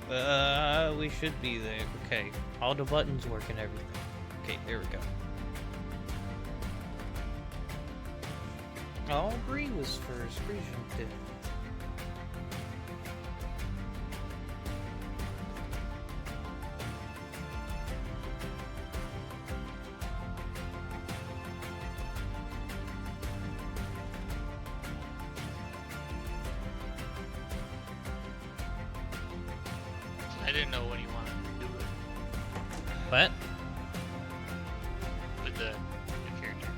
We should be there. Okay, all the buttons work and everything. Okay, there we go. Oh, Bree was first. Bree jumped in. I didn't know what you wanted to do What? with the character.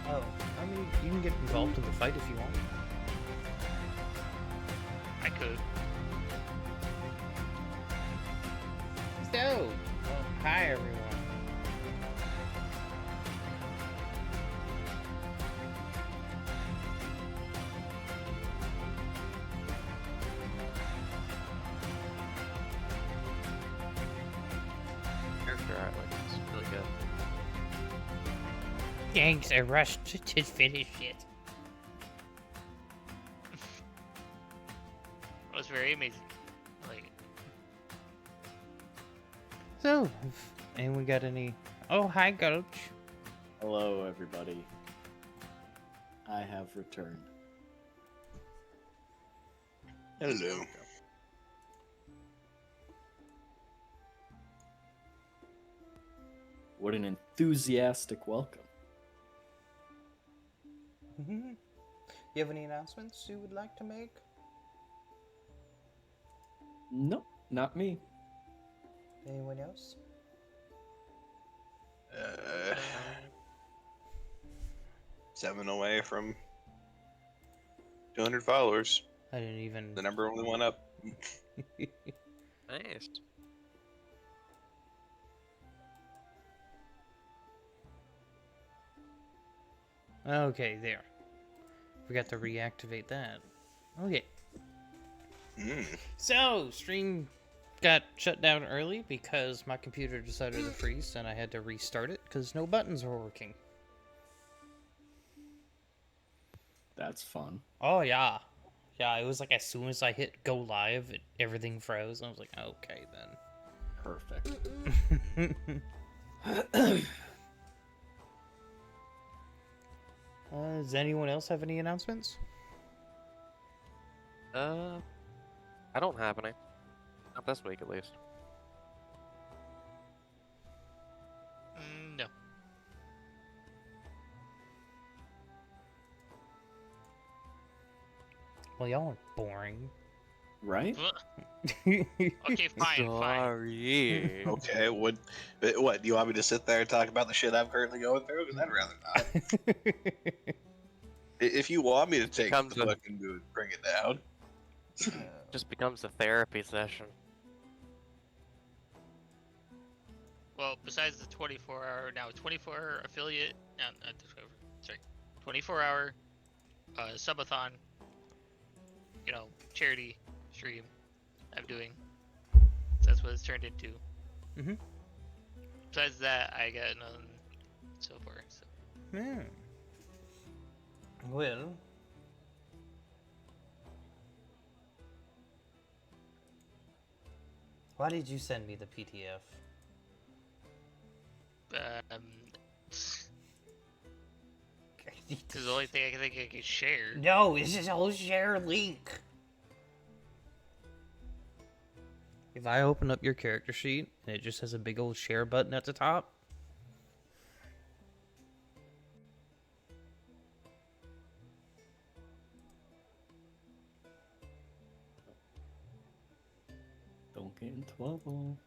Oh, I mean, you can get involved in the fight if you want. I could. So, hi everyone. Character art looks really good. Thanks, I rushed to finish it. It was very amazing. I like it. So, anyone got any? Oh, hi, Coach. Hello, everybody. I have returned. Hello. What an enthusiastic welcome. You have any announcements you would like to make? Nope, not me. Anyone else? 7 away from 200 followers. I didn't even. The number only went up. Nice. Okay, there. Forgot to reactivate that. Okay. So, stream got shut down early because my computer decided to freeze and I had to restart it because no buttons were working. That's fun. Oh, yeah. Yeah, it was like as soon as I hit go live, everything froze. I was like, okay, Perfect. then. Does anyone else have any announcements? I don't have any. Not this week, at least. No. Well, y'all are boring. Right? Okay, fine, fine. Sorry. Okay, what? Do you want me to sit there and talk about the shit I'm currently going through? Because I'd rather not. If you want me to take Becomes the a- fucking mood, bring it down. Just becomes a therapy session. Well, besides the 24-hour, now 24-hour affiliate, not the 24, sorry, 24-hour subathon, charity stream I'm doing. That's what it's turned into. Mhm. Besides that, I got none so far. So. Hmm. Well, why did you send me the PDF? This is the only thing I think I can share. No, this is a whole share link. If I open up your character sheet and it just has a big old share button at the top, Don't get in trouble.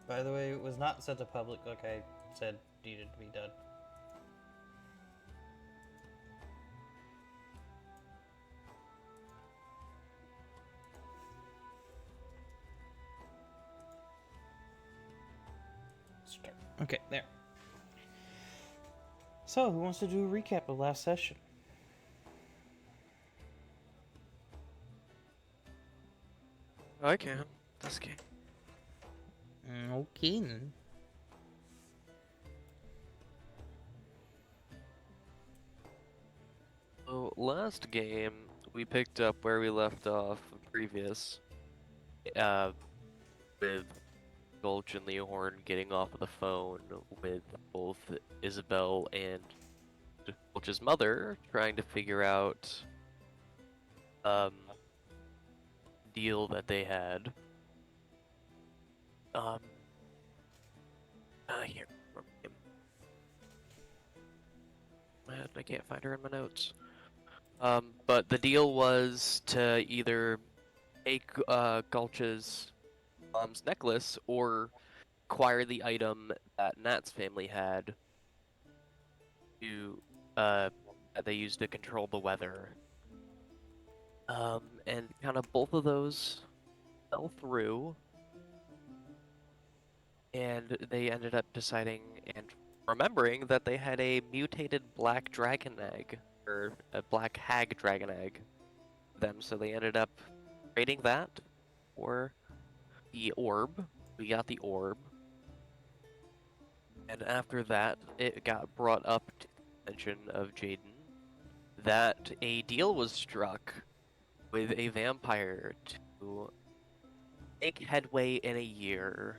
by the way, it was not set to public like I said needed to be done. Start. Okay, there. So, who wants to do a recap of last session? I can. This game. Okay then. So last game we picked up where we left off previous, uh, with Gulch and Leohorn getting off of the phone with both Isabel and Gulch's mother, trying to figure out deal that they had. Here. I can't find her in my notes. But the deal was to either take Gulch's mom's necklace or acquire the item that Nat's family had to that they used to control the weather. And kind of both of those fell through, and they ended up deciding and remembering that they had a mutated black dragon egg, or a black hag dragon egg, them, so they ended up trading that for the orb. We got the orb. And after that, it got brought up to the attention of Jaden that a deal was struck with a vampire to make headway in a year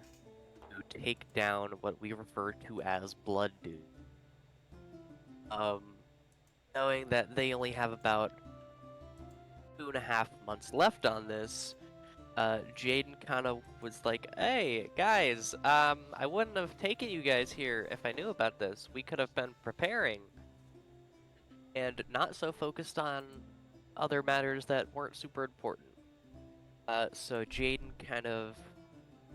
to take down what we refer to as Blood Dew. Knowing that they only have about 2.5 months left on this, Jaden kind of was like, "Hey guys, I wouldn't have taken you guys here if I knew about this. We could have been preparing, and not so focused on other matters that weren't super important." So Jaden kind of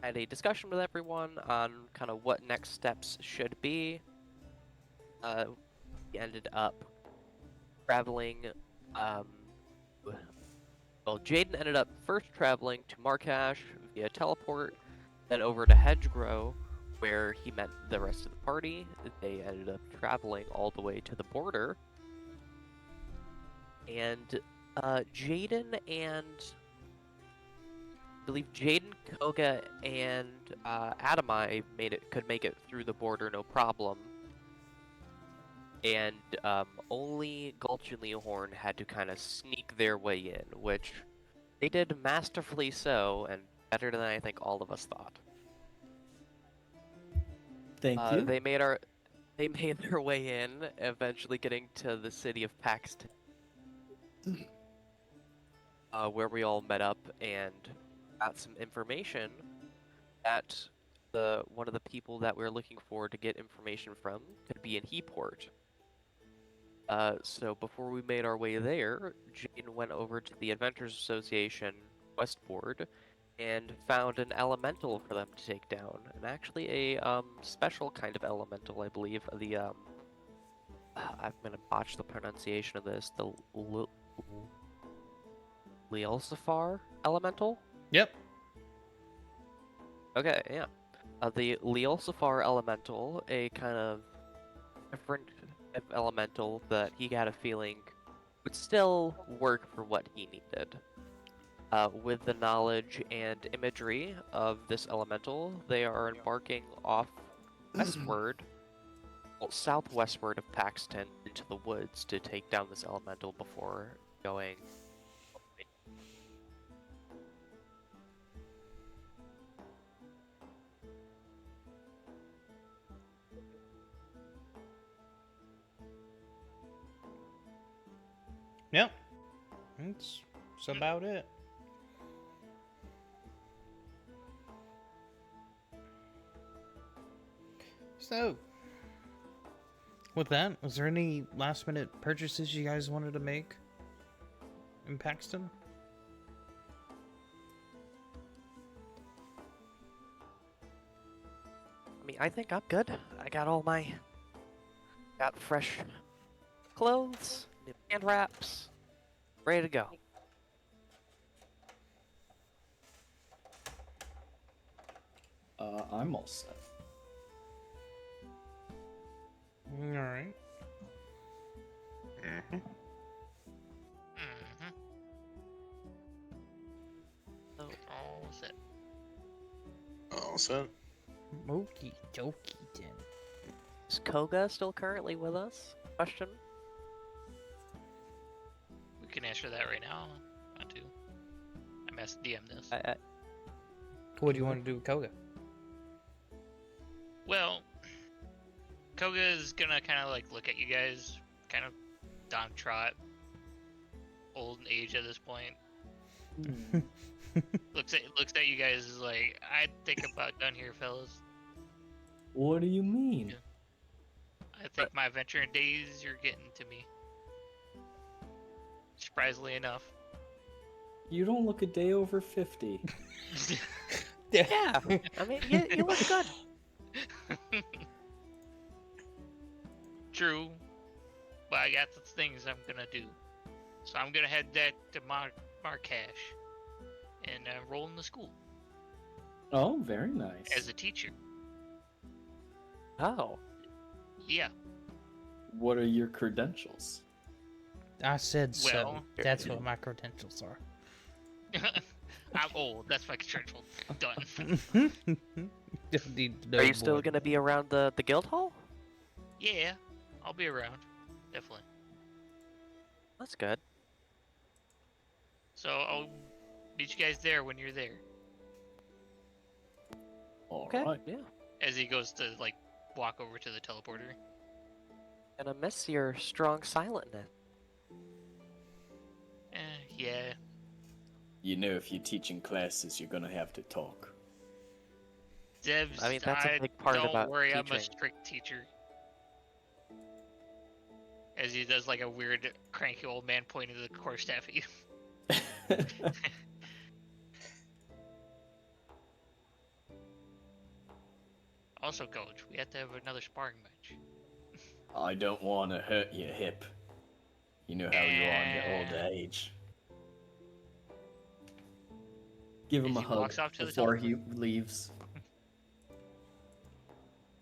had a discussion with everyone on kind of what next steps should be. He ended up traveling, well, Jaden ended up first traveling to Markash via teleport, then over to Hedgegrow, where he met the rest of the party. They ended up traveling all the way to the border. And Jaden and I believe Jaden, Koga, and Adamai could make it through the border no problem. And only Gulch and Leohorn had to kind of sneak their way in, which they did masterfully so, and better than I think all of us thought. Thank you. They made their way in, eventually getting to the city of Paxton, where we all met up and got some information that one of the people that we were looking for to get information from could be in Heaport. So before we made our way there, Jane went over to the Adventures Association Westboard and found an elemental for them to take down, and actually a special kind of elemental, I believe. I'm gonna botch the pronunciation of this. The Leolsifar elemental. Yep. Okay, yeah. The Leolsifar elemental, a kind of different elemental that he had a feeling would still work for what he needed. With the knowledge and imagery of this elemental, they are embarking off westward, well, southwestward of Paxton into the woods to take down this elemental before going. Yep. That's about it. So, with that, was there any last minute purchases you guys wanted to make in Paxton? I mean, I think I'm good. I got got fresh clothes, new hand wraps, ready to go. I'm all set. Alright. Mm-hmm. So all set. All set. Okie dokie then. Is Koga still currently with us? Question. We can answer that right now. Want to? I'm asked DM this. What do you want to do with Koga? Well, Koga is gonna kind of like look at you guys, kind of downtrodden, old in age at this point. Looks at you guys is like, I think I'm about done here, fellas. What do you mean? I think my adventuring days are getting to me. Surprisingly enough. You don't look a day over 50. Yeah, I mean, you look good. True, but I got the things I'm gonna do. So I'm gonna head that to Marcash and enroll in the school Oh, very nice. as a teacher. Oh, Yeah. What are your credentials? I said so. Well- That's what my credentials are. I'm old. That's my credential. Done. Don't need to know are you still more. gonna be around the guild hall? Yeah, I'll be around. Definitely. That's good. So I'll meet you guys there when you're there. All Okay. right. Yeah. As he goes to like walk over to the teleporter. Gonna miss your strong silentness. Yeah. You know, if you're teaching classes, you're gonna have to talk. Devs, I mean, that's a big part don't about worry, I'm a teaching. strict teacher. As he does like a weird cranky old man pointing the quarterstaff at you. Also, Coach, we have to have another sparring match. I don't want to hurt your hip. You know how you are in your old age. Give him As a he hug walks off to the before he leaves.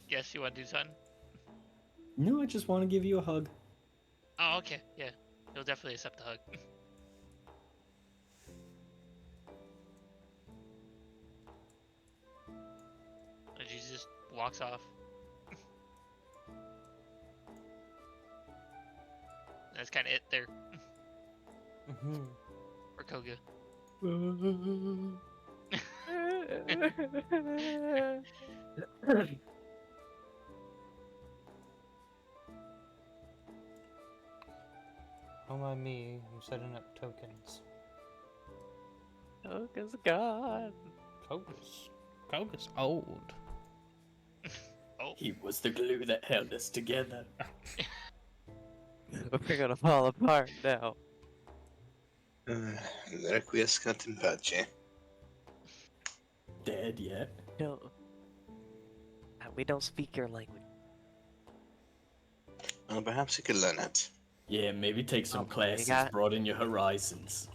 Yes, you want to do something? No, I just want to give you a hug. Oh, okay, yeah. He'll definitely accept the hug. As he just walks off. That's kind of it there Mhm. for Koga. Don't mind me. I'm setting up tokens. Koga's gone. Koga's old. Oh, He was the glue that held us together. We're gonna fall apart now. Requiescat in pace. Dead yet? No. We don't speak your language. Well, perhaps you could learn it. Yeah, maybe take some Oh, you classes, got- broaden your horizons.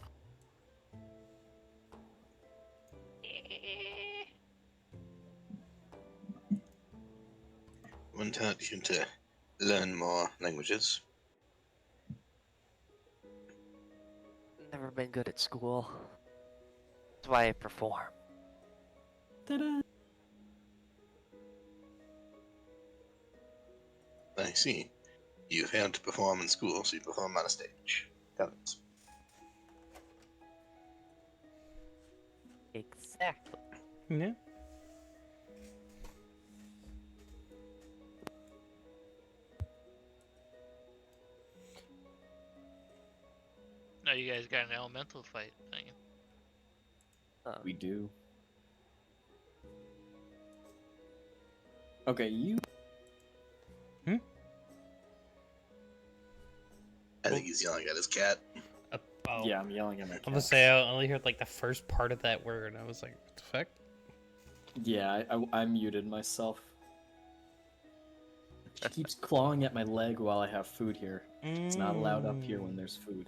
Wouldn't hurt you to learn more languages. Never been good at school. That's why I perform. Ta-da! I see. You failed to perform in school, so you perform on a stage. Got it. Exactly. Yeah. no, you guys got an elemental fight, don't you? We do. Okay, you. I think he's yelling at his cat. Oh. Yeah, I'm yelling at my cat. I'm gonna say I only heard like the first part of that word, and I was like, what the fuck? Yeah, I muted myself. She keeps clawing at my leg while I have food here. It's not allowed up here when there's food.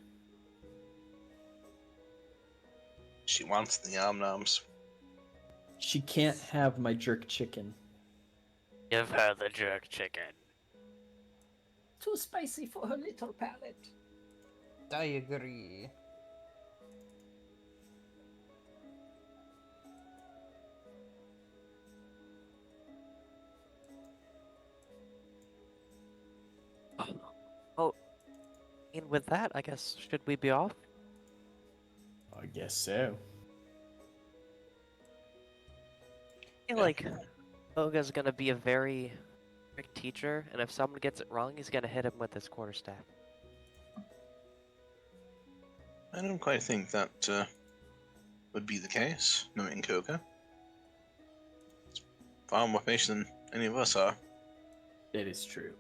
She wants the yum nums. She can't have my jerk chicken. Give her the jerk chicken. Too spicy for her little palate. I agree. mean, with that, I guess, should we be off? I guess so. I feel like Oga's gonna be a very strict teacher, and if someone gets it wrong, he's gonna hit him with his quarterstaff. I don't quite think that would be the case, knowing Koga. It's far more patient than any of us are. It is true.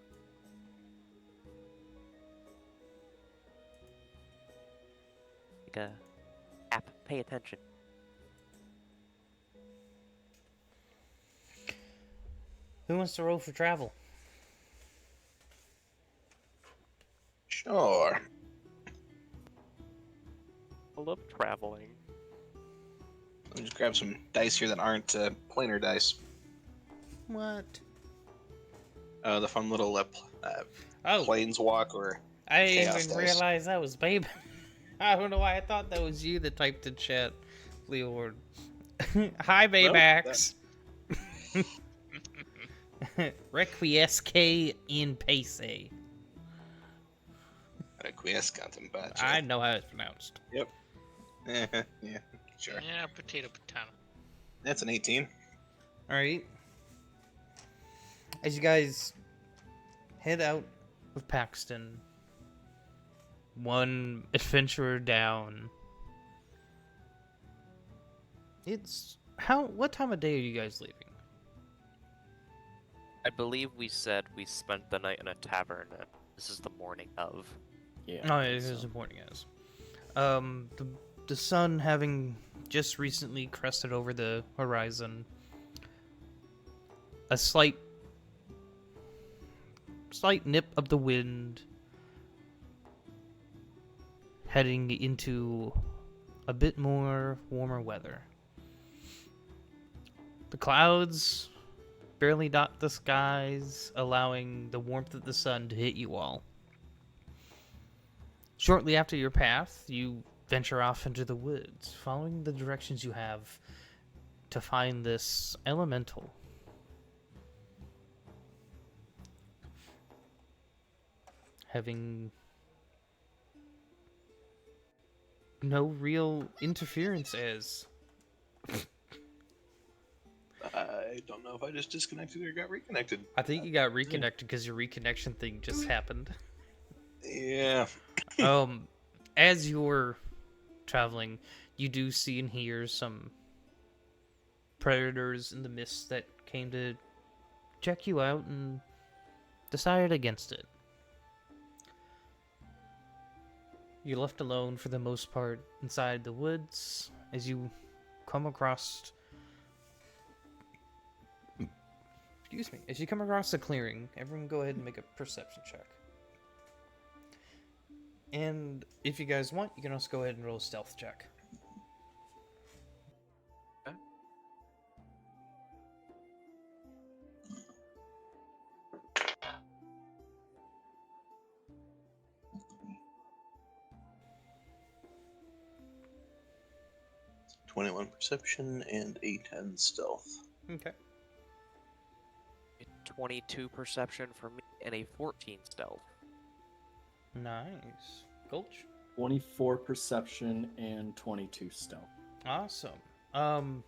Like a app, pay attention. Who wants to roll for travel? Sure. I love traveling. Let me just grab some dice here that aren't planar dice. What? The fun little Oh, planeswalk or I didn't chaos even dice. realize that was Babe. I don't know why I thought that was you that typed in chat, Leord. Hi, Babeax. Requiesce in pace. Quiescatum, but I know how it's pronounced. yeah, sure. Yeah, potato. That's an 18. Alright. As you guys head out of Paxton, one adventurer down. What time of day are you guys leaving? I believe we said we spent the night in a tavern, and this is the morning of. Yeah. Oh, I it think is so. important, yes. The sun having just recently crested over the horizon, a slight nip of the wind, heading into a bit more warmer weather. The clouds barely dot the skies, allowing the warmth of the sun to hit you all. Shortly after your path, you venture off into the woods, following the directions you have to find this elemental. Having no real interference as I don't know if I just disconnected or got reconnected. I think you got reconnected because your reconnection thing just happened. Yeah. As you're traveling, you do see and hear some predators in the mist that came to check you out and decided against it. You're left alone for the most part inside the woods as you come across. Excuse me. As you come across a clearing, everyone go ahead and make a perception check. And if you guys want, you can also go ahead and roll a stealth check. Okay. .21 perception and a 10 stealth. Okay. 22 perception for me and a 14 stealth. Nice. Gulch? 24 perception and 22 stealth. Awesome.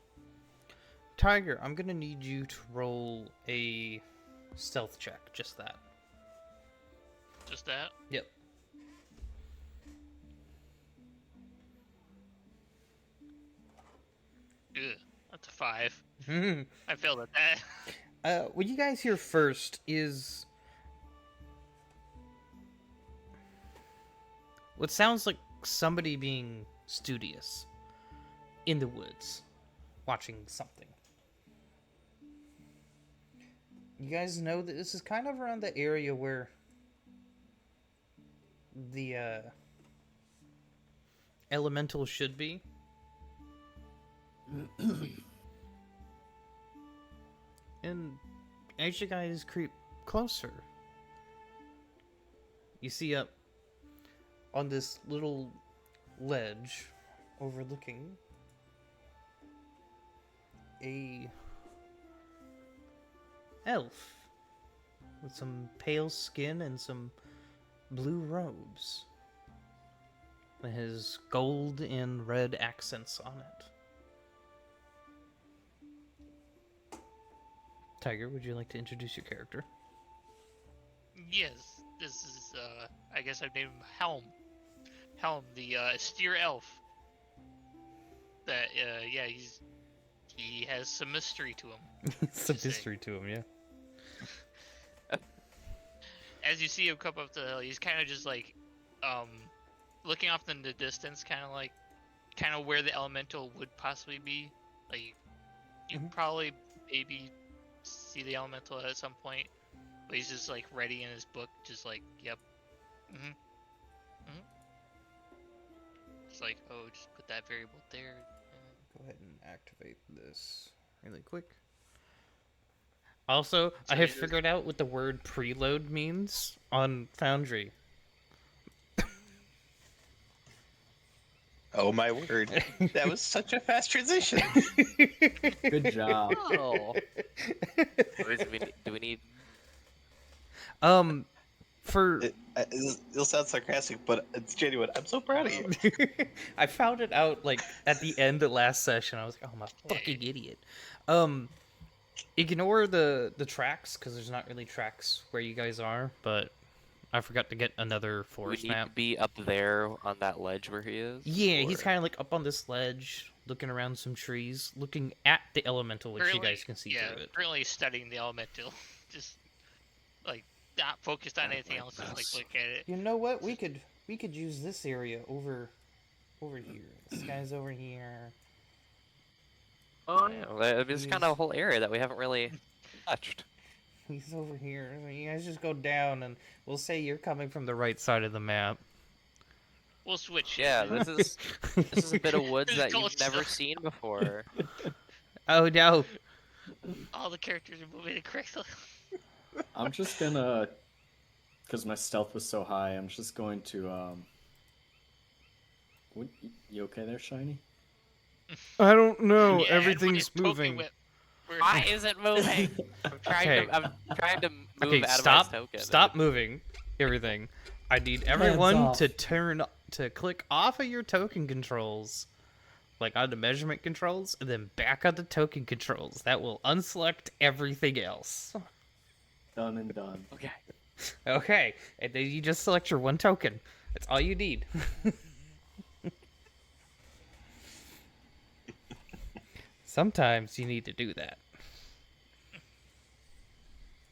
Tiger, I'm gonna need you to roll a stealth check. Just that. Just that? Yep. Ugh, that's a 5. I failed at that. What you guys hear first is what sounds like somebody being studious in the woods, watching something. You guys know that this is kind of around the area where the elemental should be. And as you guys creep closer, you see up on this little ledge overlooking a elf with some pale skin and some blue robes. It has gold and red accents on it. Tiger, would you like to introduce your character? Yes, this is, I guess I've named him Helm. Helm, the, steer elf. That, yeah, he has some mystery to him. Some Just say. history to him, yeah. As you see him come up the hill, he's kind of just like, looking off in the distance, kind of where the elemental would possibly be. Like, you Mhm. probably maybe see the elemental at some point, but he's just like ready in his book, just like, yep, It's like, oh, just put that variable there. Go ahead and activate this really quick. Also, So I have he's just- figured out what the word preload means on Foundry. Oh my word. That was such a fast transition. Good job. Oh. Do we need? For It'll sound sarcastic, but it's genuine. I'm so proud of you. I found it out like at the end of last session. I was like, "Oh, I'm a fucking idiot." Ignore the tracks because there's not really tracks where you guys are, but I forgot to get another We forest need map. to be up there on that ledge where he is. Yeah, he's or- kind of like up on this ledge, looking around some trees, looking at the elemental, which you currently- guys can see yeah, through it. currently studying the elemental, just like not focused on Got anything my else, just like mouse. look at it. You know what? We could use this area over here. This guy's over here. Oh yeah, there's kind of a He's- whole area that we haven't really touched. He's over here. You guys just go down, and we'll say you're coming from the right side of the map. We'll switch. Yeah, this is a bit of woods This that is you've never called seen before. Oh no! All the characters are moving correctly. I'm just gonna, because my stealth was so high, I'm just going to, you okay there, Shiny? I don't know. Yeah, Everything's token moving. whip. We're- Why is it moving? I'm trying to move Okay, out stop. of my token. Stop moving. Everything. I need everyone off. to click off of your token controls, like on the measurement controls, and then back on the token controls. That will unselect everything else. Done and done. Okay. Okay, and then you just select your one token. That's all you need. Sometimes you need to do that.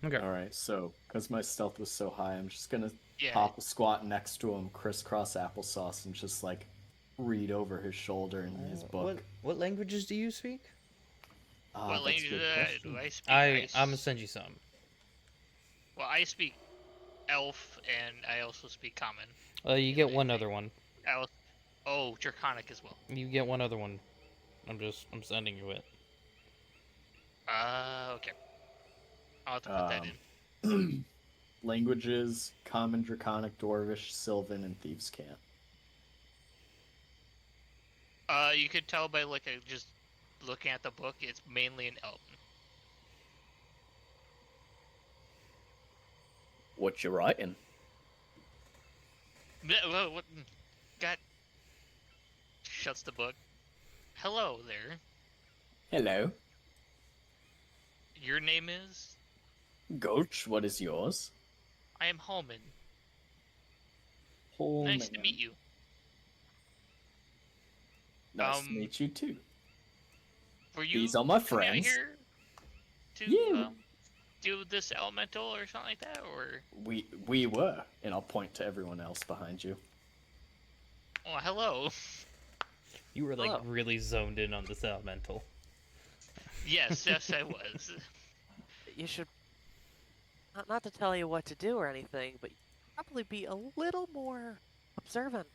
Okay. Alright, so, because my stealth was so high, I'm just gonna Yeah. pop a squat next to him, crisscross applesauce, and just, like, read over his shoulder in his book. What languages do you speak? Ah, What that's a language good do question. I speak? I'm gonna send you some. Well, I speak Elf, and I also speak Common. You get one other one. Oh, Draconic as well. You get one other one. I'm sending you it. Okay. I'll have to put that in. Languages, Common, Draconic, Dwarvish, Sylvan, and Thieves' Cant. You could tell by just looking at the book, it's mainly in Elven. What you writing? What? God. Shuts the book. Hello there. Hello. Your name is? Gulch, what is yours? I am Holman. Holman. Nice to meet you. Nice to meet you too. Were you These are my coming out friends. here to Yeah. do this elemental or something like that, or? We were, and I'll point to everyone else behind you. Oh, hello. You were like Hello. really zoned in on this elemental. Yes, I was. You should not to tell you what to do or anything, but probably be a little more observant.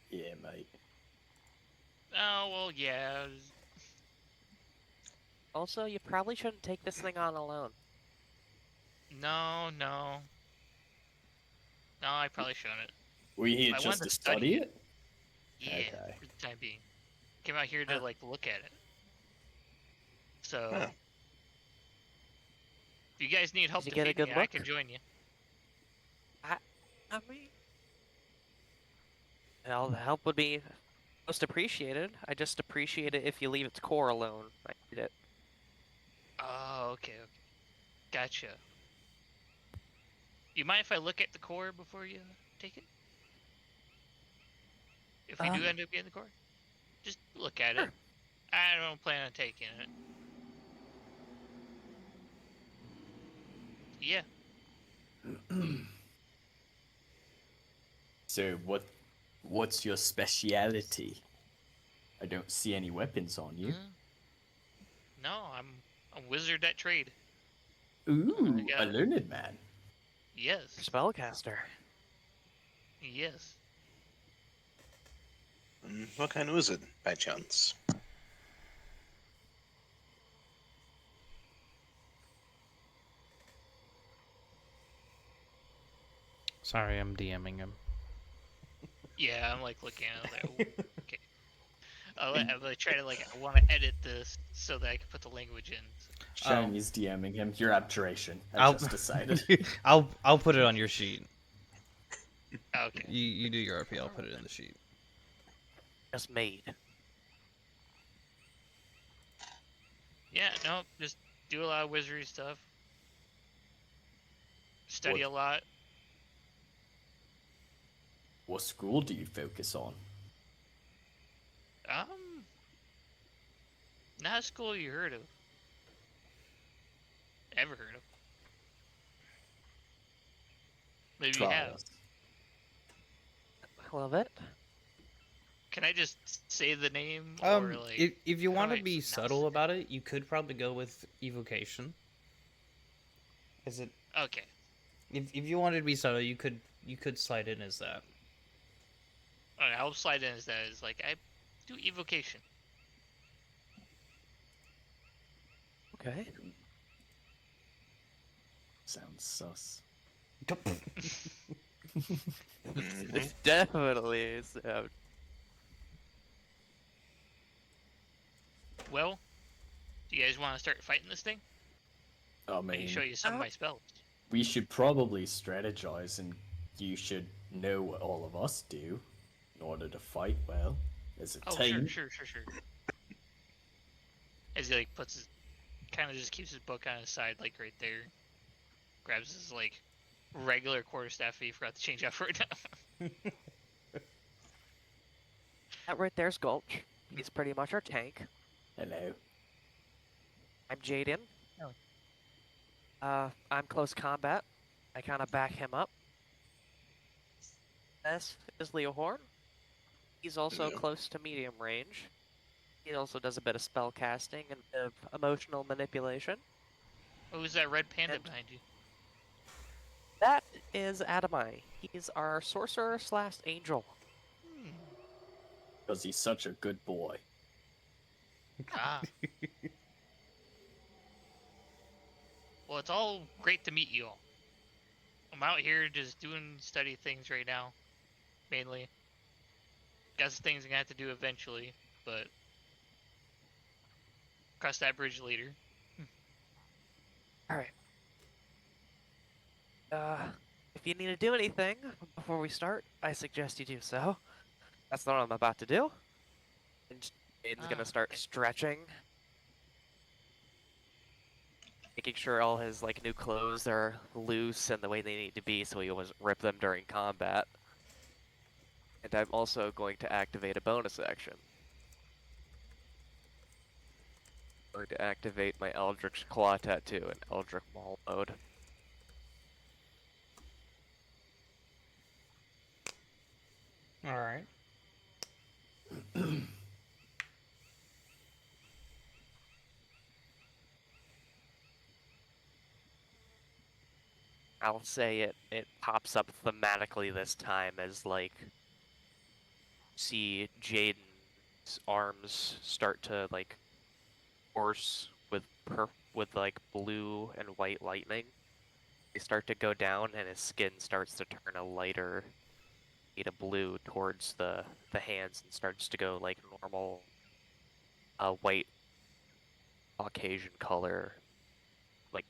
Yeah, mate. Oh well, yeah. Also, you probably shouldn't take this thing on alone. No. No, I probably shouldn't. We here I just wanted to to study study it? Yeah, Okay. for the time being. Came out here to Huh. like look at it. So, Huh. if you guys need help Did you get a defeating good it, I look? can join you. I mean, Well, the help would be most appreciated. I just appreciate it if you leave its core alone. I need it. Oh, okay, okay. Gotcha. You mind if I look at the core before you take it? If we do end up getting the core? Just look at it. Sure. I don't plan on taking it. Yeah. So what's your speciality? I don't see any weapons on you. No, I'm a wizard at trade. Ooh, got a it. learned man. Yes. Spellcaster. Yes. What kind was it, by chance? Sorry, I'm DMing him. Yeah, I'm like looking at it. Like, "Ooh, okay. I'm like trying to I want to edit this so that I can put the language in. So. Chinese DMing him. Your abjuration. I I'll just decided. I'll put it on your sheet. Okay. You do your RP. I'll put it in the sheet. Just made. Yeah, no, just do a lot of wizardry stuff. Study What- a lot. What school do you focus on? Not a school you heard of. Ever heard of. Maybe you have. Trials. I love it. Can I just say the name or if you how want do to I be pronounce subtle it? about it, you could probably go with evocation. Is it? Okay. If you wanted to be subtle, you could slide in as that. Alright, I'll slide in as that is I do evocation. Okay. Sounds sus. It definitely is. Well, do you guys want to start fighting this thing? I I can mean, show you some of my spells. we should probably strategize, and you should know what all of us do in order to fight well as a Oh, team. sure. As he puts his, kind of just keeps his book on his side, right there. Grabs his regular quarterstaff that he forgot to change out for it now. That right there's Gulch. He's pretty much our tank. Hello. I'm Jaden. Oh. I'm close combat. I kind of back him up. This is Leo Horn. He's also Hello. close to medium range. He also does a bit of spell casting and a bit of emotional manipulation. Oh, who's that red panda And- behind you? That is Adamai. He's our sorcerer slash angel. Because he's such a good boy. Ah. Well, it's all great to meet you all. I'm out here just doing study things right now, mainly. Got some things I'm gonna have to do eventually, but cross that bridge later. Alright. If you need to do anything before we start, I suggest you do so. That's not what I'm about to do. And Jaden's gonna start Okay. stretching. Making sure all his new clothes are loose and the way they need to be so he doesn't rip them during combat. And I'm also going to activate a bonus action. I'm going to activate my Eldritch Claw Tattoo in Eldritch Maul mode. All right. I'll say it pops up thematically this time as see Jaden's arms start to course with blue and white lightning. They start to go down and his skin starts to turn a lighter shade of blue towards the hands and starts to go normal white Caucasian color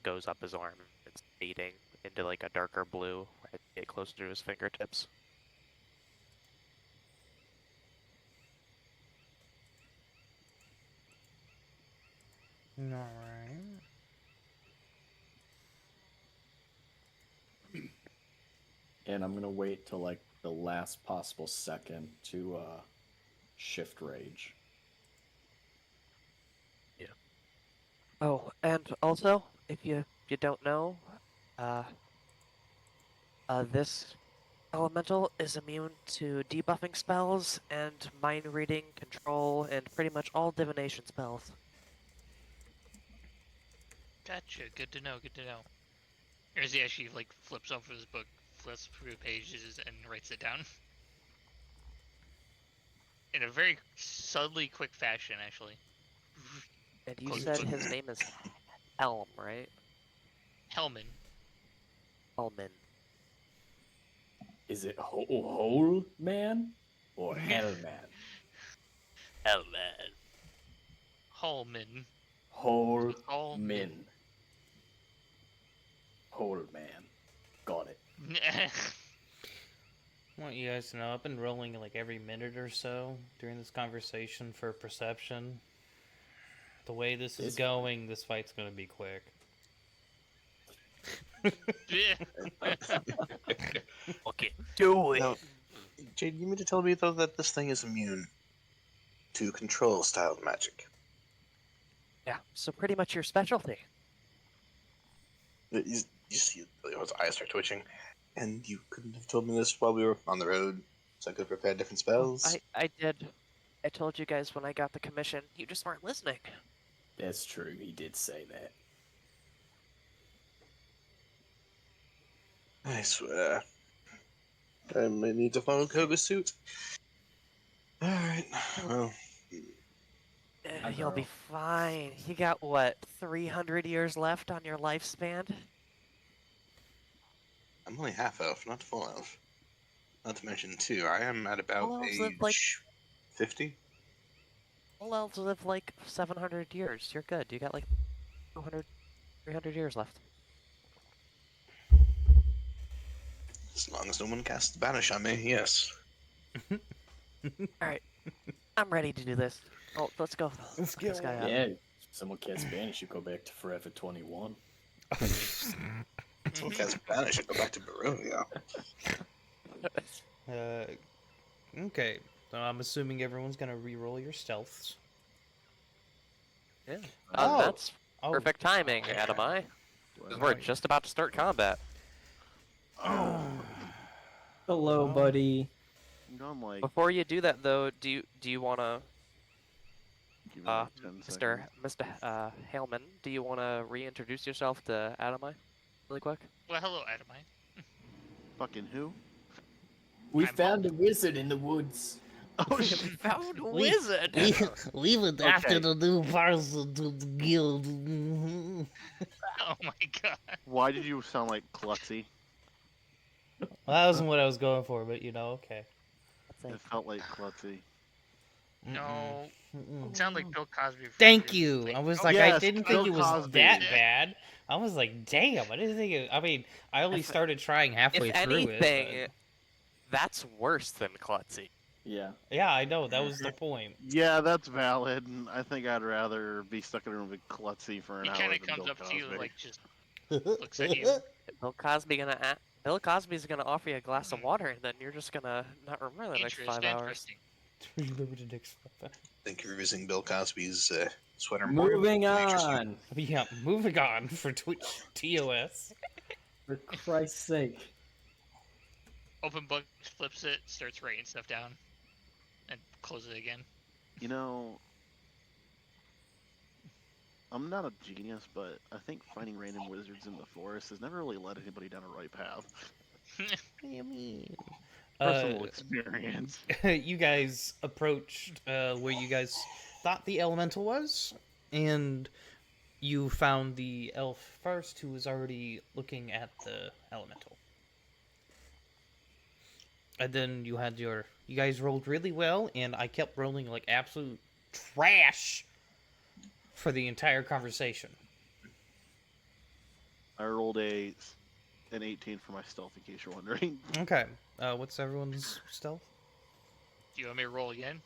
goes up his arm. It's fading into a darker blue right get closer to his fingertips. Alright. And I'm gonna wait till like the last possible second to shift rage. Oh, and also, if you don't know, uh, this elemental is immune to debuffing spells and mind reading, control, and pretty much all divination spells. Gotcha. Good to know. Good to know. Or is he actually like flips over his book, flips through pages, and writes it down in a very subtly quick fashion, actually. And you Close said book. his name is Helm, right? Hellman. Helman. Is it whole man or hell man? Helman. Hallman. Whole Hallman. min. Whole man. Got it. I want you guys to know I've been rolling like every minute or so during this conversation for perception. The way this is This going, this fight's gonna be quick. Okay, do it. Now, Jade, you mean to tell me though that this thing is immune to control style magic? Yeah, so pretty much your specialty. You see his eyes start twitching, and you couldn't have told me this while we were on the road, so I could prepare different spells. I did. I told you guys when I got the commission. You just weren't listening. That's true. He did say that. I swear. I may need to follow Koga's suit. Alright, well. You'll be fine. You got, what, 300 years left on your lifespan? I'm only half elf, not full elf. Not to mention, too, I am at about Full elves age live like 50. Full elves live like 700 years. You're good. You got like 200, 300 years left. As long as no one casts Banish on me, yes. Alright. I'm ready to do this. Oh, let's go. Let's Fuck this go. guy up. Yeah, if someone casts Spanish, you go back to Forever 21. Someone casts Banish, I go back to Barovia. Okay. So I'm assuming everyone's gonna re-roll your stealths. Yeah. Oh. That's Oh. perfect timing, yeah. Adamai. Do I 'Cause have- we're just about to start combat. Oh, Hello, Well, buddy. I'm going like Before you do that, though, do you wanna, give it like 10 Mr. Haleman, do you wanna reintroduce yourself to Adamai, really quick? Well, hello, Adamai. Fucking who? We I'm found a wizard in the woods. Oh shit! Found a We- wizard. We've adapted Okay. a new parcel to the guild. Oh my god. Why did you sound like klutzy? Well, that wasn't what I was going for, but you know, okay. It felt like klutzy. No. Mm-mm. It sounded like Bill Cosby. from Thank Prison you. Break. I was Oh, like, I Yes, didn't Bill think it was Cosby. that Yeah. bad. I was like, damn, I didn't think it. I mean, I only If- started trying halfway If through anything, it. that's worse than klutzy. Yeah. But... Yeah, I know. That was the point. Yeah, that's valid. And I think I'd rather be stuck in a room with klutzy for an He hour kind than of comes Bill up Cosby. to you, like, just looks at you. Bill Cosby's gonna offer you a glass of water, and then you're just gonna not remember the next 5 hours. Interesting. Remember the next. Thank you for visiting Bill Cosby's sweater. Moving Interesting. on. Yeah, moving on for Twitch TOS. For Christ's sake. Open book, flips it, starts writing stuff down, and closes it again. You know, I'm not a genius, but I think finding random wizards in the forest has never really led anybody down a right path. What do you mean? Personal experience. You guys approached where you guys thought the elemental was, and you found the elf first, who was already looking at the elemental. And then you had you guys rolled really well, and I kept rolling like absolute trash for the entire conversation. I rolled an 18 for my stealth, in case you're wondering. Okay, what's everyone's stealth? Do you want me to roll again?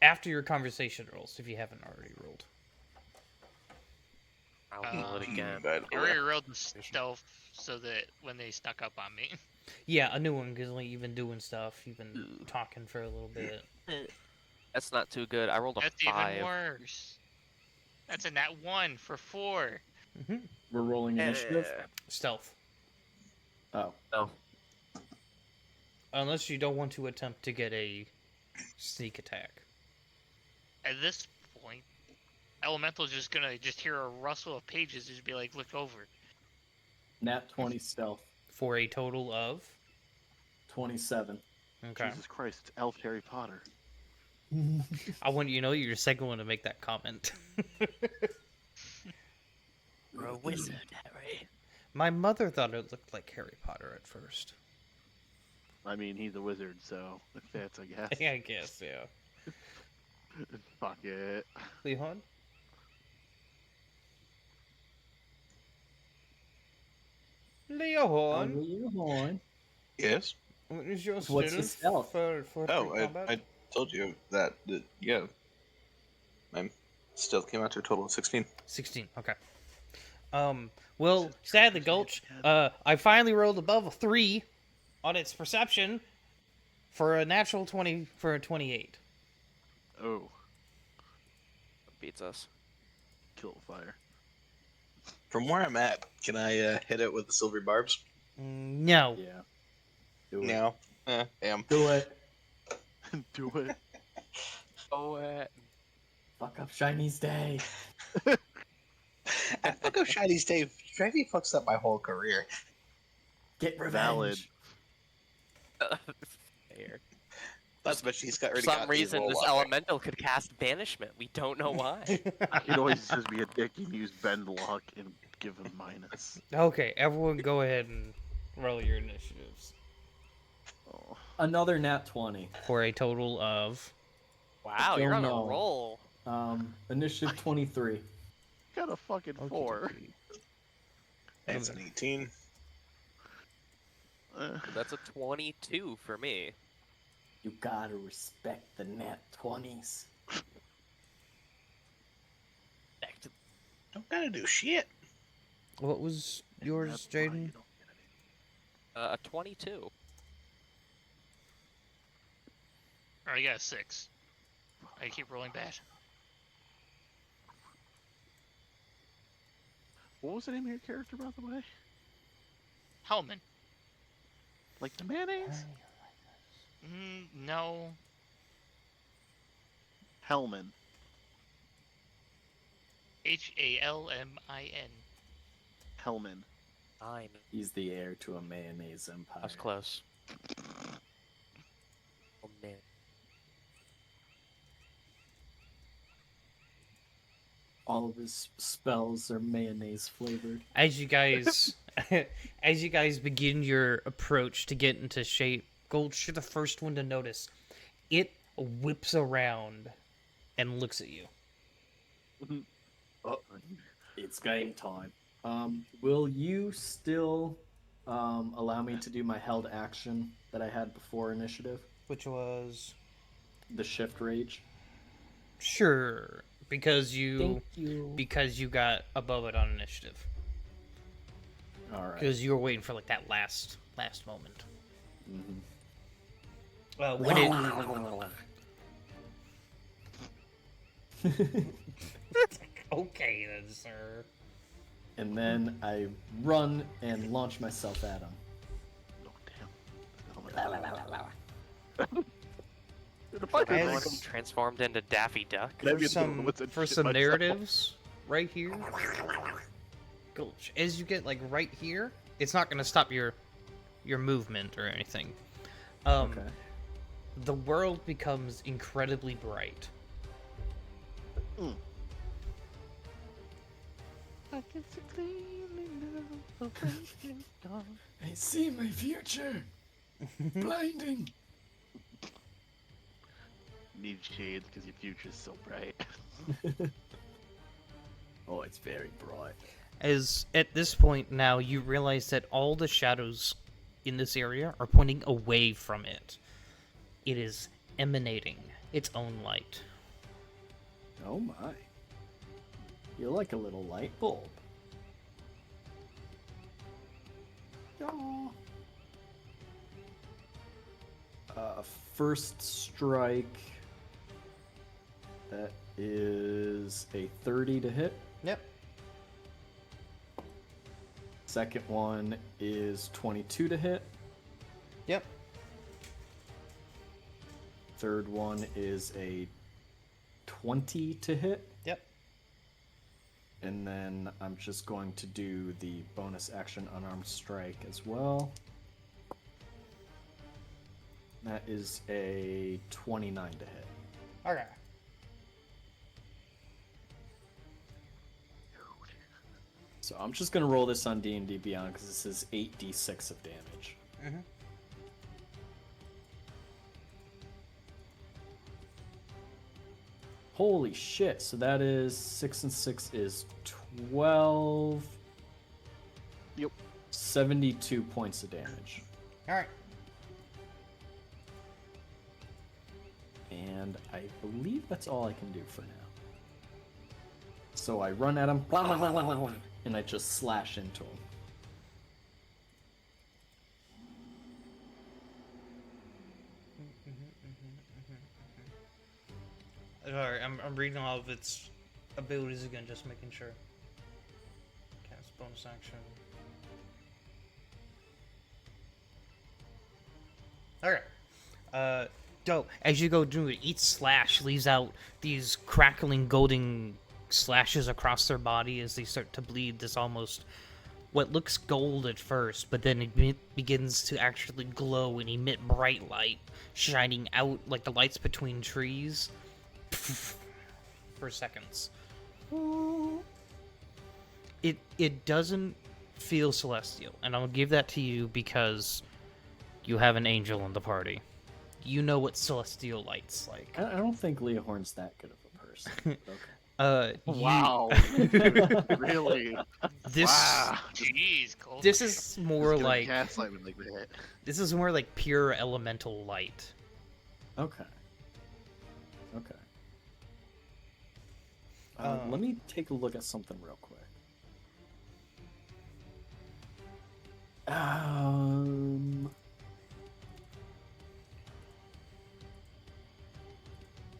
after your conversation rolls, if you haven't already rolled. I'll roll it again. By the I way. already rolled the stealth so that when they snuck up on me. Yeah, a new one, because like, you've been doing stuff, you've been talking for a little bit. That's not too good. I rolled a That's 5. even worse. That's a nat 1 for 4. We're rolling initiative. Stealth. Oh, No. Unless you don't want to attempt to get a sneak attack. At this point, Elemental's just gonna just hear a rustle of pages, just be like, look over. nat 20 stealth. For a total of... 27. Okay. Jesus Christ, it's Elf Harry Potter. I want you to know you're the second one to make that comment. You're a wizard, Harry. My mother thought it looked like Harry Potter at first. I mean, he's a wizard, so it fits, I guess. I guess, yeah. Fuck it. Leon? Leon? Leon. Yes. What is your What's your student stealth? for Oh, combat? I told you that. Yeah. My stealth came out to a total of 16. 16, okay. Well, sadly, Gulch, I finally rolled above a 3 on its perception for a natural 20 for a 28. Oh, Beats us. kill the fire. From where I'm at, can I hit it with the silver barbs? No. Yeah. Do it. No. Damn. Do it. Do it. Oh, Fuck up Shiny's day. I fuck up Shiny's Dave. Shiny fucks up my whole career. Get revenge. Valid. fair. That's what she's got. For already some got the reason, roll this up. elemental could cast banishment. We don't know why. He'd always just be a dick and use bend luck and give him minus. Okay, everyone go ahead and roll your initiatives. Oh. Another nat 20. For a total of... Wow, you're on a know. roll. Initiative 23. Got a fucking 4. That's an 18. That's a 22 for me. You gotta respect the nat 20s. Back to Don't gotta do shit. What was And yours, that's why you Jaden? don't get any. a 22. I got a 6. I keep rolling bad. What was the name of your character, by the way? Hellman. Like the mayonnaise? No. Hellman. Halmin. Hellman. 9. He's the heir to a mayonnaise empire. That's close. Oh, man. All of his spells are mayonnaise flavored. As you guys... as you guys begin your approach to get into shape, Gulch, you're the first one to notice. It whips around and looks at you. Oh, it's game time. Will you still allow me to do my held action that I had before initiative? Which was... The shift rage? Sure. Because you... Thank you. Because you got above it on initiative. Alright. Because you were waiting for like that last moment. Mm-hmm. When it... Okay then, sir. And then I run and launch myself at him. Oh, damn. The fuck As- everyone transformed into Daffy Duck? Maybe For it's the one some, with the for shit some myself. narratives, right here. Gulch. As you get like right here, it's not gonna stop your movement or anything. Okay. The world becomes incredibly bright. I can see clearly now, the rain is gone. I see my future. Blinding. Need shades because your future's so bright. Oh, it's very bright. As at this point now, you realize that all the shadows in this area are pointing away from it. It is emanating its own light. Oh my. You're like a little light bulb. Yaw. First strike. That is a 30 to hit. Yep. Second one is 22 to hit. Yep. Third one is a 20 to hit. Yep. And then I'm just going to do the bonus action unarmed strike as well. That is a 29 to hit. Okay. So I'm just gonna roll this on D&D Beyond because this is 8d6 of damage. Mm-hmm. Holy shit! So that is 6 and 6 is 12. Yep. 72 points of damage. All right. And I believe that's all I can do for now. So I run at him, and I just slash into him. Alright, I'm reading all of its abilities again, just making sure. Cast bonus action. Okay. Dope. As you go do it, each slash leaves out these crackling golden slashes across their body as they start to bleed this almost what looks gold at first, but then it begins to actually glow and emit bright light, shining out like the lights between trees for seconds. It doesn't feel celestial, and I'll give that to you because you have an angel in the party. You know what celestial light's like. I don't think Leohorn's that good of a person. Okay. Wow. Really? This Wow. Jeez, Cole. this is more Just gonna like gaslight me like that. this is more like pure elemental light. Okay. Let me take a look at something real quick.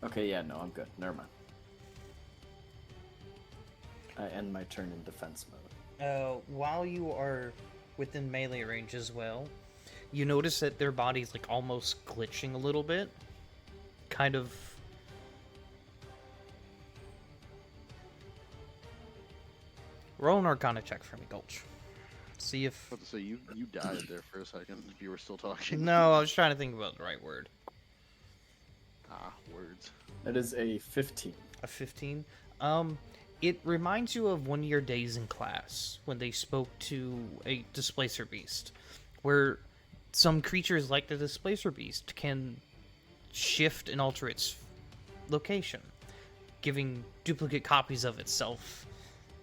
Okay, yeah, no, I'm good. Never mind. I end my turn in defense mode. While you are within melee range as well, you notice that their body's like almost glitching a little bit. Kind of. Roll an Arcana check for me, Gulch. See if. I was about to say, you died there for a second if you were still talking. No, I was trying to think about the right word. Ah, words. That is a 15. A 15. It reminds you of one of your days in class when they spoke to a displacer beast, where some creatures like the displacer beast can shift and alter its location, giving duplicate copies of itself,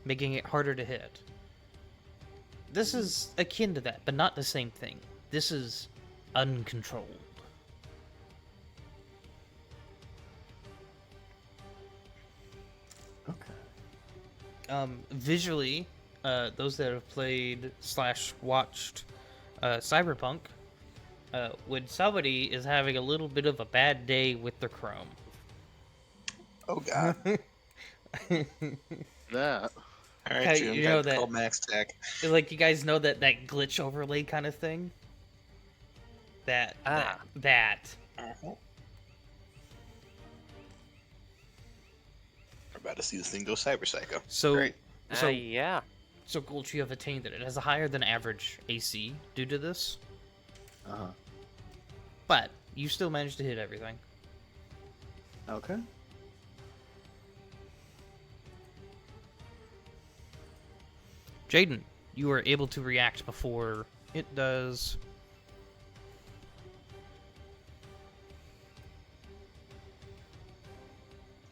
making it harder to hit. This is akin to that, but not the same thing. This is uncontrolled. Okay. Visually, those that have played / watched Cyberpunk, when somebody is having a little bit of a bad day with their Chrome. Oh god. That. Alright, Hey, June, you know got that- called Max Tech. Like, you guys know that glitch overlay kind of thing? That. Uh-huh. We're about to see this thing go Cyber Psycho. So, Great. so, Yeah. so Gulch, you have attained it. It has a higher than average AC due to this, Uh-huh. but you still managed to hit everything. Okay. Jaden, you are able to react before it does.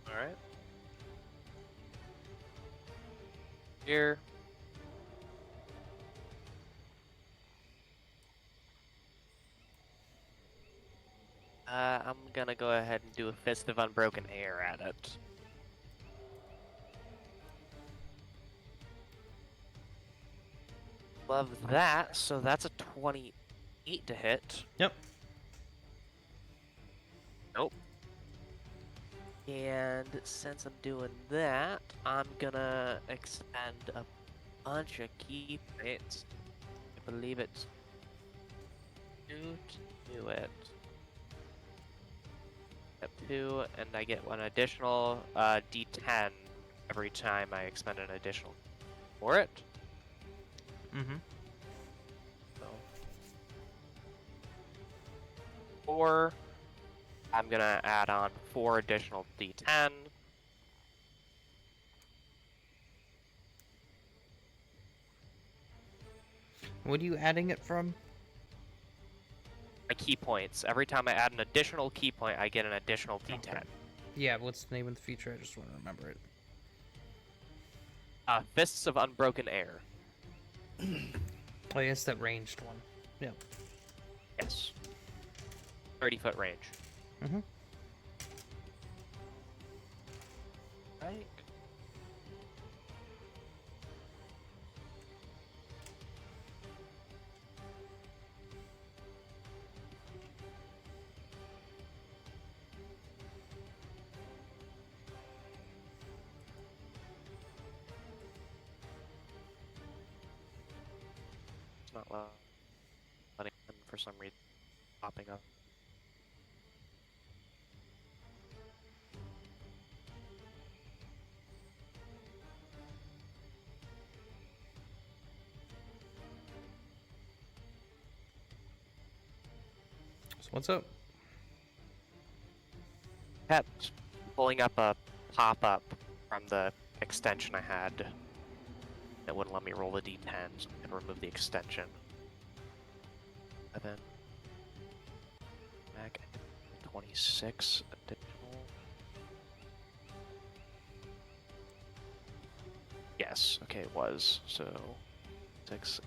Alright. Here. I'm gonna go ahead and do a Fist of Unbroken Air at it. Love that, so that's a 28 to hit. Yep. Nope. And since I'm doing that, I'm gonna expend a bunch of key points. I believe it's 2 to do it. Step 2, and I get one additional D10 every time I expend an additional for it. Mm-hmm. So 4. I'm gonna add on 4 additional D10. What are you adding it from? My key points. Every time I add an additional key point, I get an additional D10. Yeah, what's the name of the feature? I just want to remember it. Fists of Unbroken Air. Oh, yes, that ranged one. Yep. Yes. 30-foot range. Mm-hmm. Right. It's not letting him for some reason popping up. So what's up? Kept pulling up a pop-up from the extension I had that wouldn't let me roll the D10, so I had to remove the extension. And then back at 26 additional. Yes, okay, it was. So 6.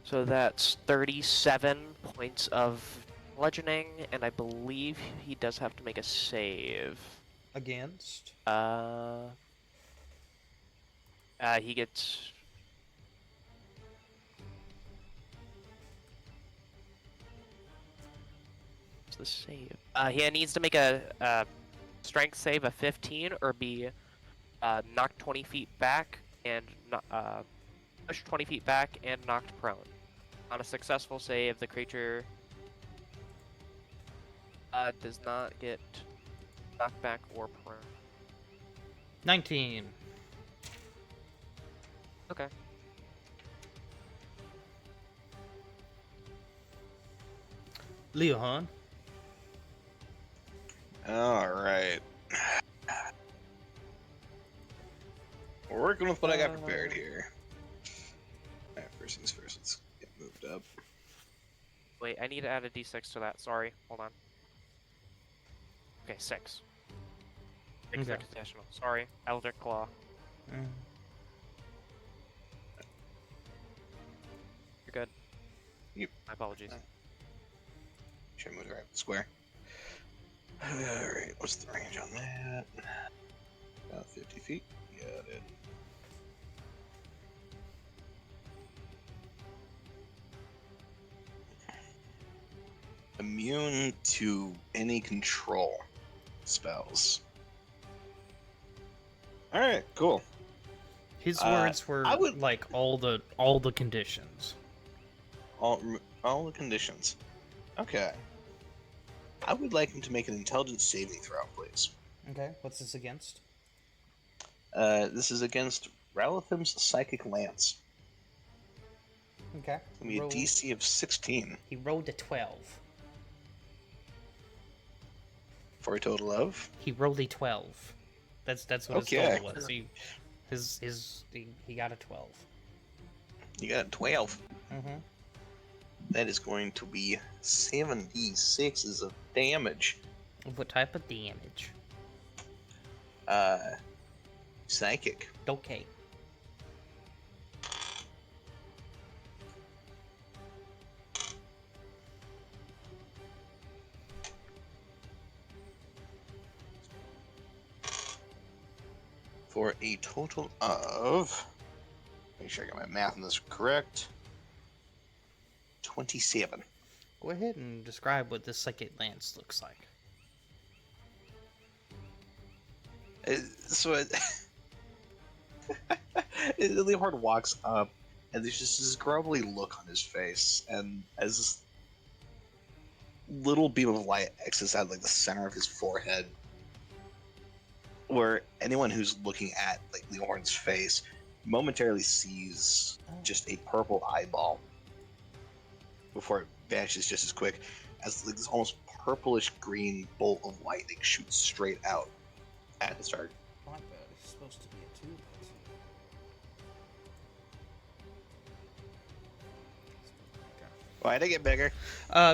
So that's 37 points of bludgeoning, and I believe he does have to make a save. Against? He gets. What's the save? He needs to make a strength save of 15 or be knocked 20 feet back and pushed 20 feet back and knocked prone. On a successful save, the creature does not get knocked back or prone. 19. Okay. Leohan. Alright. We're working with what I got prepared here. Alright, first things first, let's get moved up. Wait, I need to add a d6 to that. Sorry. Hold on. Okay, 6. 6 Okay. additional. Sorry. Eldritch Claw. Mm. You're good. Yep. My apologies. Should move right square. Alright, what's the range on that? About 50 feet. Got it. Immune to any control spells. Alright, cool. His words were I would- like all the conditions. All the conditions. Okay. I would like him to make an intelligence saving throw, please. Okay, what's this against? This is against Ralathim's Psychic Lance. Okay. It's gonna be a DC of 16 He rolled a 12. for a total of. He rolled a 12. That's what Okay. his total was. He got a 12. You got 12. Mm-hmm. That is going to be 7d6s of damage. What type of damage? Psychic. Okay. for a total of. Make sure I got my math on this correct. 27. Go ahead and describe what this psychic lance looks like. Leopard walks up, and there's just this grumbly look on his face, and as this little beam of light exits out like the center of his forehead, where anyone who's looking at like Leohorn's face momentarily sees just a purple eyeball before it vanishes just as quick as like this almost purplish green bolt of lightning shoots straight out at the start. My bad. It's supposed to be a 2 Why'd I get bigger?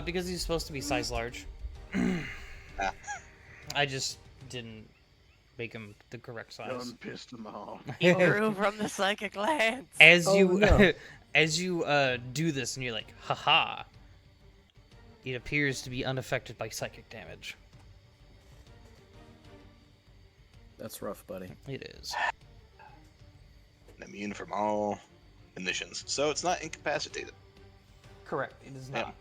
Because he's supposed to be size large. Ah. I just didn't make him the correct size. Done pissed him off. He grew from the psychic lance. As Oh, you no. as you do this and you're like, haha, it appears to be unaffected by psychic damage. That's rough, buddy. It is. Immune from all conditions, so it's not incapacitated. Correct. It is Yeah. not.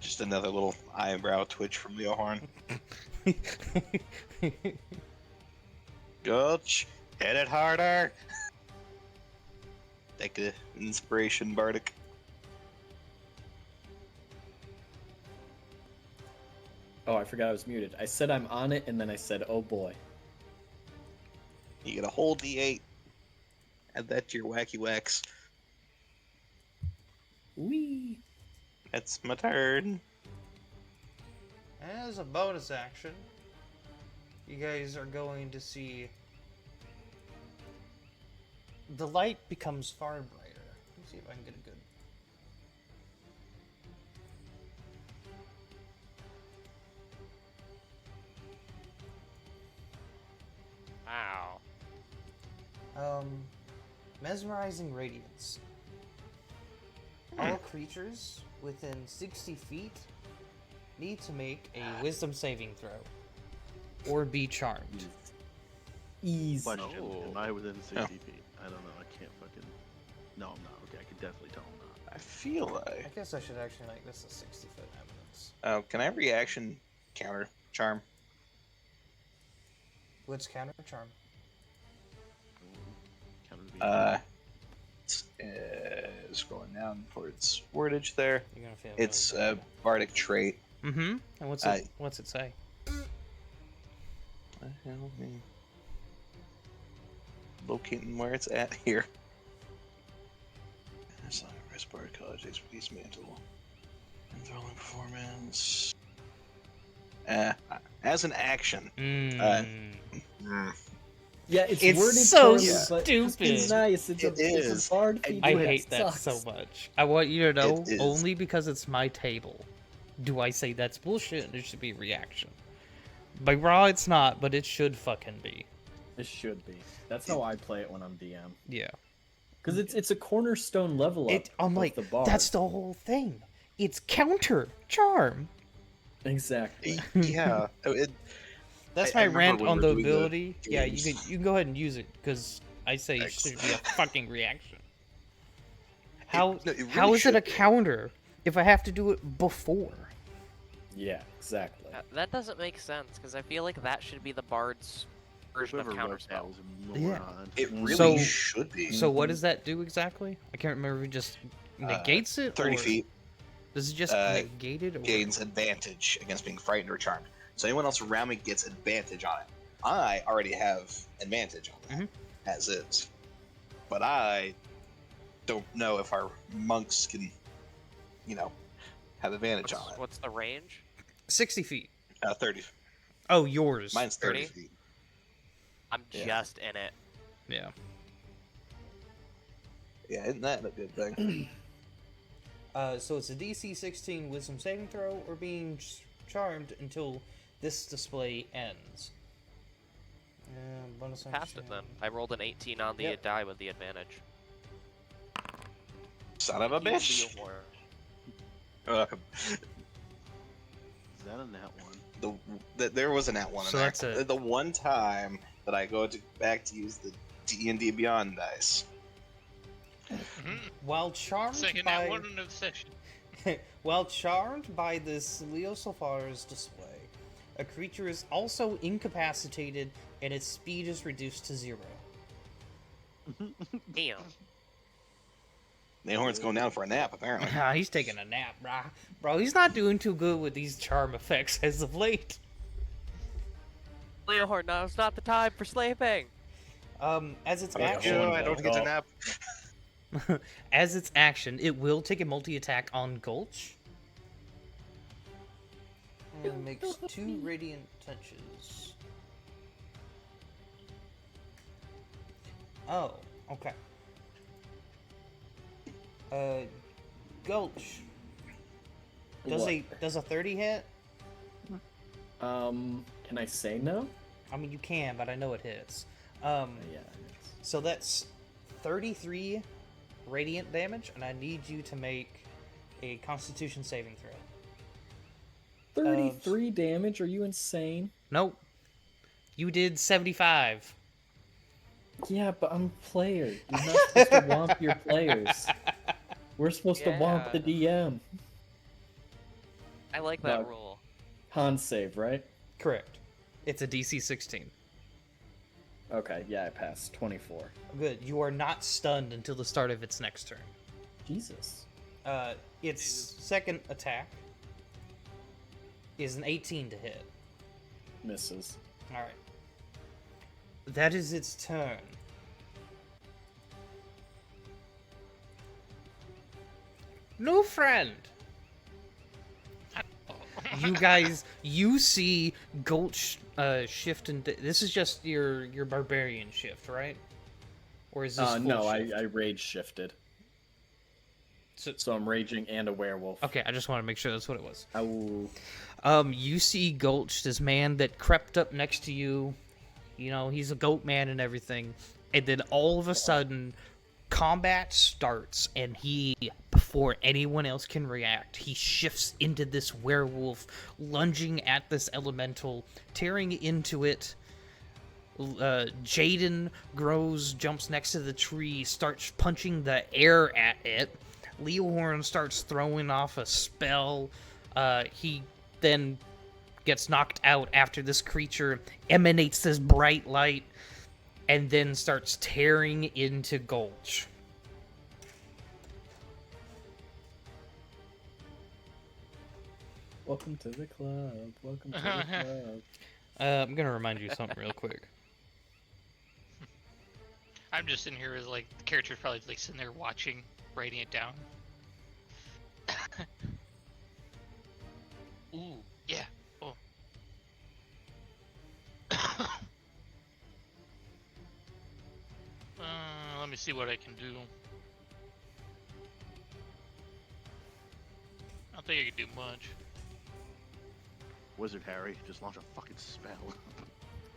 Just another little eyebrow twitch from Leohorn. Gulch, hit it harder. Take the inspiration, Bardic. Oh, I forgot I was muted. I said I'm on it, and then I said, oh boy. You get a whole D8. Add that to your wacky wax. Wee. That's my turn. As a bonus action, you guys are going to see the light becomes far brighter. Let's see if I can get a good. Wow. Mesmerizing radiance. All creatures within 60 feet need to make a wisdom saving throw or be charmed. Easy. Question: Oh. Am I within 60 Oh. feet? I don't know. I can't fucking. No, I'm not. Okay, I can definitely tell I'm not. I feel I like. guess I should actually make this a 60-foot evidence. Oh, can I reaction counter charm? What's counter charm? Counter to be- Scrolling down for its wordage there. You're gonna feel It's really a bardic trait. Mm-hmm. And what's it say? Locating where it's at here. It's not a rest bardic college expertise mantle. Enthralling performance. As an action. Yeah, it's It's worded so poorly, but just be stupid. nice. It's It it's is. a bard I feature. I It hate that sucks. so much. I want you to know, It is. only because it's my table, do I say that's bullshit and it should be a reaction. By raw, it's not, but it should fucking be. It should be. That's how I play it when I'm DM. Yeah. Because it's a cornerstone level up. I'm of like, the bard. that's the whole thing. It's counter charm. Exactly. Yeah. That's I my remember rant when on we the were doing the ability. Yeah, you games. can go ahead and use it because I say it Thanks. should be a fucking reaction. How no, it really how is it a should be. counter if I have to do it before? Yeah, exactly. That doesn't make sense because I feel like that should be the bard's version of Whoever wrote that counterspell. was a Yeah. moron. It really So- should be. So what does that do exactly? I can't remember. If it just negates it. 30 or feet Does it just negate it? Or... gains advantage against being frightened or charmed. So anyone else around me gets advantage on it. I already have advantage on that, as is. But I don't know if our monks can, have advantage on it. What's the range? 60 feet. 30. Oh, yours. Mine's 30 30? feet. I'm Yeah. just in it. Yeah. Yeah, isn't that a good thing? So it's a DC 16 Wisdom saving throw or being charmed until this display ends. Bonus Passed action. it then. I rolled an 18 on the Yep. die with the advantage. Son of a bitch. Leohorn. You're welcome. that a nat one? There was an at one. So that's a- the one time that I go back to use the D&D Beyond dice. Mhm. While charmed Second by that one in the session. while charmed by this Leo Sulfar's display, a creature is also incapacitated and its speed is reduced to 0. Damn. Nahorn's going down for a nap, apparently. He's taking a nap, brah. Bro, he's not doing too good with these charm effects as of late. Leohorn, now it's not the time for sleeping. As its Oh, yeah, action, hold on. I don't get to nap. as its action, it will take a multi-attack on Gulch. And it makes 2 radiant touches. Oh, okay. Gulch. Does a 30 hit? Can I say no? I mean, you can, but I know it hits. Yeah. So that's 33 radiant damage, and I need you to make a Constitution saving throw. 33 damage? Are you insane? Nope. You did 75. Yeah, but I'm a player. You're not supposed to womp your players. We're supposed to womp the DM. I like that Dog. rule. Con save, right? Correct. It's a DC 16. Okay, yeah, I passed. 24. Good. You are not stunned until the start of its next turn. Jesus. Its second attack is an 18 to hit. Misses. Alright. That is its turn. New friend! You guys, you see Gulch shift into... This is just your barbarian shift, right? Or is this full No, shift? I rage shifted. So I'm raging and a werewolf. Okay, I just want to make sure that's what it was. Ow. You see Gulch, this man that crept up next to you. You know, he's a goat man and everything. And then all of a sudden, combat starts, and he, before anyone else can react, he shifts into this werewolf, lunging at this elemental, tearing into it. Jaden jumps next to the tree, starts punching the air at it. Leohorn starts throwing off a spell. He then gets knocked out after this creature emanates this bright light and then starts tearing into Gulch. Welcome to the club. Welcome to the club. I'm gonna remind you of something real quick. I'm just in here as like the character's probably like sitting there watching, writing it down. Ooh, yeah. Oh. Let me see what I can do. I don't think I can do much. Wizard Harry, just launch a fucking spell.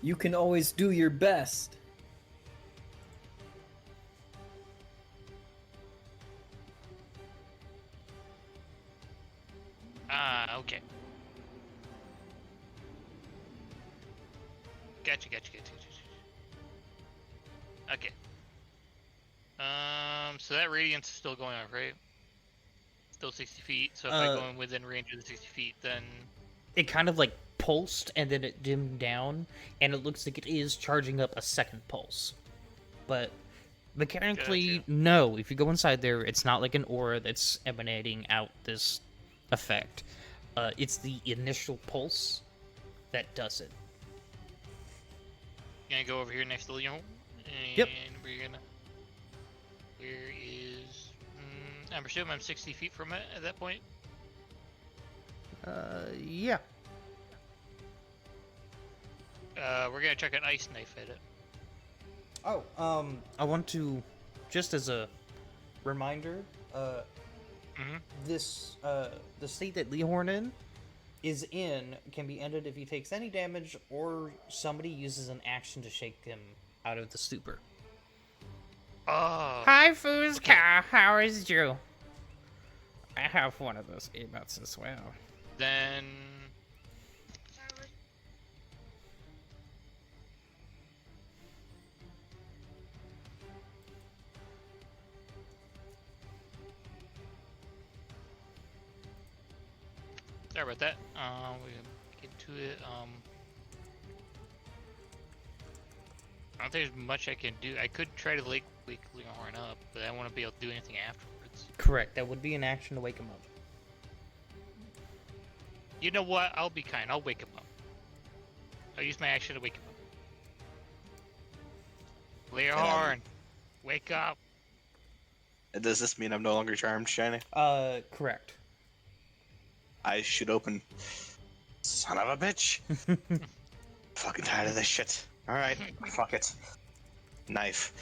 You can always do your best. Okay. Gotcha. Okay. So that radiance is still going off, right? Still 60 feet. So if I go in within range of the 60 feet, then It kind of like pulsed and then it dimmed down, and it looks like it is charging up a second pulse. But mechanically, Gotcha. no. If you go inside there, it's not like an aura that's emanating out this effect. It's the initial pulse that does it. gonna go over here next to Leon. And Yep. we're gonna. Where is? I'm assuming I'm 60 feet from it at that point. Yeah. We're gonna chuck an ice knife at it. Oh, I want to, just as a reminder, this, the state that Leohorn is in can be ended if he takes any damage or somebody uses an action to shake him out of the stupor. Oh. Hi, Fuzka. How is you? I have one of those emotes as well. Then Sorry about that. We get to it. I don't think there's much I can do. I could try to wake Leonhorn up, but I won't be able to do anything afterwards. Correct. That would be an action to wake him up. You know what? I'll be kind. I'll wake him up. I'll use my action to wake him up. Leonhorn, wake up. Does this mean I'm no longer charmed, Shiny? Correct. Eyes should open. Son of a bitch. Fucking tired of this shit. Alright, fuck it. Knife.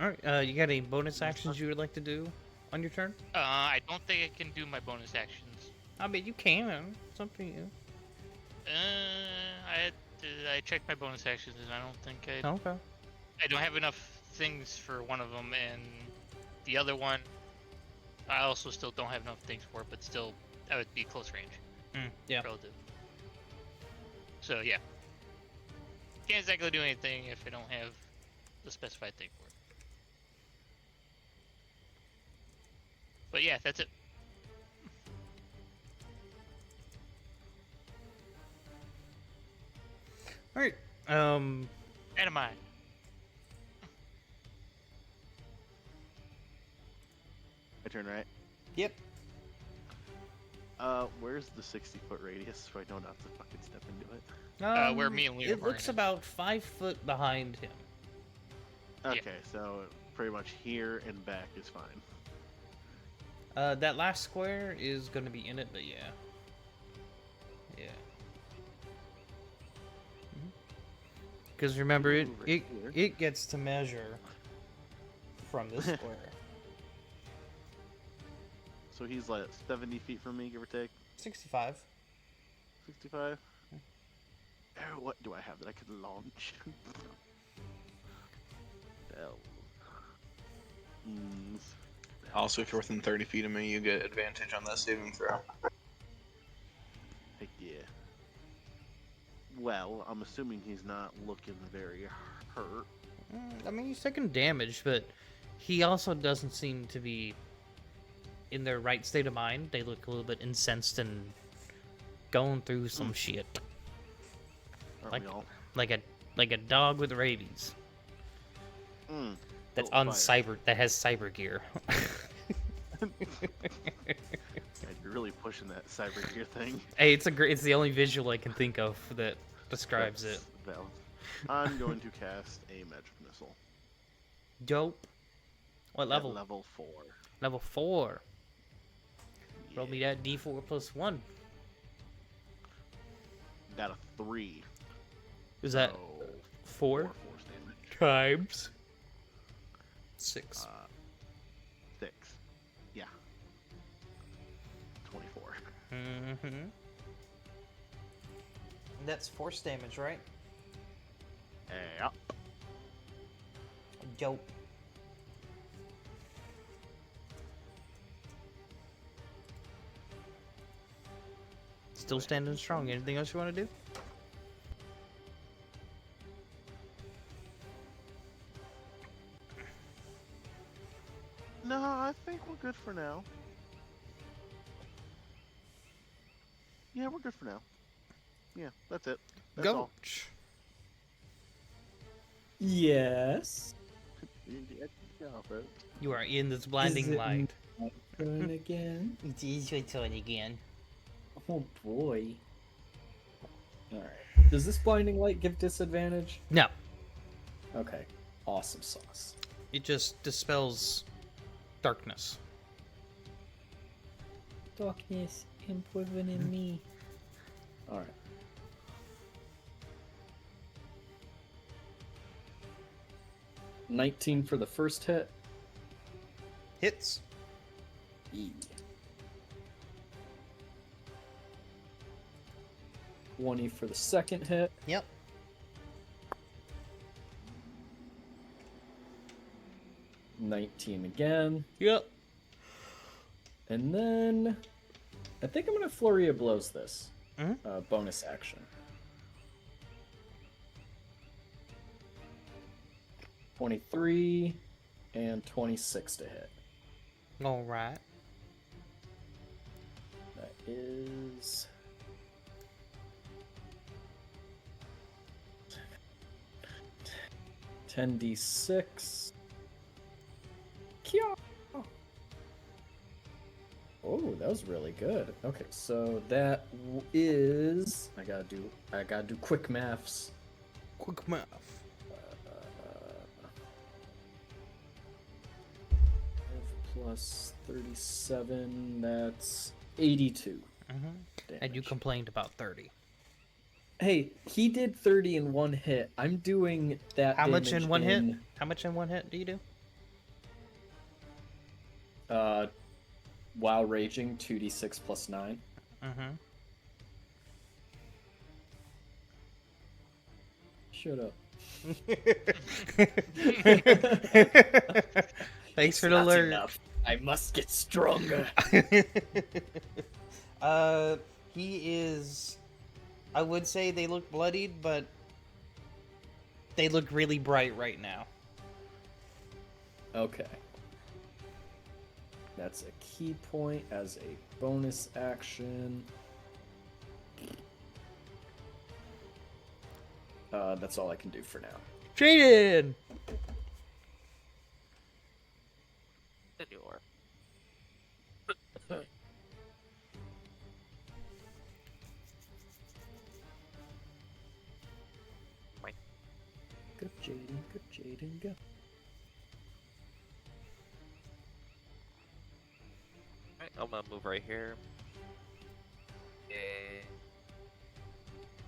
Alright, you got any bonus actions you would like to do on your turn? I don't think I can do my bonus actions. I mean, you can. It's up to you. I checked my bonus actions and I don't think Okay. I don't have enough things for one of them, and the other one I also still don't have enough things for, but still that would be close range. Yeah. Relative. So yeah. Can't exactly do anything if I don't have the specified thing for it. But yeah, that's it. Alright. Anime. My turn, right? Yep. Where's the 60-foot radius so I don't have to fucking step into it? Where me and Leo It are looks in. about 5 foot behind him. Yeah. Okay, so pretty much here and back is fine. That last square is going to be in it, but yeah. Yeah. Because remember, Over here. it gets to measure from this square. So he's like 70 feet from me, give or take. 65. 65. What do I have that I could launch? Hell. Also, if you're within 30 feet of me, you get advantage on that saving throw. Heck yeah. Well, I'm assuming he's not looking very hurt. I mean, he's taking damage, but he also doesn't seem to be in their right state of mind. They look a little bit incensed and going through some shit. Aren't Like, we all? like a dog with rabies. That's Oh, on fire. that has cyber gear. God, you're really pushing that cyber gear thing. Hey, it's the only visual I can think of that describes it. That's valid. I'm going to cast a magic missile. Dope. What at level? Level 4. Level 4. Roll me Yeah. that D4 plus 1. Got a 3. Is that so 4 force damage. times 6? 6. Yeah. 24. Mm-hmm. That's force damage, right? Yep. Dope. Still standing strong. Anything else you want to do? No, I think we're good for now. Yeah, we're good for now. Yeah, that's it. That's all. Goach. Yes. Yeah, bro. You are in this blinding it light. my turn again? It is your turn again. Oh boy. Alright. Does this blinding light give disadvantage? No, Okay. Awesome sauce. it just dispels darkness. Darkness improving in me. Alright. $19 for the first hit. Hits. E. 20 for the second hit. Yep. $19 again. Yep. And then I think I'm gonna flurry of blows this. Mhm. Bonus action. 23 and 26 to hit. All right. That is 10d6. Kia! Oh, that was really good. Okay, so that is I gotta do quick maths. Quick math. Plus 37, that's 82. And you damage. complained about 30. Hey, he did 30 in one hit. I'm doing that How much damage in one hit? How much in one hit do you do? While raging, 2d6 plus 9. Mm-hmm. Shut up. Thanks for the Not alert. enough. I must get stronger. He is. I would say they look bloodied, but they look really bright right now. Okay. That's a key point as a bonus action. That's all I can do for now. Jaden! Senor. Good Jaden, go. Alright, I'm gonna move right here. And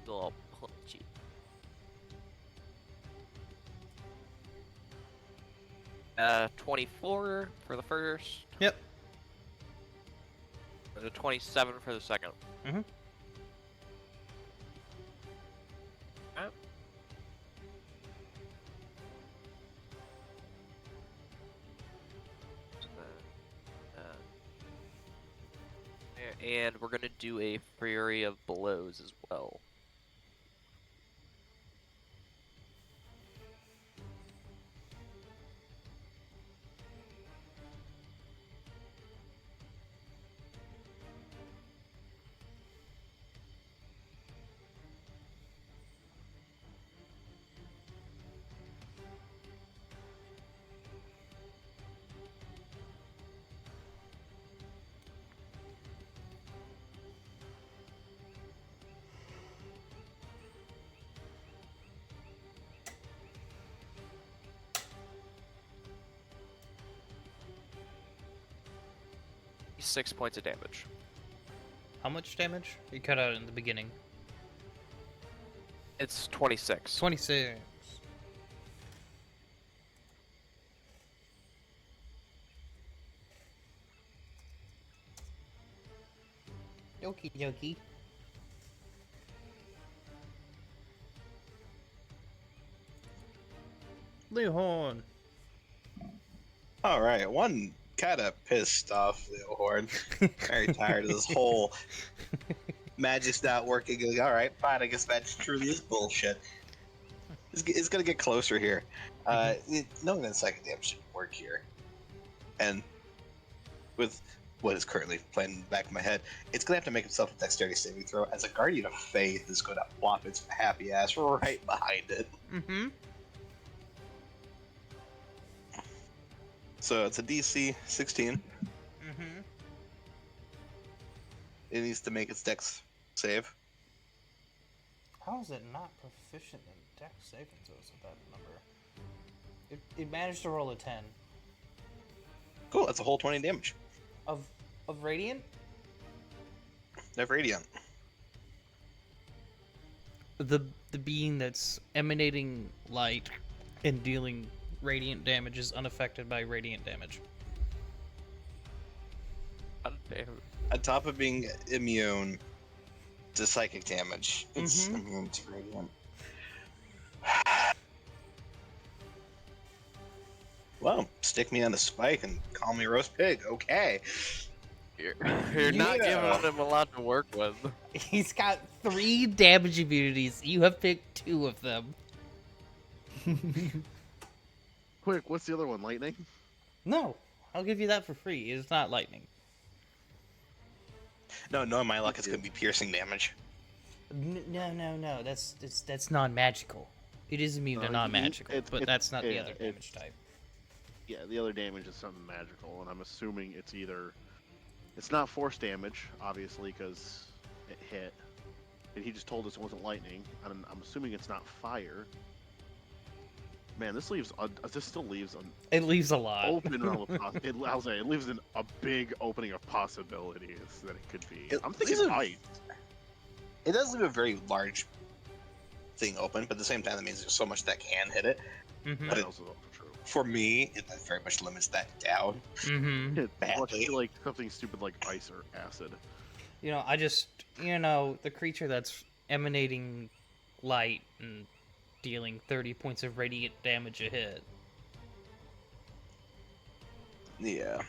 I'll punch you. Uh, 24 for the first. Yep. 27 for the second. Mm-hmm. Alright. And we're gonna do a Fury of Blows as well. Six points of damage. How much damage? You cut out in the beginning. It's 26. 26. Okie dokie. Leohorn. All right, one kind of pissed off Leohorn. Very tired of this whole magic's not working. Like, all right, fine. I guess magic truly is bullshit. It's gonna get closer here. Knowing that psychic damage should work here, and with what is currently playing in the back of my head, it's gonna have to make itself a dexterity saving throw. As a guardian of faith is gonna plop its happy ass right behind it. Mm-hmm. So it's a DC 16. Mm-hmm. It needs to make its dex save. How is it not proficient in dex saving throws at that number? It managed to roll a 10. Cool, that's a whole 20 damage. Of radiant? Of radiant. The being that's emanating light and dealing radiant damage is unaffected by radiant damage. God damn. On top of being immune to psychic damage, it's Mhm. immune to radiant. Well, stick me on the spike and call me roast pig. Okay. You're not giving him a lot to work with. He's got 3 damage immunities. You have picked 2 of them. Quick, what's the other one? Lightning? No, I'll give you that for free. It's not lightning. No, knowing my luck, it's gonna be piercing damage. No. That's non-magical. It is immune to non-magical, but that's not the other damage type. Yeah, the other damage is something magical, and I'm assuming it's either... It's not force damage, obviously, because it hit. And he just told us it wasn't lightning. And I'm assuming it's not fire. Man, this still leaves an It leaves a lot. open realm of I'll say it leaves a big opening of possibilities that it could be. I'm thinking ice. It does leave a very large thing open, but at the same time, that means there's so much that can hit it. Mm-hmm. But That's also true. For me, it very much limits that down. Mm-hmm. Unless Badly. you like something stupid like ice or acid. You know, the creature that's emanating light and dealing 30 points of radiant damage a hit. Yeah.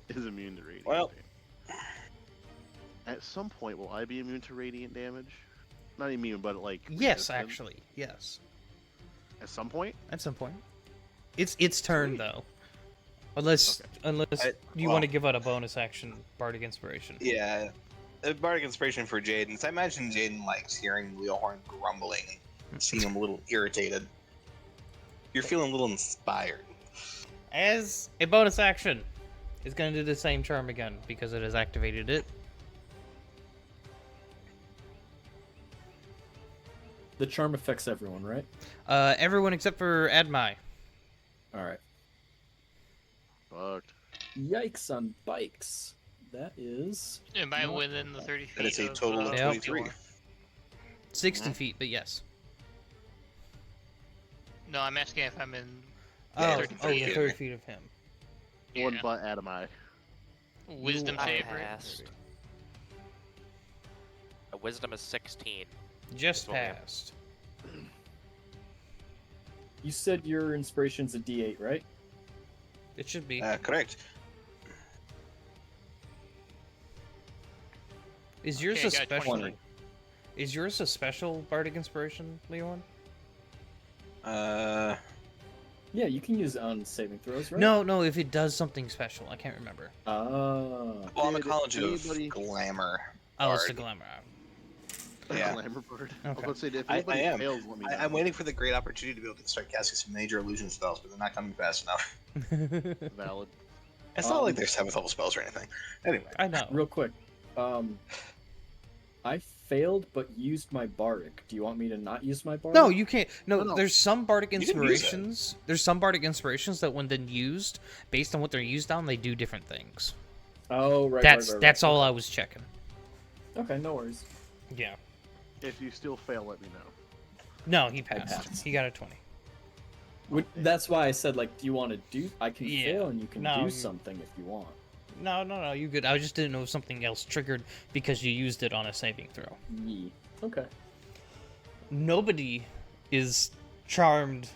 Is immune to radiant Well- damage. At some point, will I be immune to radiant damage? Not immune, but like Yes, resistant? actually, yes. At some point? At some point. It's turn though. Unless you want to give out a bonus action, Bardic Inspiration. Yeah. A bardic inspiration for Jaden. So I imagine Jaden likes hearing Leohorn grumbling, seeing him a little irritated. You're feeling a little inspired. As a bonus action, it's going to do the same charm again because it has activated it. The charm affects everyone, right? Everyone except for Admai. All right. Fucked. Yikes on bikes. That is. Am I not within the bad. 30 feet? And it's a total of Yep. 23. 60 feet, but yes. No, I'm asking if I'm in. Yeah, 30 Oh, feet. yeah, 30 feet of him. One Yeah. butt Adam I. Wisdom I save, right? passed. A wisdom is 16. Just That's what we have. passed. You said your inspiration's a D8, right? It should be. Correct. Is yours Okay, I a got special? 20. Is yours a special Bardic Inspiration, Leon? Uh, Yeah, you can use on saving throws, right? No. If it does something special, I can't remember. Ah. well, I'm a Did college of anybody- glamour. Oh, it's the Bard. glamour. Yeah. Glamour bird. Okay. I was about to say, if I anybody am. fails, let me know. I'm waiting for the great opportunity to be able to start casting some major illusion spells, but they're not coming fast enough. Valid. It's not like they're 7th level spells or anything. Anyway. I know. Real quick. I failed but used my bardic. Do you want me to not use my bardic? No, you can't. No, No. there's some Bardic can use it. Inspirations. There's some Bardic Inspirations that when then used, based on what they're used on, they do different things. Oh, right. That's right. that's all I was checking. Okay, no worries. Yeah. If you still fail, let me know. No, he passed. passed. He got a 20. That's why I said, like, do you want to do? I can Yeah. fail and you can No, do you- something if you want. No, you good. I just didn't know if something else triggered because you used it on a saving throw. Yee. Okay. Nobody is charmed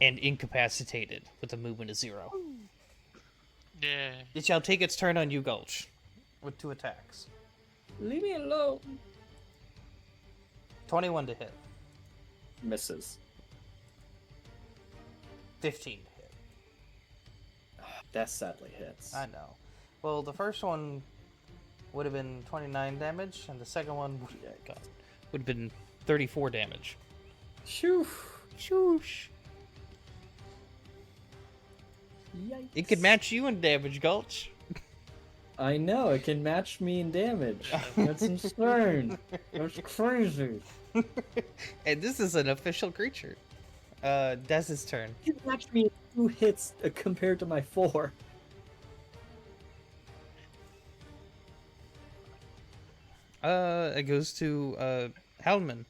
and incapacitated with a movement of 0. Yeah. It shall take its turn on you, Gulch, with 2 attacks. Leave me alone. 21 to hit, Misses. 15 to hit. That sadly hits. I know. Well, the first one would have been 29 damage, and the second one would have been 34 damage. Shoo. Shoosh. Yikes. It could match you in damage, Gulch. I know, it can match me in damage. That's insane. That's crazy. And this is an official creature. Dez's turn. You can match me in 2 hits compared to my 4. It goes to, Hellman.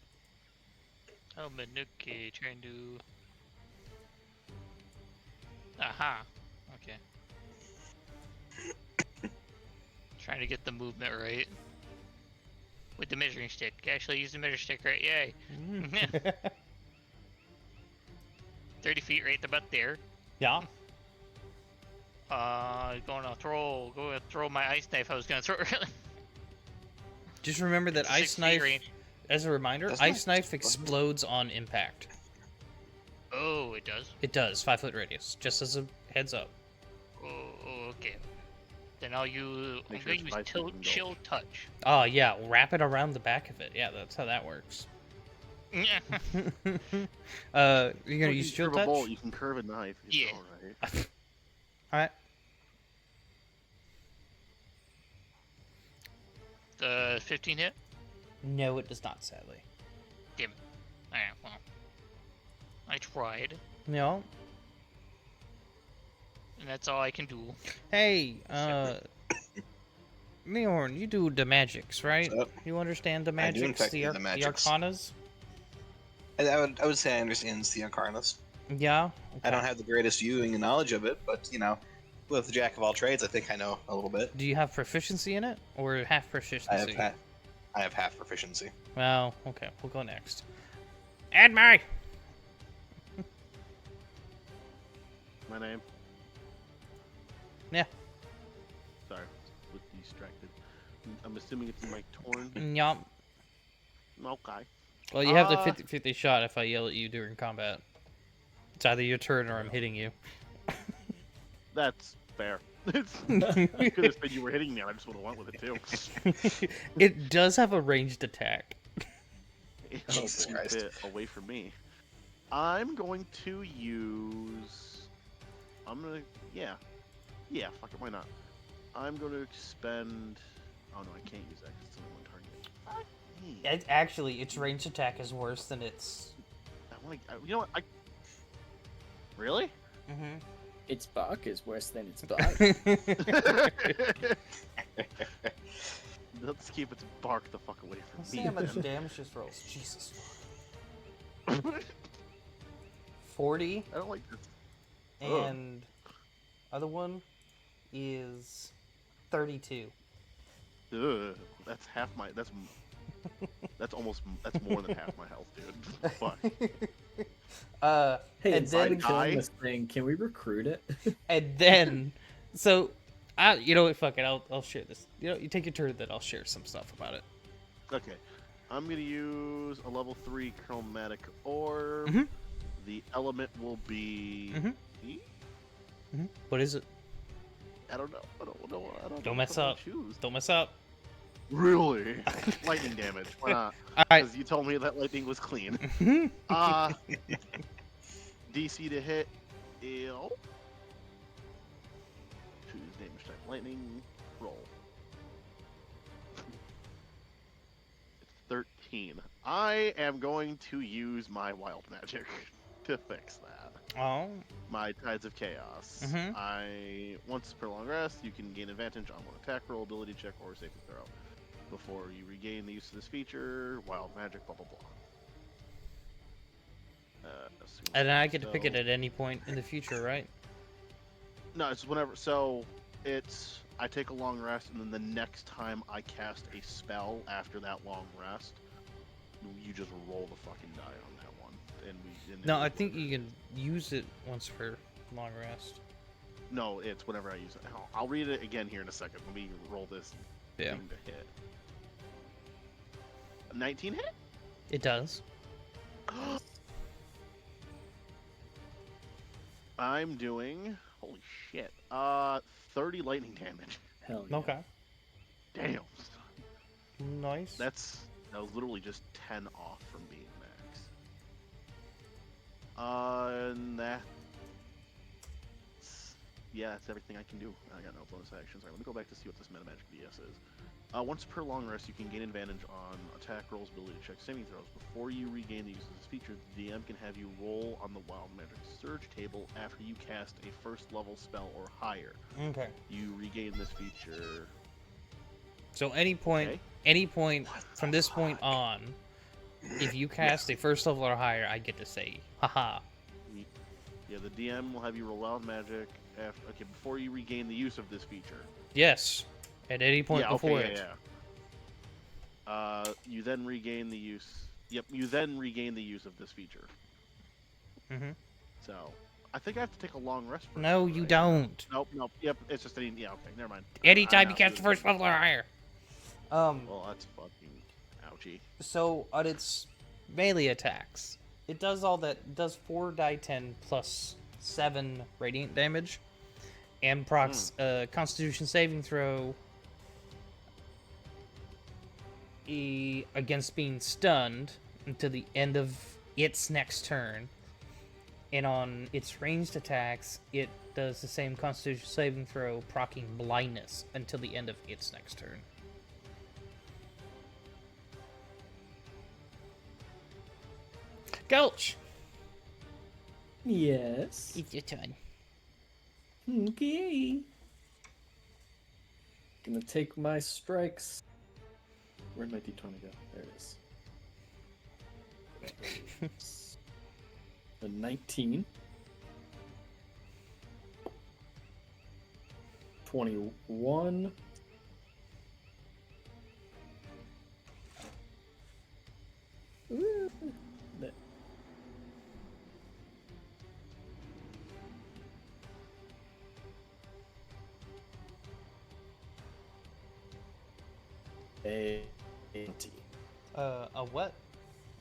Oh, Manuki trying to. Aha. Okay. Trying to get the movement right. With the measuring stick. Actually, use the measuring stick right. Yay. 30 feet right about there. Yeah. Gonna throw my ice knife. I was gonna throw it. Just remember that It's a Ice 6 feet Knife, range. as a reminder, That's Ice nice. Knife explodes on impact. Oh, it does. It does 5-foot radius. Just as a heads up. Okay. Then I'll use. Make I'm sure gonna it's 5 use feet and go. chill touch. Oh yeah, wrap it around the back of it. Yeah, that's how that works. You're gonna Look, use you chill curve a touch. bolt, you can curve a knife. It's Yeah. alright. All right. The 15 hit. No, it does not. Sadly. Damn it. Alright, well. I tried, No. and that's all I can do. Hey, Leorn, you do the magics, right? What's up? You understand the I do, in magics, fact, the, do the the magics. arcanas? I would say I understand the Arcanus. Yeah. I Okay. don't have the greatest viewing and knowledge of it, but with the jack of all trades, I think I know a little bit. Do you have proficiency in it, or half proficiency? I have half proficiency. Well, okay, we'll go next. Admire. My name? Yeah. Sorry, was distracted. I'm assuming it's in my torn. Yup. Okay. Well, you have the 50-50 shot if I yell at you during combat. It's either your turn or I'm hitting you. That's fair. I could have said you were hitting me, and I just would have went with it too. It does have a ranged attack. Jesus Keep Christ. it away from me. I'm going to use. Yeah, fuck it, why not? I'm going to expend. Oh no, I can't use that because it's only one target. Fuck me. Actually, its ranged attack is worse than its. You know what? Really? Mm-hmm. Its bark is worse than its bite. Let's keep its bark the fuck away from Let's me. see how much then. damage this rolls. Jesus. 40, I don't like this. Ugh. and other one is 32. Ugh, that's half my. That's more than half my health, dude. Fuck. Hey, And instead then- of killing this thing, can we recruit it? And then, so, you know what? Fuck it. I'll share this. You take your turn, then I'll share some stuff about it. Okay, I'm gonna use a level 3 chromatic orb. Mhm. The element will be. Mhm. What is it? I don't know. I don't know. Don't mess what to up. Choose. Don't mess up. Really? Lightning damage. Why not? All right. Because you told me that lightning was clean. Mhm. DC to hit. Ew. Choose damage type. Lightning. Roll. It's 13. I am going to use my wild magic to fix that. Oh. My Tides of Chaos. Mhm. Once per long rest, you can gain advantage on one attack roll, ability check, or saving throw. Before you regain the use of this feature, wild magic, blah blah blah. And then I get to pick it at any point in the future, right? No, it's whenever. So it's I take a long rest, and then the next time I cast a spell after that long rest, you just roll the fucking die on that one. And No, I think you can use it once per long rest. No, it's whenever I use it. I'll read it again here in a second. Let me roll this Yeah. thing to hit. 19 hit? It does. I'm doing holy shit. 30 lightning damage. Hell yeah. Okay. Damn. Nice. That was literally just 10 off from being max. And that's everything I can do. I got no bonus actions. Alright, let me go back to see what this meta magic BS is. Once per long rest, you can gain advantage on attack rolls, ability checks, saving throws. Before you regain the use of this feature, the DM can have you roll on the Wild Magic Surge table after you cast a first level spell or higher. Okay. You regain this feature. So any point from this point on, if you cast a first level or higher, I get to say, haha. Yeah, the DM will have you roll Wild Magic before you regain the use of this feature. Yes. At any point before it. You then regain the use. Yep, you then regain the use of this feature. Mhm. So, I think I have to take a long rest. For No, it, you right? don't. Nope. Yep, it's just any. Yeah, okay, never mind. Anytime I'm you out. cast the first level or higher. Well, that's fucking ouchie. So on its melee attacks, It does all that. It does 4 die 10 plus 7 radiant damage, and procs Constitution saving throw against being stunned until the end of its next turn. And on its ranged attacks, it does the same Constitution saving throw, proccing blindness until the end of its next turn. Gulch! Yes. It's your turn. Okay. Gonna take my strikes. Where'd my d20 go? There it is. A 19. 21. Ooh. That- A 20. A what?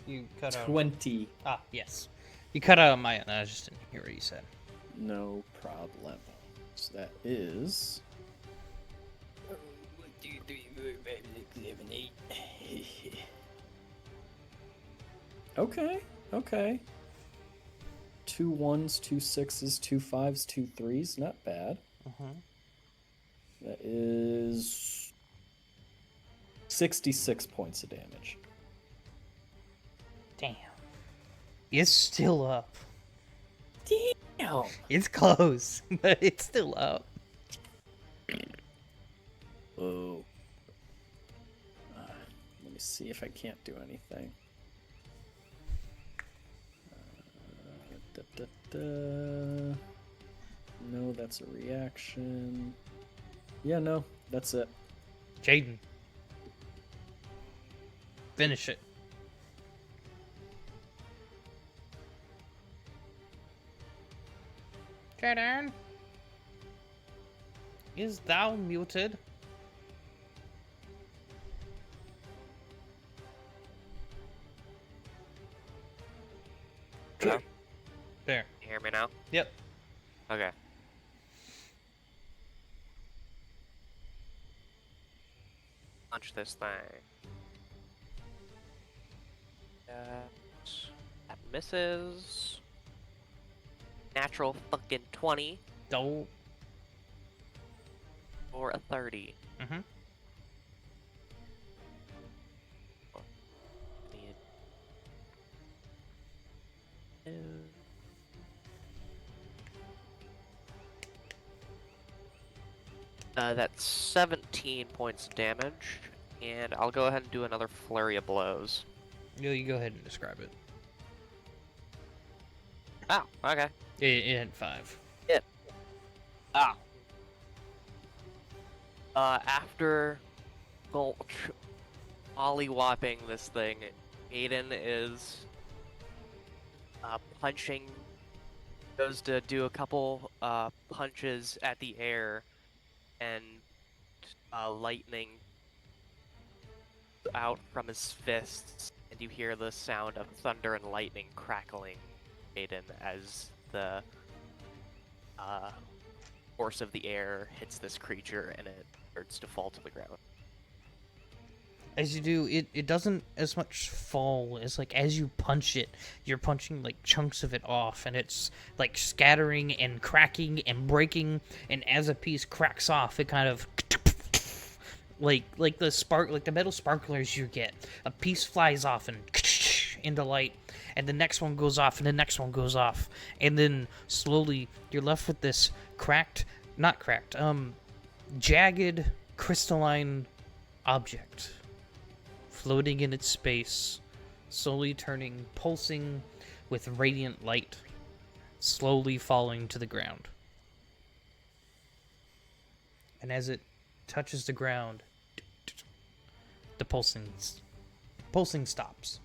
You cut out. 20. Ah, yes. You cut out on my end. I just didn't hear what you said. No problem. So that is. 1, 2, 3, 4, 5, 6, 7, 8. Okay, okay. 2 1s, 2 6s, 2 5s, 2 3s. Not bad. That is 66 points of damage. Damn. It's still up. Damn. It's close, but it's still up. Oh. Let me see if I can't do anything. No, that's a reaction. Yeah, no, that's it. Jaden. Finish it. Jaden. Is thou muted? Hello? There. You hear me now? Yep. Okay. Punch this thing. That misses. Natural fucking 20 Don't. or a 30. Mm-hmm. That's 17 points of damage, and I'll go ahead and do another flurry of blows. You go ahead and describe it. Oh, okay. It had 5. Ah. After Gulch ollie-whopping this thing, Aiden is punching, goes to do a couple punches at the air, and lightning out from his fists, and you hear the sound of thunder and lightning crackling, Aiden, as the force of the air hits this creature and it starts to fall to the ground. As you do, it doesn't as much fall as, like, as you punch it, you're punching, like, chunks of it off, and it's, like, scattering and cracking and breaking, and as a piece cracks off, it kind of, like the metal sparklers you get, a piece flies off and into light, and the next one goes off, and the next one goes off, and then slowly you're left with this jagged crystalline object floating in its space, slowly turning, pulsing with radiant light, slowly falling to the ground. And as it touches the ground, the pulsing stops.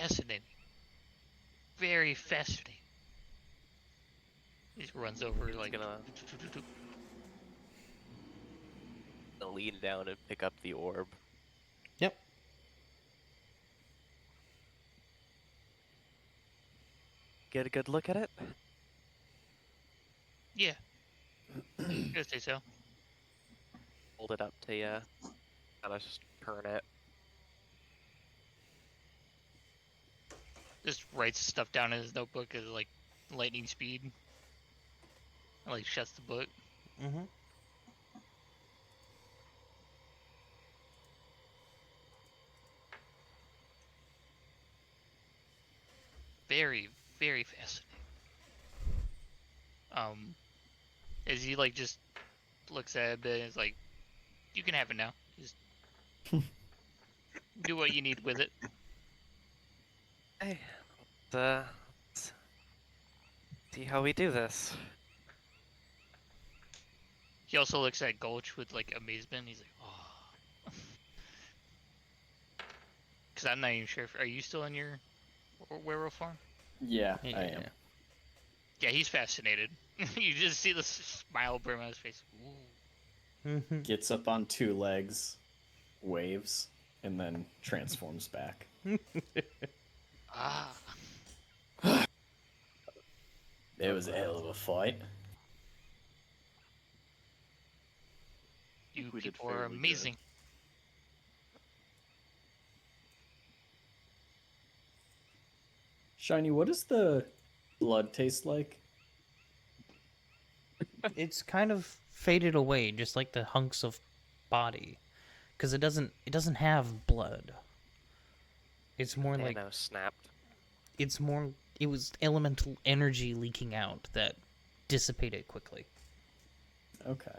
Fascinating. Very fascinating. He just runs over He's like. gonna lean down and pick up the orb. Yep. Get a good look at it. Yeah. I'd say so. Hold it up to you. Kind of just turn it. Just writes stuff down in his notebook at like lightning speed. And, like shuts the book. Mm-hmm. Very, very fascinating. As he like just looks at it a bit and is like, "You can have it now. Just do what you need with it." Hey, let's see how we do this. He also looks at Gulch with like amazement. He's like, "Oh," because I'm not even sure. Are you still in your werewolf form? Yeah, I Yeah. am. Yeah, he's fascinated. You just see the smile brim on his face. Ooh. Mm-hmm. Gets up on two legs, waves, and then transforms back. Ah. It was a hell of a fight. You We did people are fairly good. amazing. Shiny, what does the blood taste like? It's kind of faded away, just like the hunks of body, because it doesn't have blood. It's more like Nano snapped. it was elemental energy leaking out that dissipated quickly. Okay.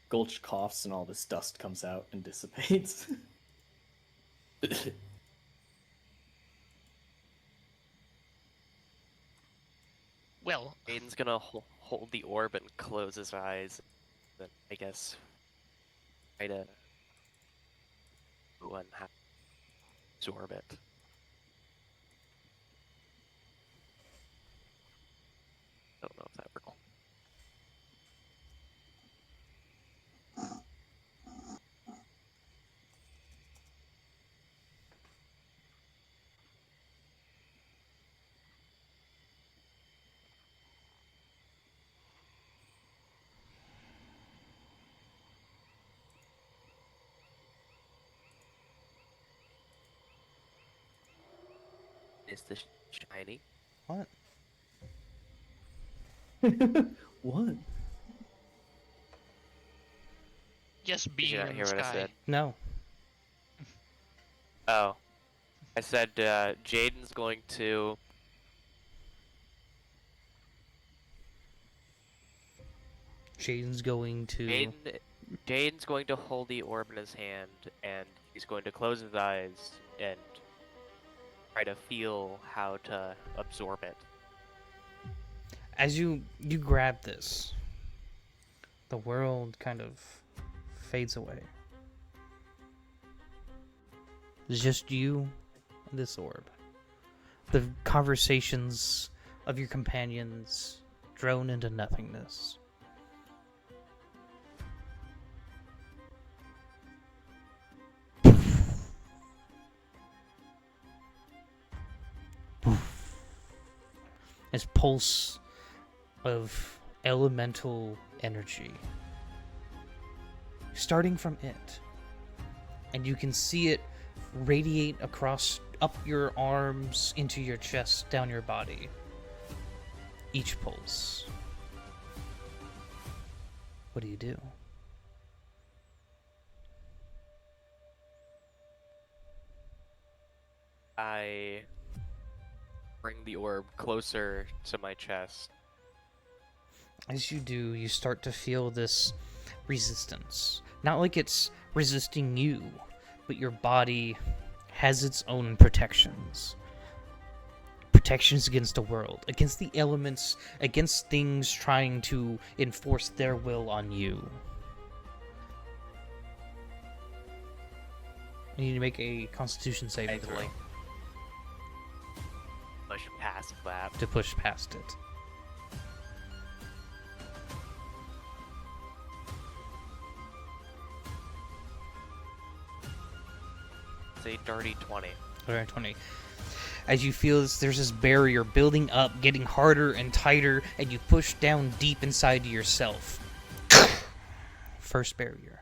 Gulch coughs and all this dust comes out and dissipates. Well, Aiden's gonna hold the orb and close his eyes. Then I guess try to absorb it. Don't know if that worked. Is this shiny? What? What? just Did being you not in hear the what I sky. said? No. Oh, I said Jaden's going to. Jaden's going to. Jaden's going to hold the orb in his hand, and he's going to close his eyes and try to feel how to absorb it. As you grab this, the world kind of fades away. It's just you and this orb. The conversations of your companions drone into nothingness. This pulse of elemental energy starting from it, and you can see it radiate across up your arms, into your chest, down your body. Each pulse. What do you do? I bring the orb closer to my chest. As you do, you start to feel this resistance. Not like it's resisting you, but your body has its own protections. Protections against the world, against the elements, against things trying to enforce their will on you. You need to make a Constitution saving throw. Diagonally. push past that. to push past it. It's a dirty 20. Alright, 20. As you feel there's this barrier building up, getting harder and tighter, and you push down deep inside yourself. First barrier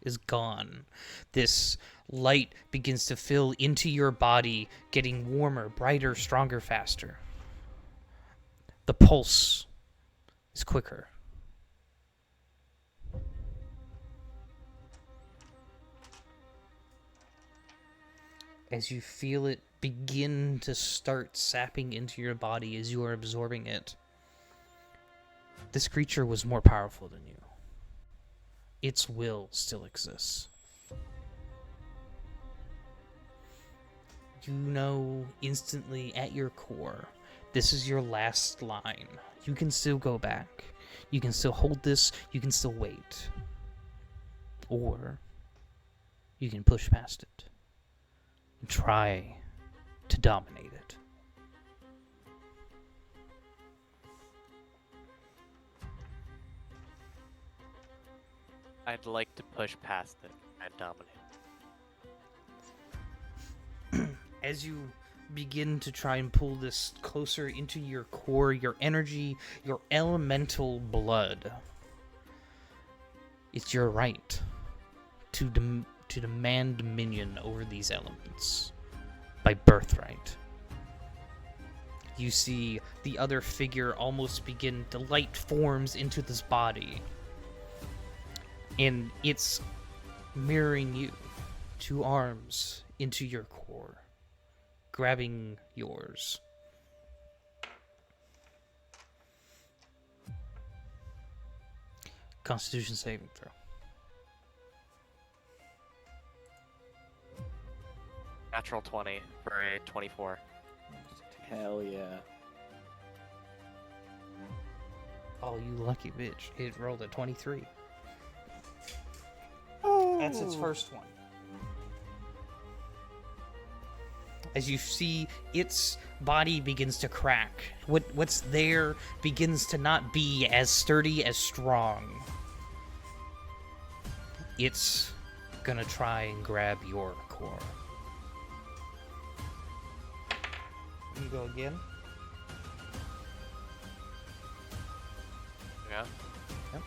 is gone. This light begins to fill into your body, getting warmer, brighter, stronger, faster. The pulse is quicker. As you feel it begin to start sapping into your body as you are absorbing it, this creature was more powerful than you. Its will still exists. You know instantly at your core, this is your last line. You can still go back. You can still hold this. You can still wait. Or you can push past it and try to dominate it. I'd like to push past it and dominate. As you begin to try and pull this closer into your core, your energy, your elemental blood, it's your right to demand dominion over these elements by birthright. You see the other figure almost begin to light forms into this body, and it's mirroring you, 2 arms into your core, grabbing yours. Constitution saving throw. Natural 20 for a 24. Hell yeah. Oh, you lucky bitch. It rolled a 23. That's its first one. As you see, its body begins to crack. What's there begins to not be as sturdy, as strong. It's gonna try and grab your core. You go again. Yeah. Yep.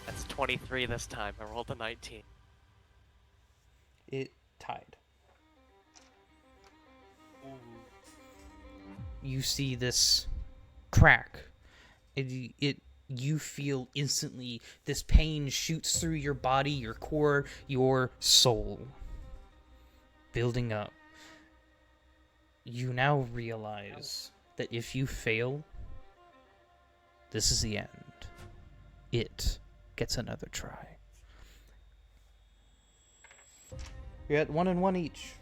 That's 23 this time. I rolled a 19. It tied. You see this crack. You feel instantly this pain shoots through your body, your core, your soul, building up. You now realize that if you fail, this is the end. It gets another try. You're at 1 and 1 each.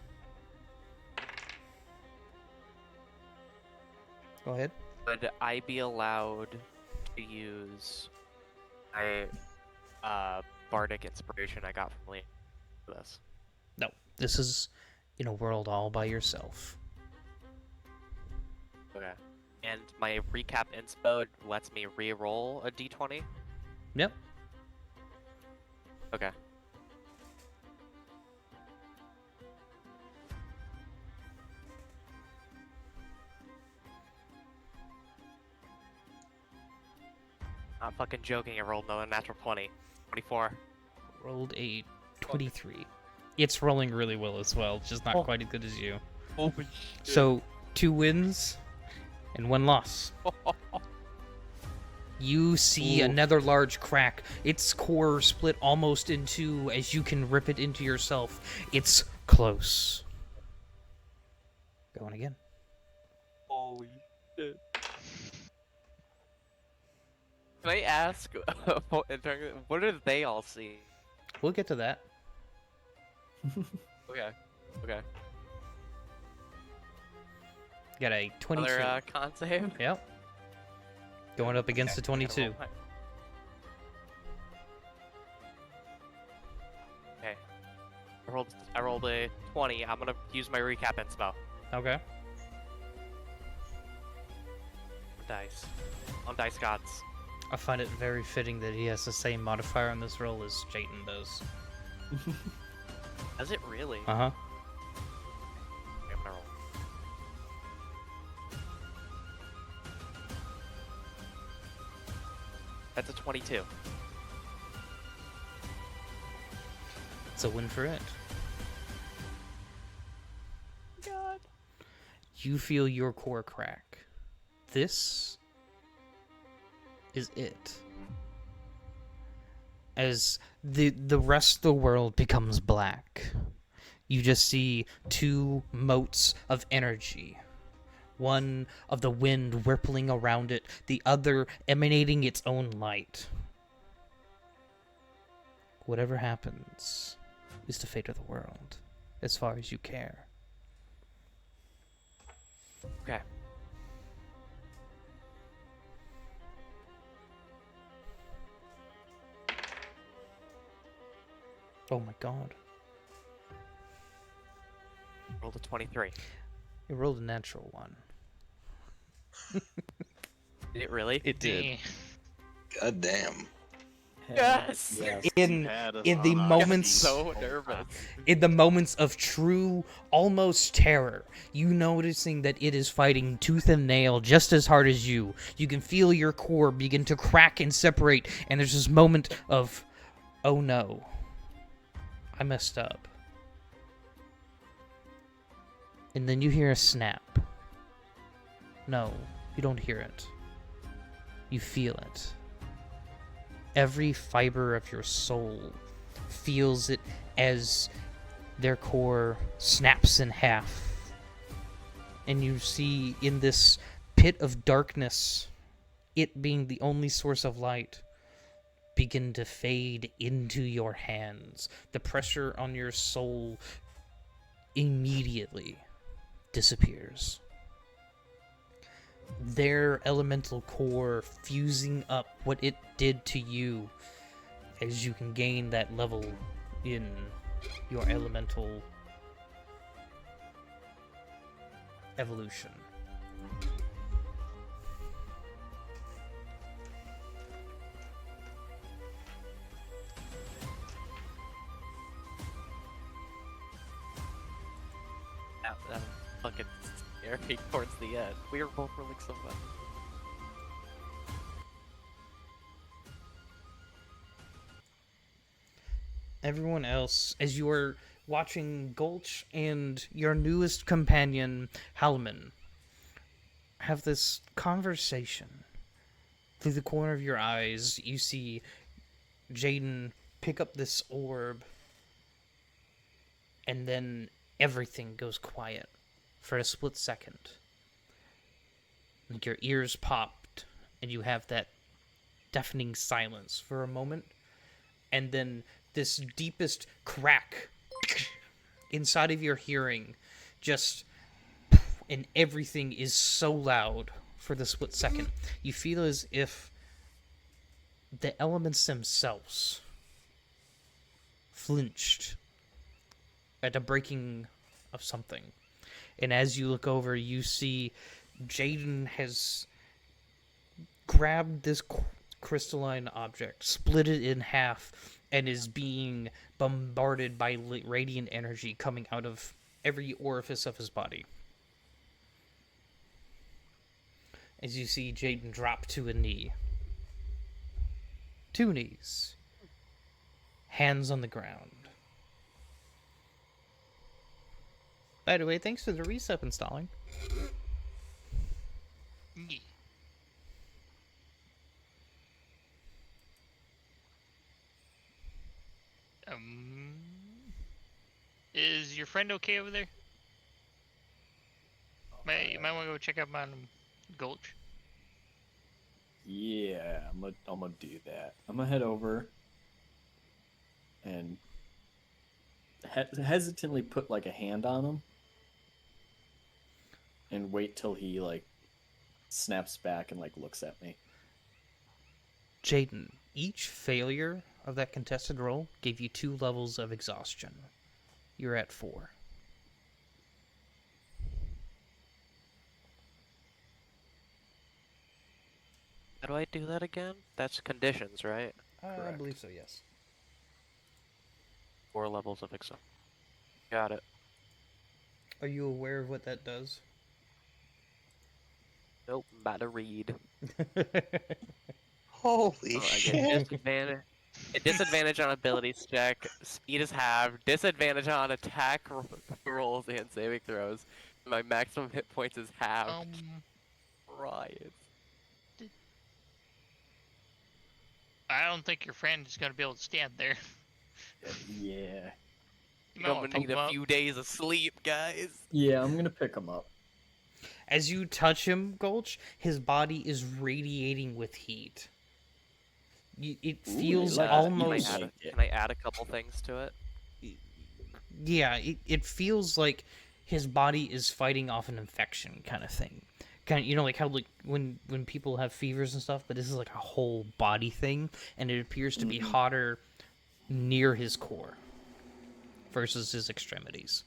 Go ahead. Would I be allowed to use my bardic inspiration I got from Lee for this? No, this is in a world all by yourself. Okay. And my recap inspo lets me re-roll a d20? Yep. Okay. Not fucking joking, I rolled another natural 20. 24. Rolled a 23. It's rolling really well as well, just not quite as good as you. Oh, shit. So, 2 wins and 1 loss. You see another large crack. Its core split almost in 2 as you can rip it into yourself. It's close. Going again. Holy shit. Can I ask, what do they all see? We'll get to that. Okay. Okay. Got a 22. Another con save? Yep. Going up against the 22. Okay. I rolled a 20. I'm gonna use my recap and spell. Okay. Dice. On dice gods. I find it very fitting that he has the same modifier on this roll as Jayden does. Does it really? Uh huh. Okay, I'm gonna roll. That's a 22. It's a win for it. God. You feel your core crack. This is it. As the rest of the world becomes black, you just see two motes of energy. One of the wind rippling around it, the other emanating its own light. Whatever happens is the fate of the world, as far as you care. Okay. Oh my god. Rolled a 23. You rolled a natural one. Did it really? It did. Eh. God damn. Yes! Yes. In Had us in the on our moments feet. So nervous. in the moments of true almost terror, you noticing that it is fighting tooth and nail just as hard as you. You can feel your core begin to crack and separate, and there's this moment of, oh no, I messed up. And then you hear a snap. No, you don't hear it. You feel it. Every fiber of your soul feels it as their core snaps in half. And you see in this pit of darkness, it being the only source of light, begin to fade into your hands. The pressure on your soul immediately disappears. Their elemental core fusing up what it did to you as you can gain that level in your elemental evolution. That was fucking scary towards the end. We were both rolling so much. Everyone else, as you are watching Gulch and your newest companion, Halman, have this conversation. Through the corner of your eyes, you see Jayden pick up this orb, and then everything goes quiet for a split second. Like your ears popped, and you have that deafening silence for a moment, and then this deepest crack inside of your hearing just, and everything is so loud for the split second. You feel as if the elements themselves flinched at the breaking of something. And as you look over, you see Jayden has grabbed this crystalline object, split it in half, and is being bombarded by radiant energy coming out of every orifice of his body. As you see Jayden drop to a knee. 2 knees. Hands on the ground. By the way, thanks for the reset installing. Yeah. Is your friend okay over there? You might want to go check up on Gulch. Yeah, I'm gonna do that. I'm gonna head over and hesitantly put like a hand on him and wait till he like snaps back and like looks at me. Jayden, each failure of that contested roll gave you 2 levels of exhaustion. You're at 4. How do I do that again? That's conditions, right? I Correct. believe so, yes. 4 levels of exhaustion. Got it. Are you aware of what that does? Nope, I'm about to read. Holy Oh, I get shit! disadvantage. A disadvantage on abilities check. Speed is halved. Disadvantage on attack rolls and saving throws. My maximum hit points is halved. Riot. I don't think your friend is gonna be able to stand there. Yeah. You might I'm want gonna to need a few days of sleep, guys. Yeah, I'm gonna pick him up. As you touch him, Gulch, his body is radiating with heat. It Ooh, feels like Can I almost... add like it. can I add a couple things to it? Yeah, it feels like his body is fighting off an infection kind of thing. Kind of, you know, like how like when people have fevers and stuff, but this is like a whole body thing, and it appears to be hotter near his core versus his extremities.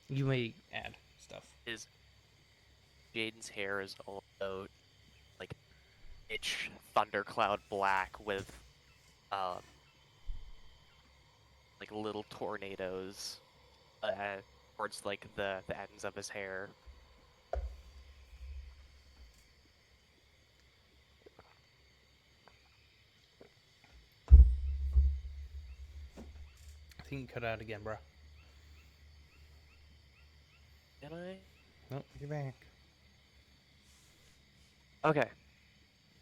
You may add stuff. Is Jaden's hair is also like pitch thundercloud black with um like little tornadoes towards like the ends of his hair. I think you cut out again, bro. Can I? Nope, you're back. Okay.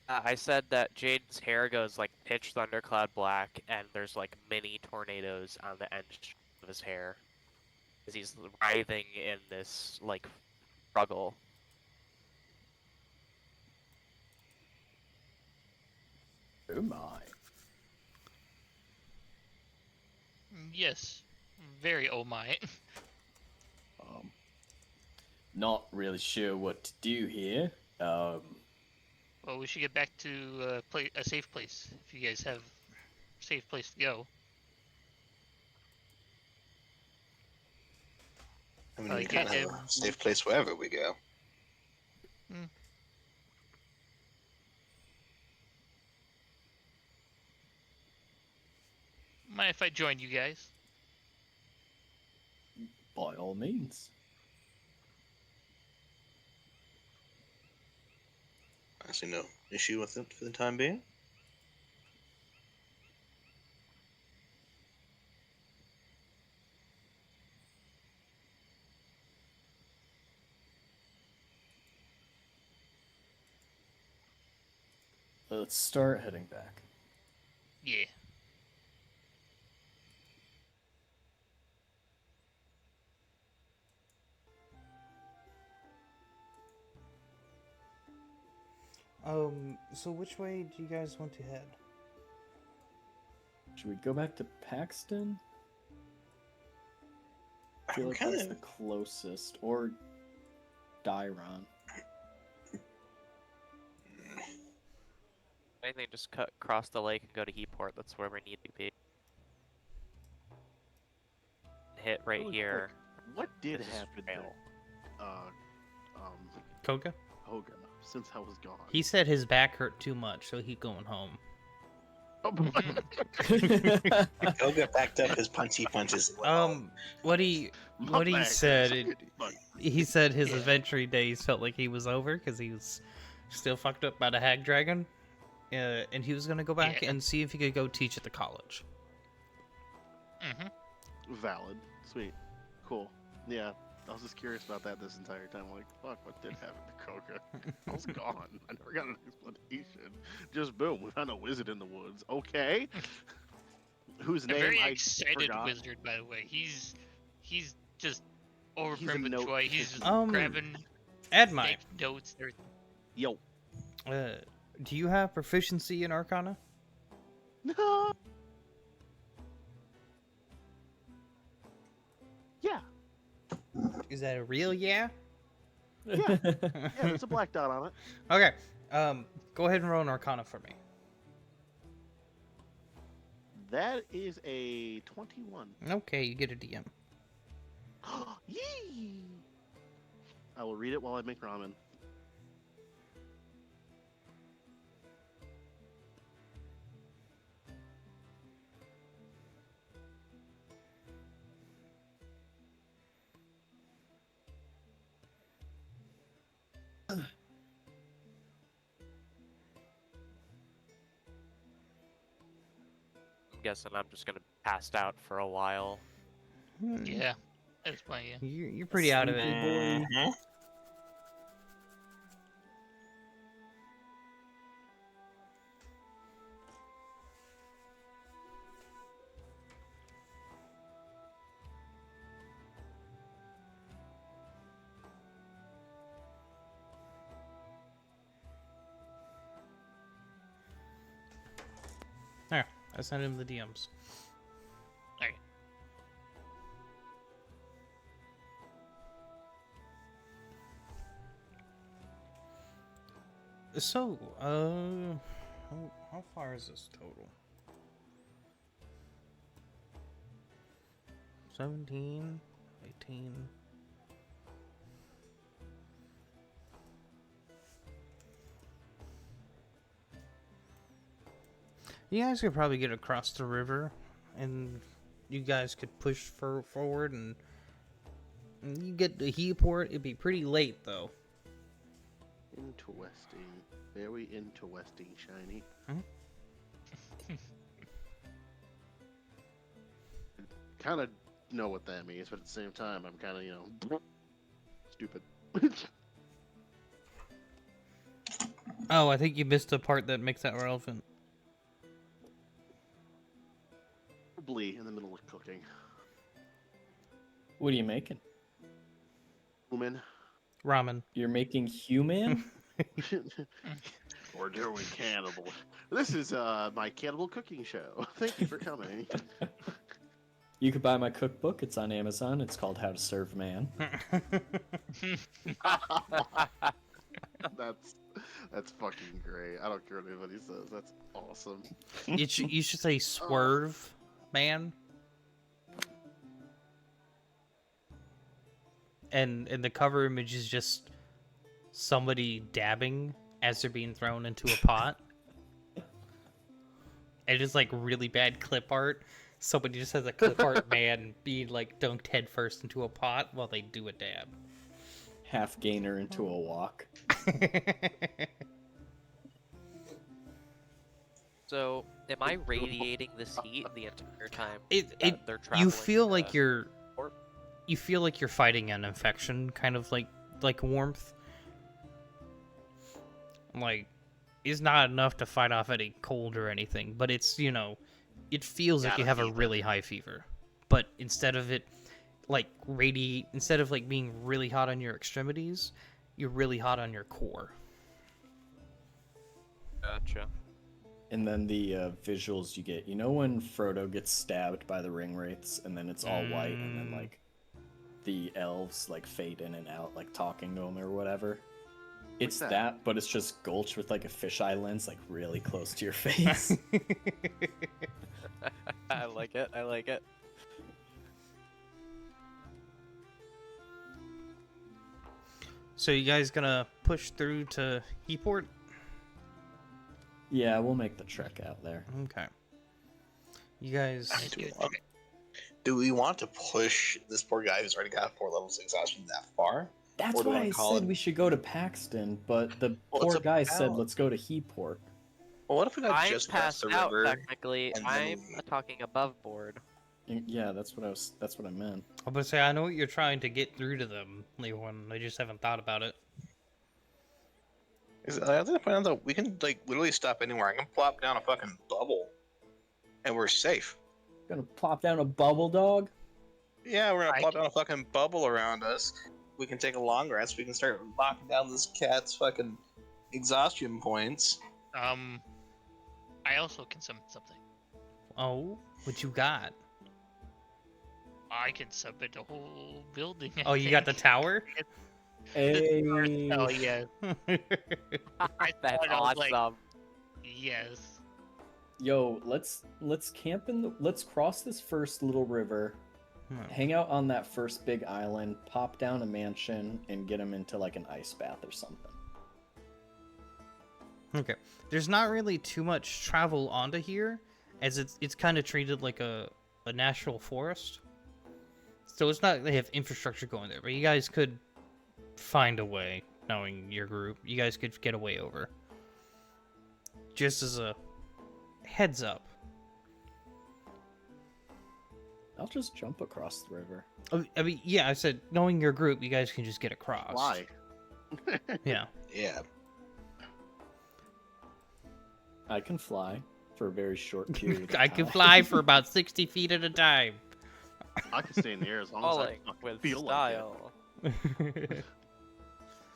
I said that Jaden's hair goes like pitch thundercloud black, and there's like mini tornadoes on the end of his hair as he's writhing in this like struggle. Oh my. Yes, very oh my. Not really sure what to do here. Well, we should get back to a safe place. If you guys have a safe place to go. I mean, we Like, kind of have a safe place wherever we go. Mind if I join you guys? by all means. I see no issue with it for the time being. Let's start heading back. Yeah. So which way do you guys want to head? Should we go back to Paxton? I feel I'm like kind that's of the closest. Or Dairon. Anything, just cut across the lake and go to Heatport. That's where we need to be. Hit right Really here. quick, what did This is happen trail. to Koga? Hoga since I was gone? He said his back hurt too much, so he's going home. Oh, Go get backed up his punchy punches. and went home. What he back said, hurts. Fuck. he said his Yeah. adventure days felt like he was over because he was still fucked up by the hag dragon, and he was gonna go back Yeah. and see if he could go teach at the college. Valid. Sweet. Cool. Yeah. I was just curious about that this entire time. Like, fuck, what did happen to Koga? I was gone. I never got an explanation. Just boom, we found a wizard in the woods. Okay. Whose A name very I excited forgot. wizard, by the way. He's just over He's a with note joy. He's just Um, grabbing Admai, fake notes. And everything. Yo. do you have proficiency in Arcana? No. Yeah. Is that a real yeah? Yeah. Yeah, there's a black dot on it. Okay. Go ahead and roll an Arcana for me. That is a 21. Okay, you get a DM. Yee! I will read it while I make ramen. I'm guessing I'm just gonna pass out for a while. Yeah, that's plenty. Yeah. You're pretty out of Sleepy it. boy. Mhm. There, I sent him the DMs. Alright. So, how far is this total? 17, 18. You guys could probably get across the river, and you guys could push forward, and you get to Heaport. It'd be pretty late, though. Interesting. Very interesting, Shiny. Kind of know what that means, but at the same time, I'm kind of, stupid. Oh, I think you missed the part that makes that relevant. Probably in the middle of cooking. What are you making? Human. Ramen. You're making human? Or doing cannibal. This is my cannibal cooking show. Thank you for coming. You could buy my cookbook. It's on Amazon. It's called How to Serve Man. That's fucking great. I don't care what anybody says. That's awesome. You should say swerve, man. And the cover image is just somebody dabbing as they're being thrown into a pot. And it's like really bad clip art. Somebody just has a clip art man being like dunked head first into a pot while they do a dab. Half gainer into a walk. So, am I radiating this heat the entire time they're traveling? You feel like you're Or- you feel like you're fighting an infection, kind of like warmth. Like, it's not enough to fight off any cold or anything, but it's, it feels like you have a really high fever. But instead of it like instead of like being really hot on your extremities, you're really hot on your core. Gotcha. And then the visuals you get, when Frodo gets stabbed by the ring wraiths, and then it's all white, and then like the elves like fade in and out, like talking to him or whatever. It's that, but it's just Gulch with like a fisheye lens, like really close to your face. I like it. I like it. So you guys gonna push through to Heaport? Yeah, we'll make the trek out there. Okay. You guys. Do we want to push this poor guy who's already got 4 levels of exhaustion that far? That's Or do why I I call said it- we should go to Paxton, but the Well, it's poor guy about- said let's go to Heaport. Well, what if we got I'm just across passed the out river? technically. and then I'm we- talking above board. Yeah, that's what I meant. I'm gonna say I know what you're trying to get through to them, Leon. I just haven't thought about it. I have to point out that we can like literally stop anywhere. I can plop down a fucking bubble, and we're safe. Gonna plop down a bubble dog? Yeah, we're gonna plop down a fucking bubble around us. We can take a long rest. We can start locking down this cat's fucking exhaustion points. I also can summon something. Oh, what you got? I can summon the whole building. I Oh, you got the think. tower? Hey. Oh yeah. I That's thought I was like, awesome. yes. Yo, let's camp in the. Let's cross this first little river, hang out on that first big island, pop down a mansion, and get him into like an ice bath or something. Okay. There's not really too much travel onto here, as it's kind of treated like a national forest. So it's not they have infrastructure going there, but you guys could find a way, knowing your group. You guys could get a way over. Just as a heads up. I'll just jump across the river. I mean, yeah, I said knowing your group, you guys can just get across. Why? Yeah. Yeah. I can fly for a very short period. Of I time. can fly for about 60 feet at a time. I can stay in the air as long as I Falling fucking with feel style.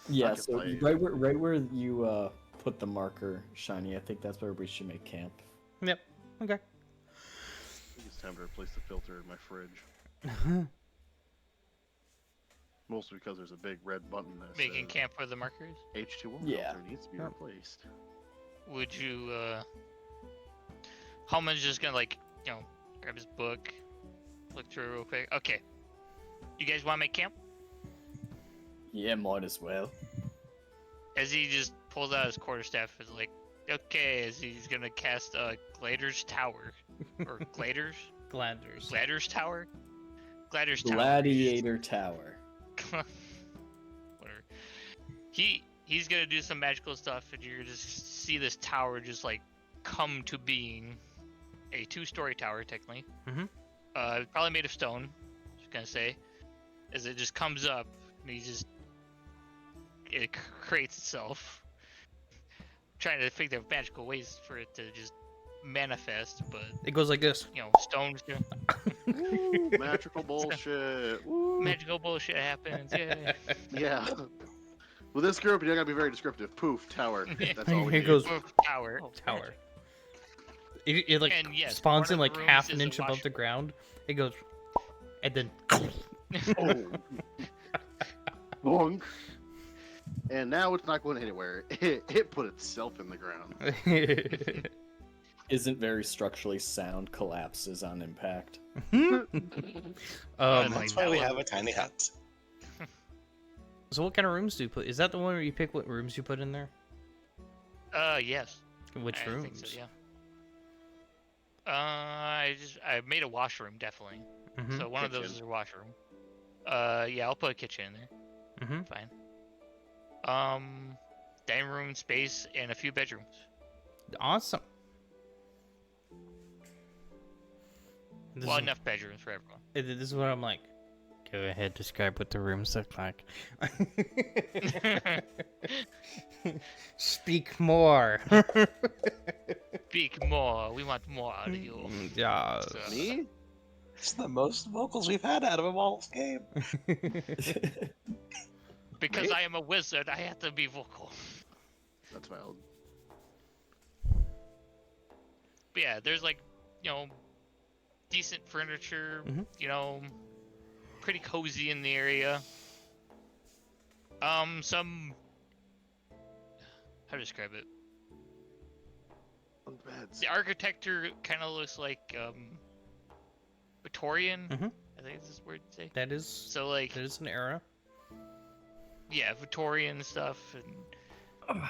Yeah, can so fly. right where you put the marker, Shiny, I think that's where we should make camp. Yep. Okay. like it. I think it's time to replace the filter in my fridge. Mostly because there's a big red button that Making says camp with the markers. H2O Yeah. filter needs to be Yep. replaced. Would you, Hellman's just gonna, like, you know, grab his book, look through it real quick. Okay. You guys want to make camp? Yeah, might as well. As he just pulls out his quarterstaff, is like, okay, as he's gonna cast Glader's Tower. Or Glader's? Glanders. Glader's Tower? Glader's Tower. Gladiator Tower. Whatever. He's gonna do some magical stuff, and you're gonna just see this tower just like come to being. A 2-story tower, technically. Mhm. Probably made of stone. Just gonna say, as it just comes up, and it creates itself. Trying to figure out magical ways for it to just manifest, but It goes like this. you know, stones. Woo, magical bullshit. Woo. Magical bullshit happens. Yeah. Yeah. With this group, you're gonna be very descriptive. Poof, tower. That's all we Here need. goes Tower. tower. It like And yes, spawns one in of like the half rooms an is a inch above wash- the ground. It goes, and then Oh. Bonk. And now it's not going anywhere. It put itself in the ground. Isn't very structurally sound, collapses on impact. Oh um, my That's why we God. have a tiny hut. so what kind of rooms do you put? Is that the one where you pick what rooms you put in there? Yes. Which I rooms? think so, yeah. I made a washroom, definitely. Mhm. So one of those Kitchen. is a washroom. Yeah, I'll put a kitchen in there. Mhm. Fine. Dining room space and a few bedrooms. Awesome. This Well, is, enough bedrooms for everyone. this is what I'm like. Go ahead, describe what the rooms look like. Speak more. Speak more. We want more out of you. Yeah. So, Me? It's the most vocals we've had out of him all this game. because Me? I am a wizard, I have to be vocal. That's valid. But yeah, there's like, you know, decent furniture, Mhm. you know, pretty cozy in the area. Some how to describe it? Bunk beds. The architecture kind of looks like Victorian. Mhm. I think this is weird to say. That is So like, that is an era. yeah, Victorian stuff, and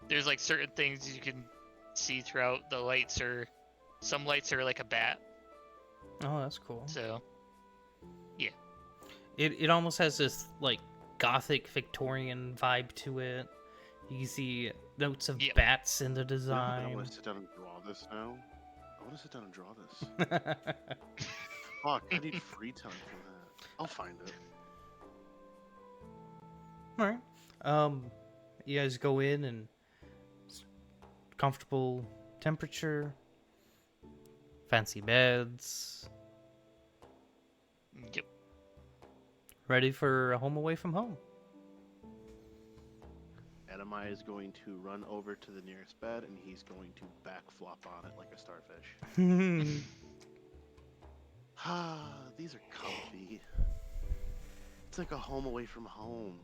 there's like certain things you can see throughout. The lights are, some lights are like a bat. Oh, that's cool. So It almost has this like gothic Victorian vibe to it. You can see notes of Yep. bats in the I design. want to sit down and draw this now. I want to sit down and draw this. Fuck, I need free time for that. I'll find it. All right. You guys go in and comfortable temperature, fancy beds, yep. ready for a home away from home. Adamai is going to run over to the nearest bed and he's going to backflop on it like a starfish. Ah, these are comfy. It's like a home away from home.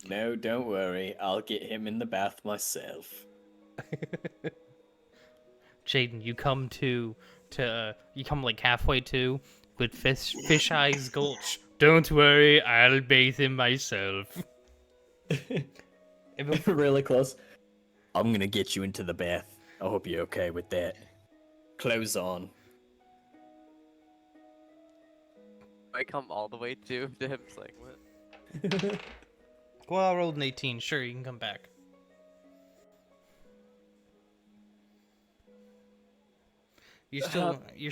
No, don't worry. I'll get him in the bath myself. Jaden, you come you come like halfway to with fish eyes gulch. Don't worry, I'll bathe him myself. And Really close. I'm gonna get you into the bath. I hope you're okay with that. Clothes on. I come all the way to him saying what? Well, I rolled an 18. Sure, you can come back. You're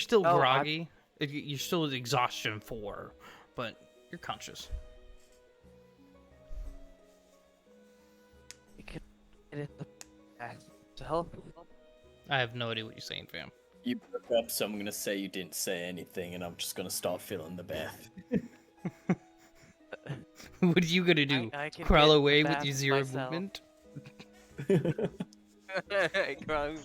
still no, groggy. You're still exhaustion 4, but you're conscious. You could get in the bath to help. I have no idea what you're saying, fam. You broke up, so I'm gonna say you didn't say anything, and I'm just gonna start filling the bath. What are you gonna do? I can Crawl get in the away with bath your 0 myself. movement? Crying.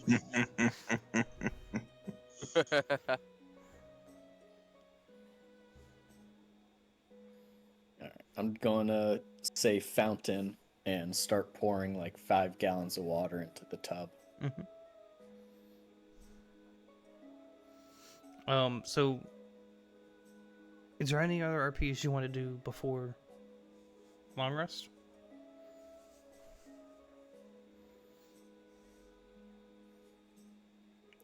Alright, I'm gonna say fountain and start pouring like 5 gallons of water into the tub. So is there any other RPs you want to do before long rest?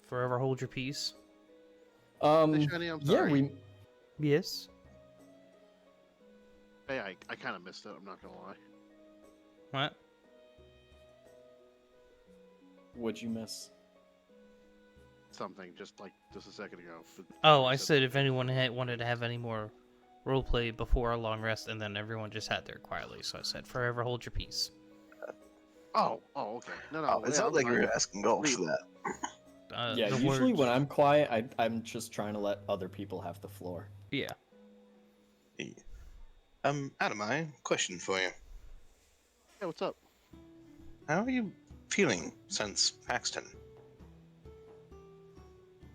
Forever hold your peace. Hey, Shiny, I'm Yeah, sorry. Yes. Hey, I kind of missed it. I'm not gonna lie. What? What'd you miss? Something just a second ago. Oh, You I said if something. anyone wanted to have any more roleplay before our long rest, and then everyone just sat there quietly. So I said, "Forever hold your peace." Oh, okay. No, Oh, it yeah, sounds I'm like you fine. were asking Golf for Wait. that. Yeah, The usually words- when I'm quiet, I'm just trying to let other people have the floor. Yeah. Adam, I question for you. Hey, what's up? How are you feeling since Paxton?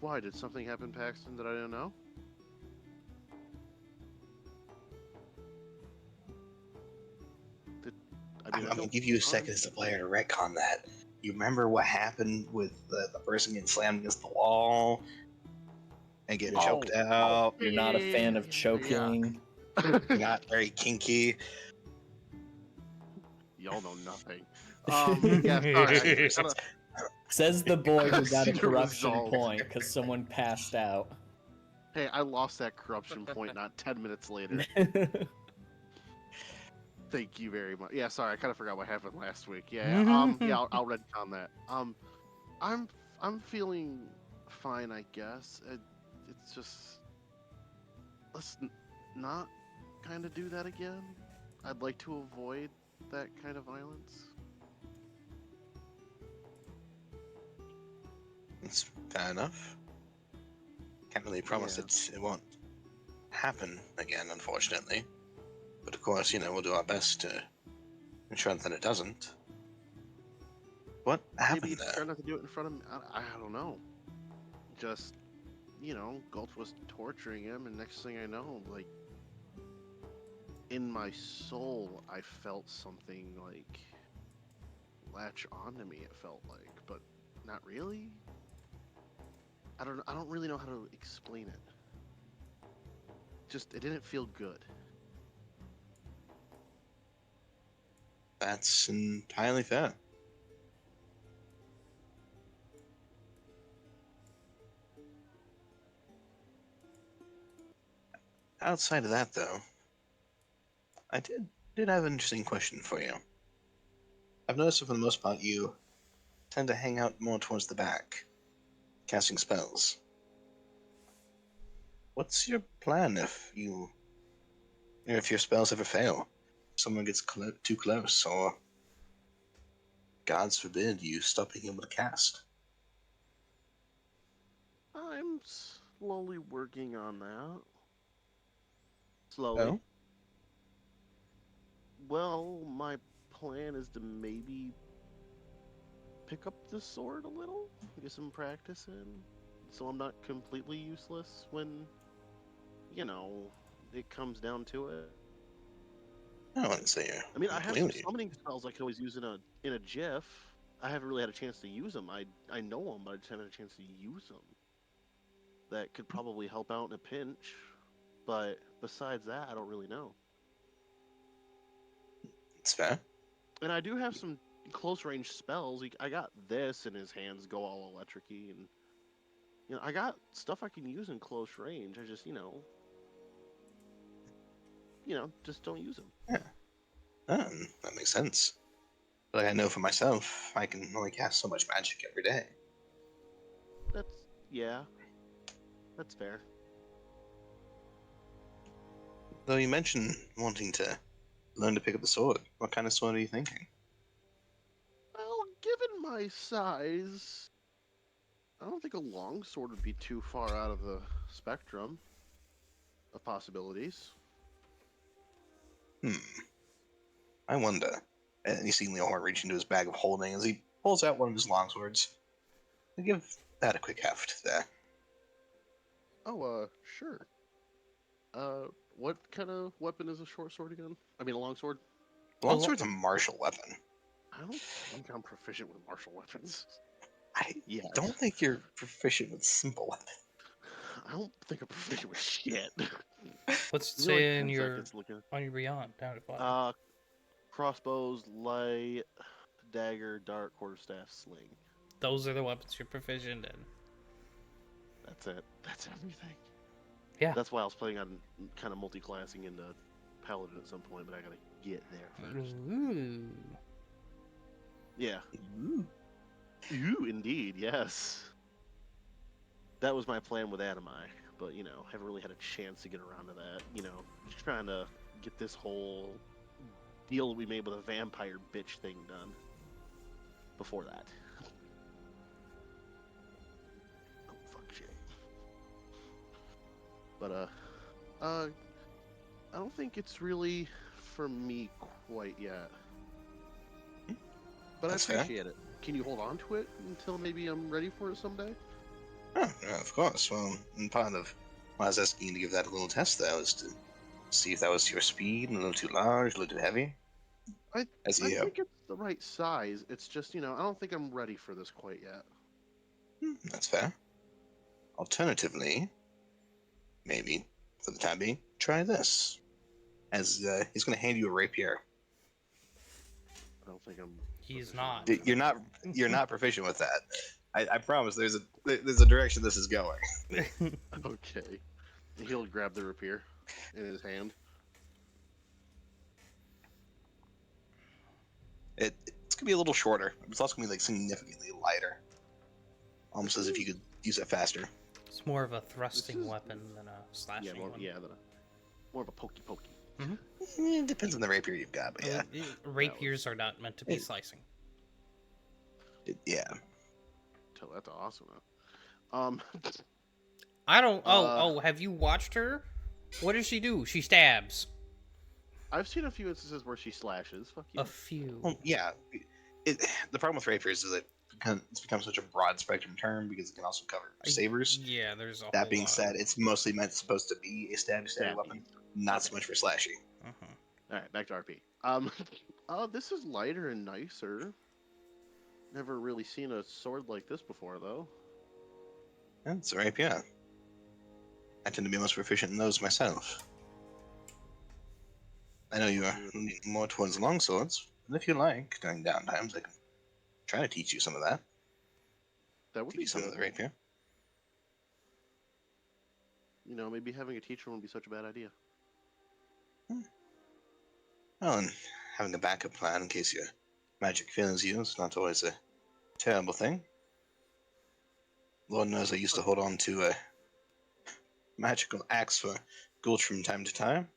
Why did something happen, Paxton, that I didn't know? I'm gonna give you a second as a player to retcon that. You remember what happened with the person getting slammed against the wall and getting choked out? You're not a fan of choking. You're not very kinky. Y'all know nothing. Yeah, sorry. I kinda, Says the boy who got a See the corruption result. point because someone passed out. hey, I lost that corruption point not 10 minutes later. Thank you very much. Yeah, sorry, I kind of forgot what happened last week. Yeah, I'll retcon that. I'm feeling fine, I guess. It's just let's not kind of do that again. I'd like to avoid that kind of violence. It's fair enough. Can't really promise Yeah. it won't happen again, unfortunately. But of course, we'll do our best to ensure that it doesn't. What Maybe happened try there? not to do it in front of me. I don't know. Just Gult was torturing him, and next thing I know, like in my soul, I felt something like latch onto me. It felt like, but not really. I don't really know how to explain it. Just it didn't feel good. That's entirely fair. Outside of that, though, I did have an interesting question for you. I've noticed that for the most part you tend to hang out more towards the back, casting spells. What's your plan if your spells ever fail? If someone gets too close, or gods forbid you stop being able to cast? I'm slowly working on that. Slowly. Oh, Well, my plan is to maybe pick up the sword a little, get some practice in, so I'm not completely useless when, it comes down to it. I wouldn't say you're I mean, I have some completely. summoning spells I could always use in a GIF. I haven't really had a chance to use them. I know them, but I just haven't had a chance to use them. That could probably help out in a pinch, but besides that, I don't really know. It's fair. And I do have some close range spells. I got this, and his hands go all electric-y, and I got stuff I can use in close range. I just just don't use them. Yeah. That makes sense. Like I know for myself, I can only cast so much magic every day. Yeah, that's fair. Though you mentioned wanting to learn to pick up the sword. What kind of sword are you thinking? Well, given my size, I don't think a longsword would be too far out of the spectrum of possibilities. I wonder. And you see Leonhorn reach into his bag of holding as he pulls out one of his longswords. I give that a quick heft there. Oh, sure. What kind of weapon is a short sword again? I mean, a longsword? Longsword's a martial weapon. I don't think I'm proficient with martial weapons. I Yes. don't think you're proficient with simple weapons. I don't think I'm proficient with shit. What's it Give me like say 10 in your seconds looking. on your beyond down to 5? Crossbows, light, dagger, dart, quarterstaff, sling. Those are the weapons you're proficient in. That's it. That's everything. Yeah. That's why I was planning on kind of multi-classing into paladin at some point, but I gotta get there first. Ooh. Yeah. Ooh. Ooh, indeed, yes. That was my plan with Animi, but haven't really had a chance to get around to that. Just trying to get this whole deal that we made with a vampire bitch thing done before that. Oh fuck shit. But I don't think it's really for me quite yet. But That's I fair. appreciate it. Can you hold on to it until maybe I'm ready for it someday? Oh, yeah, of course. Well, and part of why I was asking you to give that a little test, though, is to see if that was your speed, a little too large, a little too heavy. I As I you, think it's the right size. It's just, I don't think I'm ready for this quite yet. that's fair. Alternatively, maybe, for the time being, try this. As he's going to hand you a rapier. I don't think I'm. He's proficient not. with it. You're not proficient with that. I promise. There's a direction this is going. Okay. He'll grab the rapier in his hand. It's gonna be a little shorter. It's also gonna be like significantly lighter. Almost as if you could use it faster. It's more of a thrusting is- weapon than a slashing one. More of a pokey. It depends on the rapier you've got, but yeah, Rapiers are not meant to be slicing. yeah. That's awesome. I don't. Have you watched her? What does she do? She stabs. I've seen a few instances where she slashes. Fuck you. A few. Well, yeah. The problem with rapiers is that it's become such a broad spectrum term because it can also cover sabers. Yeah, there's a That whole being lot. said, it's mostly supposed to be a stabby weapon, not so much for slashing. Uh-huh. All right, back to RP. This is lighter and nicer. Never really seen a sword like this before, though. That's a rapier. I tend to be most proficient in those myself. I know you are leaning more towards longswords, and if you like, during downtimes, I can try to teach you some of that. That would Teach be you some of good. the rapier. Maybe having a teacher wouldn't be such a bad idea. Well, and having a backup plan in case your magic fails you is not always a terrible thing. Lord knows I used to hold on to a magical axe for Gulch from time to time.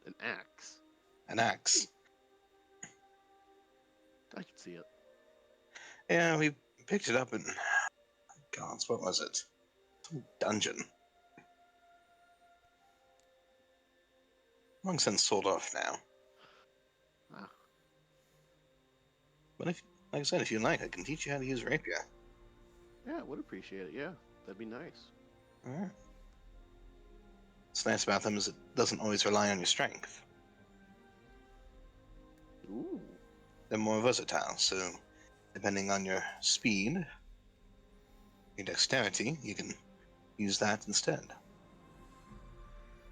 An axe. An axe. I can see it. Yeah, we picked it up in... God, what was it? Some dungeon. Long since sold off now. Ah. But if, like I said, if you like, I can teach you how to use rapier. Yeah, I would appreciate it. Yeah, that'd be nice. Alright. What's nice about them is it doesn't always rely on your strength. Ooh. They're more versatile, so depending on your speed, your dexterity, you can use that instead.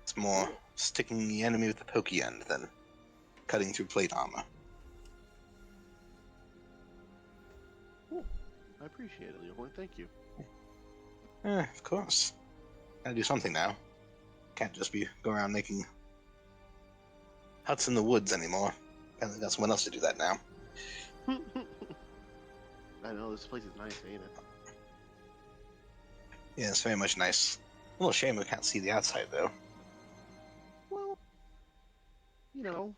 It's more sticking the enemy with the pokey end than cutting through plate armor. Cool. I appreciate it, Leohorn. Thank you. Of course. Gotta do something now. Can't just be going around making huts in the woods anymore. Apparently got someone else to do that now. I know, this place is nice, ain't it? Yeah, it's very much nice. A little shame we can't see the outside, though. Well, you know,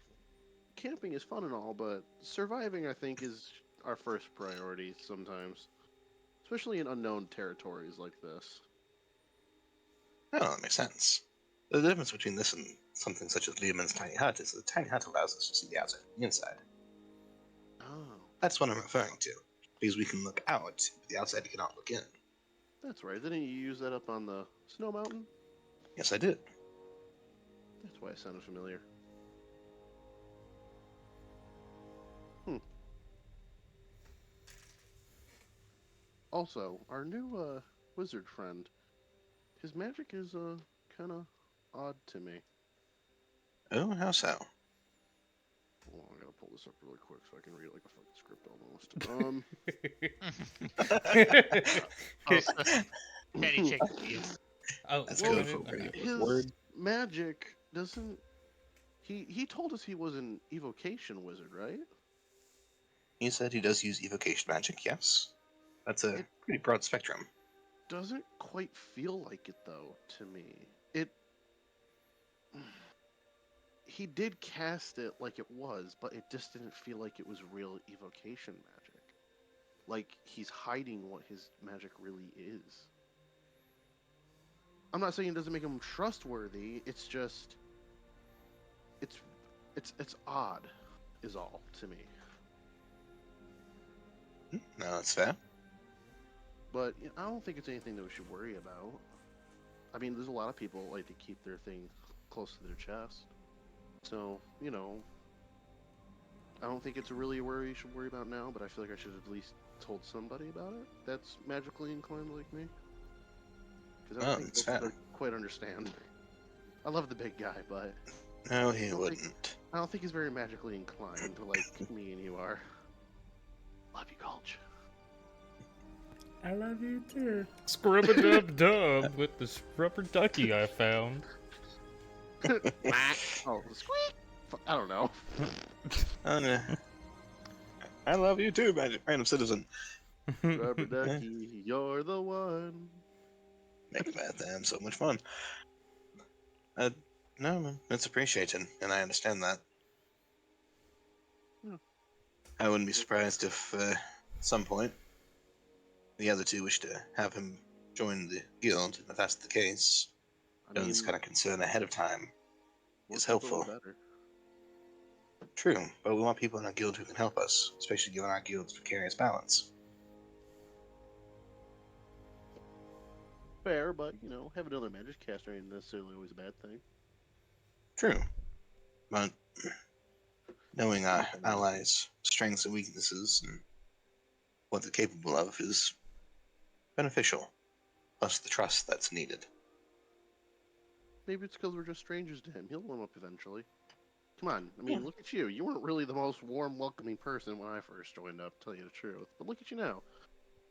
camping is fun and all, but surviving, I think, is our first priority sometimes. Especially in unknown territories like this. Oh, that makes sense. The difference between this and something such as Lehman's tiny hut is that the tiny hut allows us to see the outside from the inside. Oh, That's what I'm referring to. Because we can look out, but the outside you cannot look in. that's right. Didn't you use that up on the snow mountain? Yes, I did. That's why it sounded familiar. Also, our new wizard friend, his magic is kind of odd to me. Oh, how so? Hold on, I gotta pull this up really quick so I can read it like a fucking script almost. Patty check for you. Oh, That's Well, good for a pretty quick word. his magic doesn't. He told us he was an evocation wizard, right? He said he does use evocation magic, yes. That's a It- pretty broad spectrum. Doesn't quite feel like it though to me. It. He did cast it like it was, but it just didn't feel like it was real evocation magic. Like he's hiding what his magic really is. I'm not saying it doesn't make him trustworthy. It's just it's odd, is all to me. No, that's fair. But I don't think it's anything that we should worry about. I mean, there's a lot of people like to keep their thing close to their chest, so I don't think it's really a worry you should worry about now. But I feel like I should have at least told somebody about it that's magically inclined like me, because I don't Oh, think that's most fair. people quite understand. I love the big guy, but No, he don't think- wouldn't. I don't think he's very magically inclined like me and you are. Love you, Gulch. I love you too. Scrub a dub dub with this rubber ducky I found. Oh, squeak! I don't know. Oh, no. I love you too, random citizen. Rubber ducky, you're the one. Make them so much fun. No, man, it's appreciated, and I understand that. Yeah. I wouldn't be surprised if, at some point, the other two wish to have him join the guild, and if that's the case, I knowing this mean, kind of concern ahead of time more is people, the helpful. better. True, but we want people in our guild who can help us, especially given our guild's precarious balance. Fair, but having another magic caster ain't necessarily always a bad thing. True, but knowing our allies' strengths and weaknesses and what they're capable of is beneficial, plus the trust that's needed. Maybe it's because we're just strangers to him. He'll warm up eventually. Come on, I mean, look at you. You weren't really the most warm, welcoming person when I first joined up, to tell you the truth. But look at you now.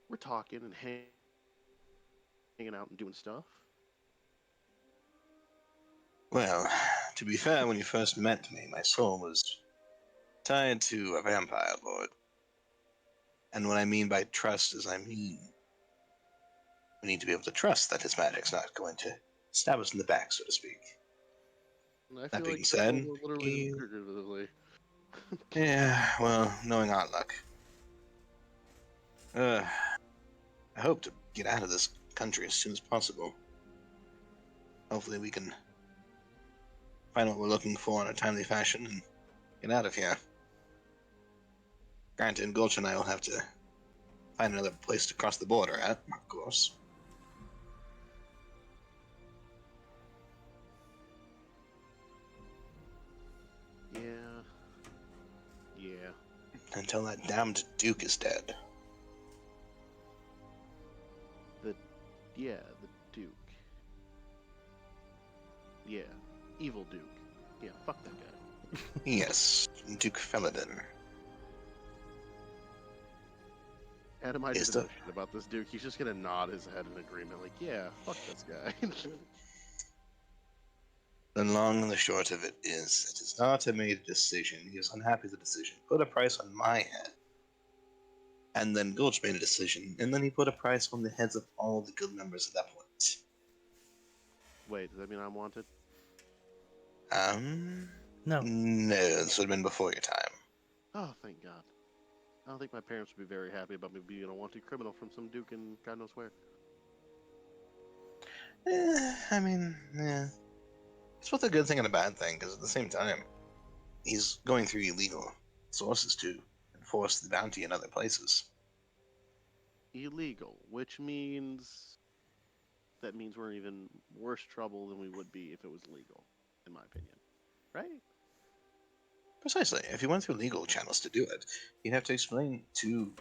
We're talking and hanging out and doing stuff. Well, to be fair, when you first met me, my soul was tied to a vampire lord. And what I mean by trust is we need to be able to trust that his magic's not going to stab us in the back, so to speak. And I That feel being like said, more literally than figuratively. yeah, well, knowing our luck. I hope to get out of this country as soon as possible. Hopefully we can find what we're looking for in a timely fashion and get out of here. Granted, Gulch and I will have to find another place to cross the border at, of course. until that damned Duke is dead. Yeah, the Duke. Yeah, evil Duke. Yeah, fuck that guy. Yes, Duke Felidin. Adam, I Is didn't know the- shit about this Duke. He's just gonna nod his head in agreement, like, yeah, fuck this guy. The long and the short of it is, it is not a made decision. He is unhappy with the decision. Put a price on my head. And then Gulch made a decision, and then he put a price on the heads of all the guild members at that point. Wait, does that mean I'm wanted? No. No, this would have been before your time. Oh, thank God. I don't think my parents would be very happy about me being a wanted criminal from some Duke and God knows where. Yeah. It's both a good thing and a bad thing, because at the same time, he's going through illegal sources to enforce the bounty in other places. Illegal, which means that means we're in even worse trouble than we would be if it was legal, in my opinion. Right? Precisely. If he went through legal channels to do it, he'd have to explain to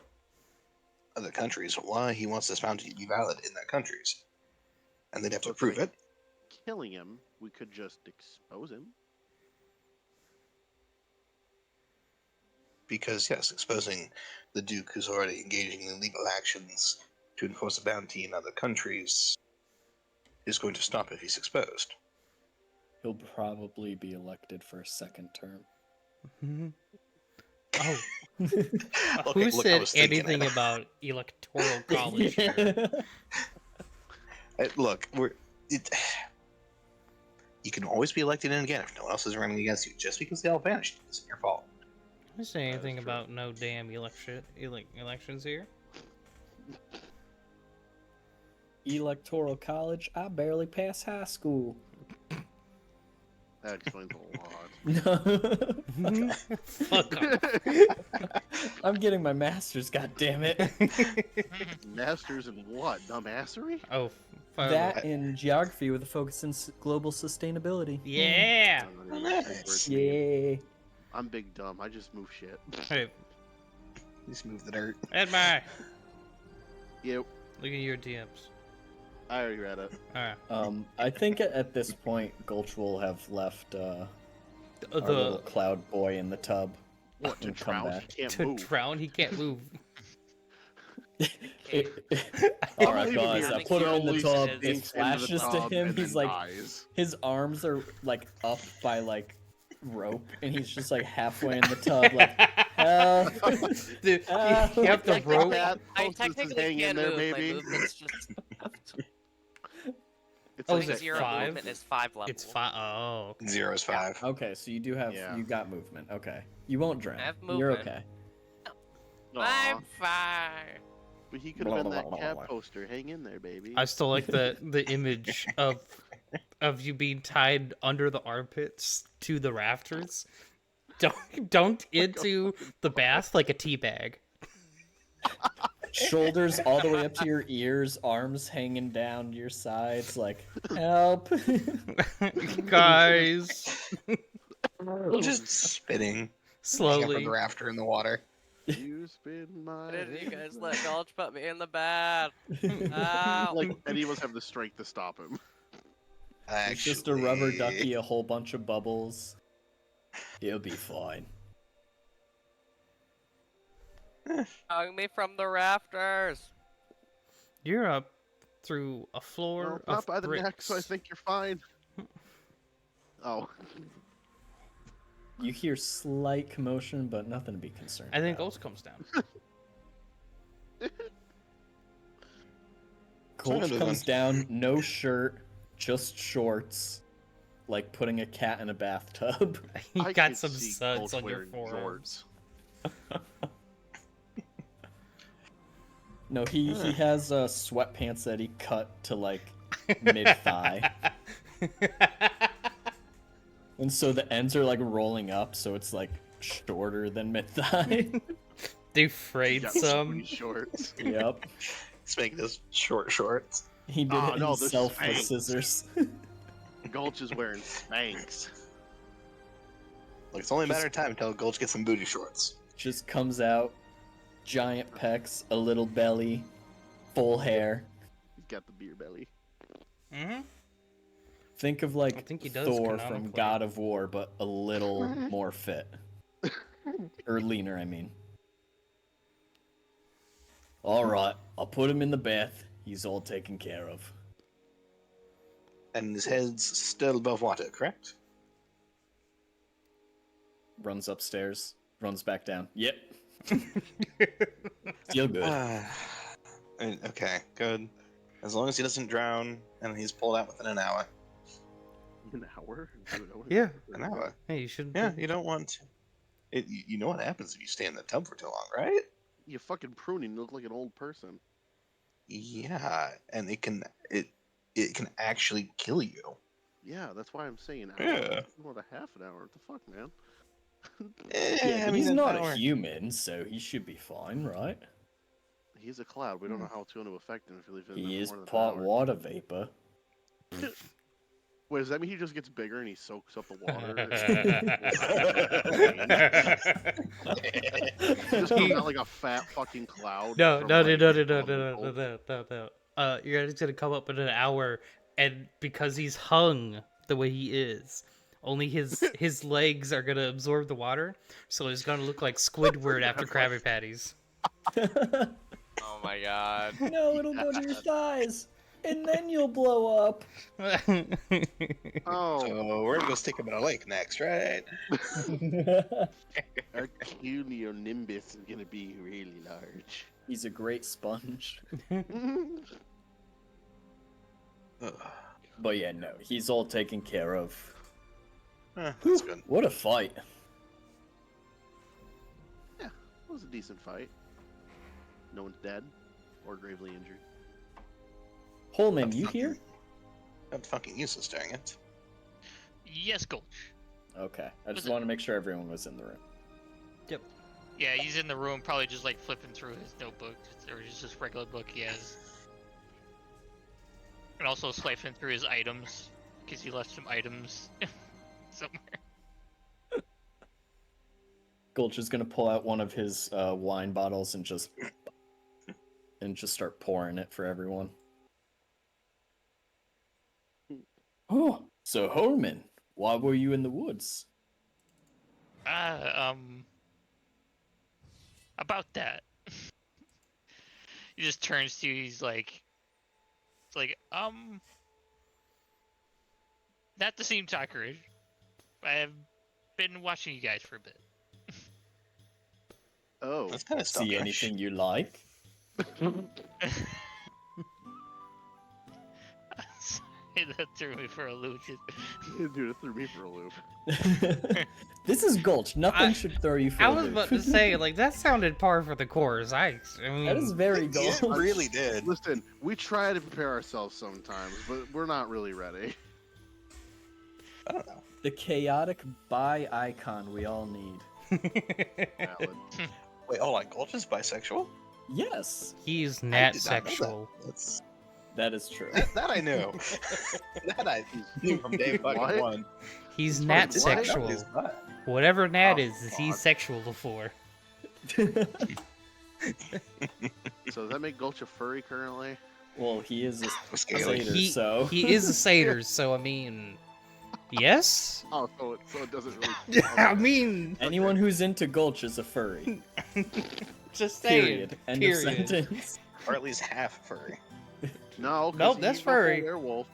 other countries why he wants this bounty to be valid in their countries. And they'd have to So it's prove like it. Killing him, we could just expose him. Because, yes, exposing the Duke who's already engaging in legal actions to enforce a bounty in other countries is going to stop if he's exposed. He'll probably be elected for a second term. Mhm. Oh, Okay, who look, I said was thinking anything it. about electoral college here? Look, you can always be elected in again if no one else is running against you. Just because they all vanished isn't your fault. Who say That is anything true. about no damn elections here? Electoral college, I barely passed high school. That explains a lot. Fuck off. I'm getting my master's, goddammit. Masters in what? Dumbassery? Oh, fuck. That in geography with a focus in global sustainability. Yeah. I'm not even sure Nice. words mean. Yeah. I'm big dumb. I just move shit. Hey, Just move the dirt. Edmar, Yep, look at your DMs. I already read it. Alright. I think at this point, Gulch will have left our little The cloud boy in the tub. What, to And come drown? back. He can't to move. drown, he can't move. Alright, Leave him guys, here. I put him in the He tub. sinks It into the flashes to tub him. and He's then like, dies. his arms are like up by like rope, and he's just like halfway in the tub, like, help. Dude, Help. you have the Like rope. that. I Hostess is technically hanging can there, move. baby. My movement's just It's Oh, like is my it that- zero 5? movement is 5 level. It's 5. Oh, okay. 0 is 5. Okay, so you do have, Yeah. you got movement. Okay, you won't drown. I have You're movement. okay. I'm Aw, fine. but he could have been that cat poster. Hang in there, baby. I still like the image of you being tied under the armpits to the rafters. Don't into the bath like a tea bag. Shoulders all the way up to your ears, arms hanging down your sides, like, help. Guys, Just spitting. hanging from slowly. the rafter in the water. You spin my Why didn't you guys head. let Gulch put me in the bed? Ow. Like any of us have the strength to stop him. It's just a rubber ducky, a whole bunch of bubbles. It'll be fine. Hung me from the rafters. You're up through a floor Well, of not by the bricks. neck, so I think you're fine. Oh, You hear slight commotion, but nothing to be concerned And then about. Ghost comes down. Gulch Sorry, comes down, no shirt, just shorts, like putting a cat in a bathtub. You I got could some see suds Gulch on your wearing forearms. No, he has sweatpants that he cut to like mid thigh, and so the ends are like rolling up, so it's like shorter than mid thigh. They he frayed got some. booty shorts. Yep, Let's make this short shorts. he did Oh, it no, they're himself with Spanx. scissors. Gulch is wearing Spanx. Look, it's only a matter of time until Gulch gets some booty shorts. just comes out, giant pecs, a little belly, full hair. He's got the beer belly. Mm-hmm. Think of I like think he does Thor from canonically. God of War, but a little more fit. Or leaner, I mean. Alright, I'll put him in the bath. He's all taken care of. And his head's still above water, correct? Runs upstairs, runs back down. Yep. Still good. Okay, good. As long as he doesn't drown and he's pulled out within an hour. An hour? Yeah. An hour. Hey, you shouldn't. Yeah, you don't want it. You know what happens if you stay in the tub for too long, right? You fucking pruning, you look like an old person. Yeah, and it can can actually kill you. Yeah, that's why I'm saying Yeah. more than half an hour. What the fuck, man? Yeah, I but mean, he's an not hour. a human, so he should be fine, right? He's a cloud. We don't know how it's going to affect him if he leaves it in He there is for more than part an hour. water vapor. Wait, does that mean he just gets bigger and he soaks up the water? He just comes out like a fat fucking cloud. No, from, no, no, like, no, no, no, all the no, no, cold. no. Your guy's gonna come up in an hour, and because he's hung the way he is, only his legs are gonna absorb the water, so he's gonna look like Squidward after Krabby Patties. Oh my god. No, it'll go to your thighs, and then you'll blow up. Oh, So we're gonna go stick him in a lake next, right? our cunionimbus is gonna be really large. He's a great sponge. Ugh. But yeah, no, he's all taken care of. That's good. What a fight. It was a decent fight. No one's dead or gravely injured. Holman, you here? I'm fucking useless during it. Yes, Gulch. Okay, I just Was it- want to make sure everyone was in the room. Yeah, he's in the room, probably just like flipping through his notebook, or just regular book he has. And also swiping through his items, because he left some items somewhere. Gulch is gonna pull out one of his wine bottles and just start pouring it for everyone. Oh, so Holman, why were you in the woods? About that. He just turns to you, he's like, not to seem talkerish, I have been watching you guys for a bit. Oh, That's kind of See stalkerish. anything you like? Sorry, that threw me for a loop. dude, it threw me for a loop. This is Gulch. Nothing I- should throw you for I a was loop. about to say, like, that sounded par for the course. I mean, That is very Gulch. It really did. Listen, we try to prepare ourselves sometimes, but we're not really ready. I don't know. The chaotic bi icon we all need. Valid. Wait, hold on. Gulch is bisexual? Yes, he's I nat did not know that. sexual. That's, that is true. that I knew. That I knew from day fucking What? one. He's It's nat fucking what? sexual. He's not. Whatever nat Oh, is he's God. sexual for. So does that make Gulch a furry currently? Well, he is a Scaly. satyr, He, so he is a satyr, so I mean, yes. Oh, so it doesn't really. I mean, anyone who's into Gulch is a furry. just saying. Period. End Period. of sentence. Or at least half furry. No, 'cause Nope, that's he's a full furry. Werewolf.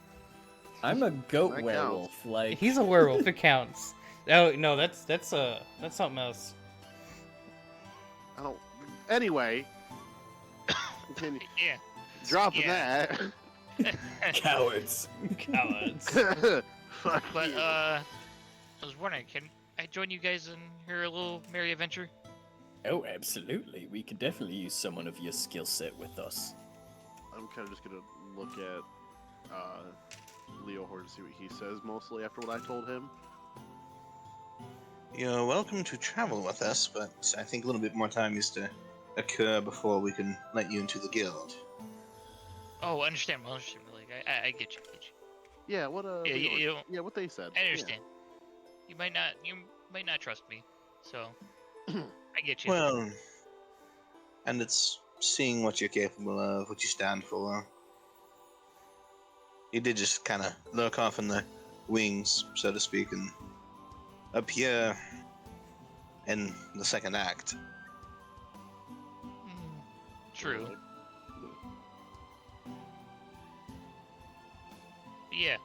I'm a goat That werewolf. Like He's a werewolf. It counts. No, that's something else. I don't. Anyway, continue. Yeah. Dropping Yeah. that. cowards. Cowards. Fuck But you. I was wondering, can I join you guys in your little merry adventure? Oh, absolutely. We could definitely use someone of your skill set with us. I'm kind of just gonna look at Leo Horde to see what he says mostly after what I told him. You're welcome to travel with us, but I think a little bit more time needs to occur before we can let you into the guild. Oh, understandable. Like, I get you. Yeah, what Yeah, Leo- you don't- yeah, what they said. I understand. You might not trust me, so I get you. Well, and it's seeing what you're capable of, what you stand for. You did just kind of lurk off in the wings, so to speak, and appear in the second act. True. But yeah.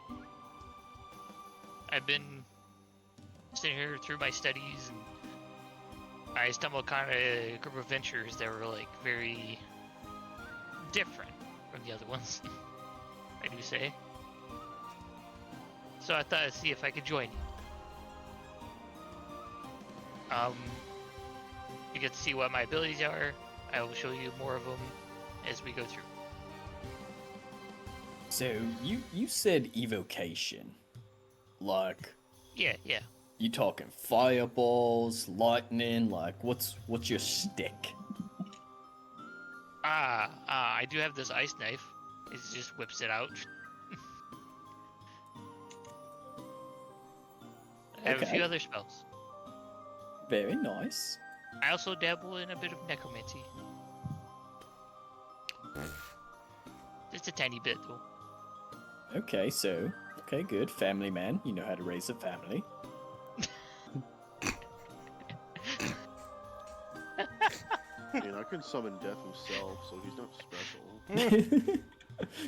I've been sitting here through my studies, and I stumbled upon a group of adventurers that were like very different from the other ones. I do say. So I thought I'd see if I could join you. You get to see what my abilities are. I will show you more of them as we go through. So you said evocation, like Yeah. you talking fireballs, lightning, like what's your stick? I do have this ice knife. It just whips it out. I have a few Okay. other spells. Very nice. I also dabble in a bit of necromancy. Just a tiny bit, though. Okay, good. Family man, you know how to raise a family. I mean, I can summon death himself, so he's not special.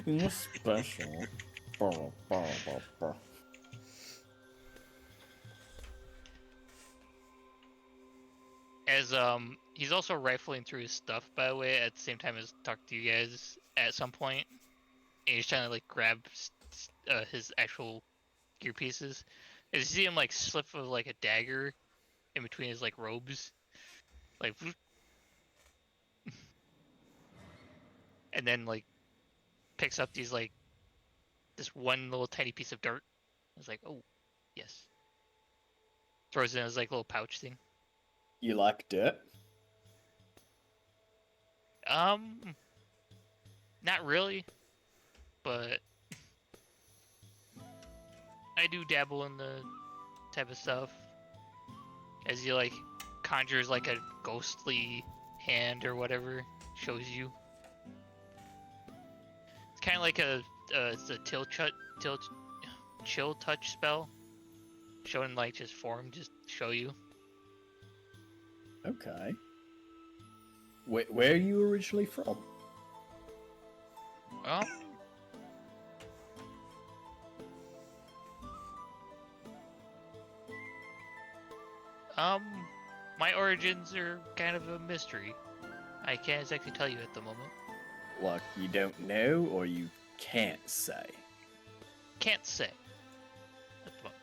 You're special. Brr, brr, brr, brr. As he's also rifling through his stuff, by the way, at the same time as talking to you guys at some point, and he's trying to like grab his actual gear pieces. And you see him like slip of like a dagger in between his like robes, like, and then like picks up these like this one little tiny piece of dirt. It's like, oh, yes. Throws it in his like little pouch thing. You like dirt? Not really, but I do dabble in the type of stuff. As he like conjures like a ghostly hand or whatever, shows you. It's kind of like it's a chill touch spell, showing like just form, just show you. Okay. Where are you originally from? Um, my origins are kind of a mystery. I can't exactly tell you at the moment. Like, you don't know or you can't say? Can't say at the moment.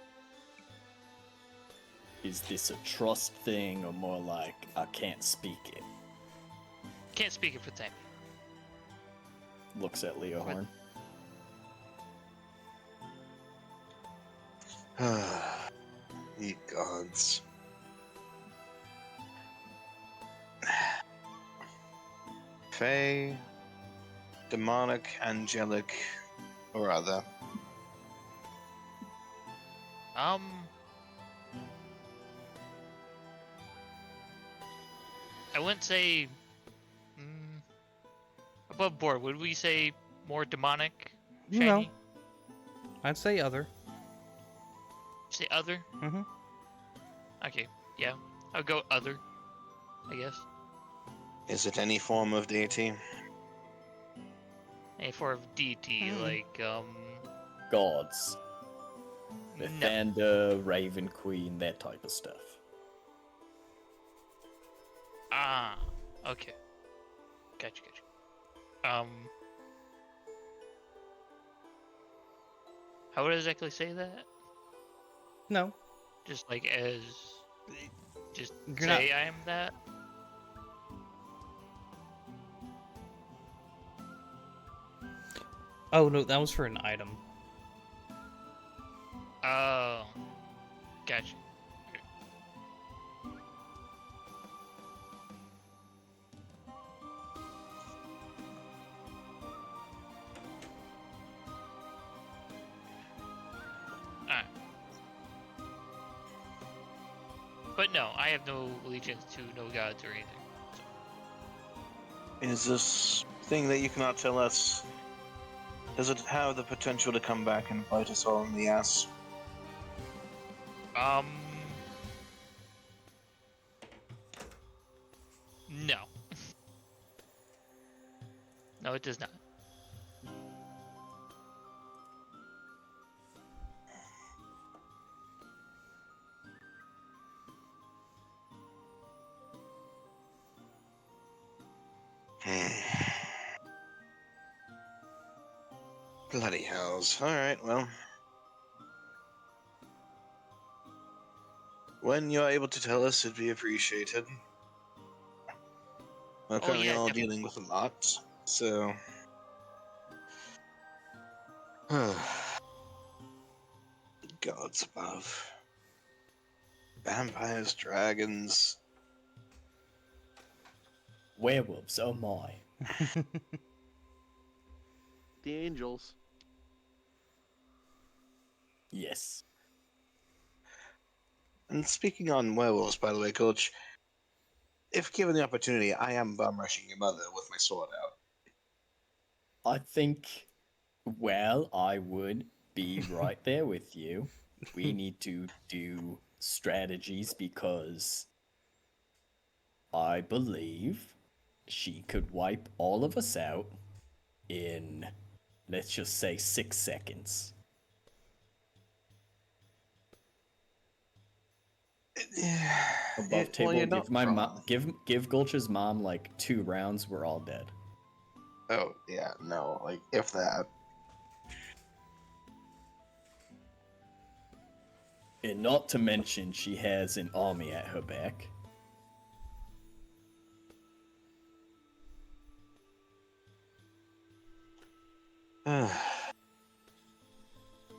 Is this a trust thing or more like, I can't speak it? Can't speak it for the time. Looks at Leo Horn. Ye gods. Fey, demonic, angelic, or other. I wouldn't say above board. Would we say more demonic, shiny? No. I'd say other. Say other? Mm-hmm. Okay, yeah. I'll go other, I guess. Is it any form of deity? A form of deity, like, Gods. no. Lathander, Raven Queen, that type of stuff. Ah, okay. Gotcha. How would I exactly say that? No. Just like as... Just You're say I am that? Oh, no, that was for an item. Oh. Gotcha. But no, I have no allegiance to no gods or anything. Is this thing that you cannot tell us, does it have the potential to come back and bite us all in the ass? No. No, it does not. Bloody hells. Alright, well. When you're able to tell us, it'd be appreciated. We're currently all dealing with a lot, so... The gods above. Vampires, dragons... Werewolves, oh my. The angels. Yes. And speaking on werewolves, by the way, Coach, if given the opportunity, I am bum rushing your mother with my sword out. I think, well, I would be right there with you. We need to do strategies because I believe she could wipe all of us out in, let's just say, 6 seconds. Above table, you're give not my wrong. give Gulch's mom like 2 rounds, we're all dead. Oh, yeah, no, like, if that. And not to mention, she has an army at her back.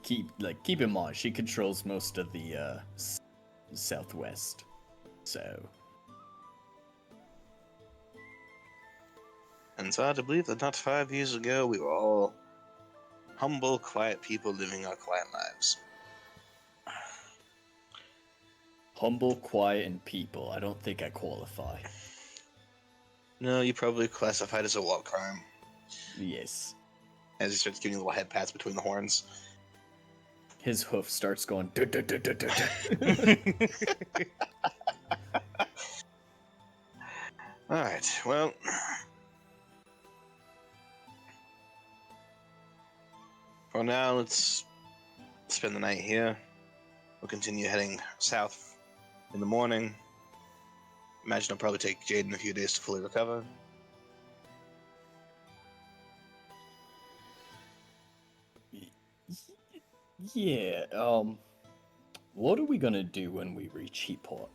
Keep in mind, she controls most of the southwest. So And it's hard to believe that not 5 years ago we were all humble, quiet people living our quiet lives. humble, quiet, and people. I don't think I qualify. No, you probably classified as a war crime. Yes. As he starts giving little head pats between the horns. His hoof starts going. "Duh, duh, duh, duh, duh, duh." Alright, well. For now, let's spend the night here. We'll continue heading south in the morning. Imagine it'll probably take Jaden a few days to fully recover. Yeah. What are we gonna do when we reach Heatport?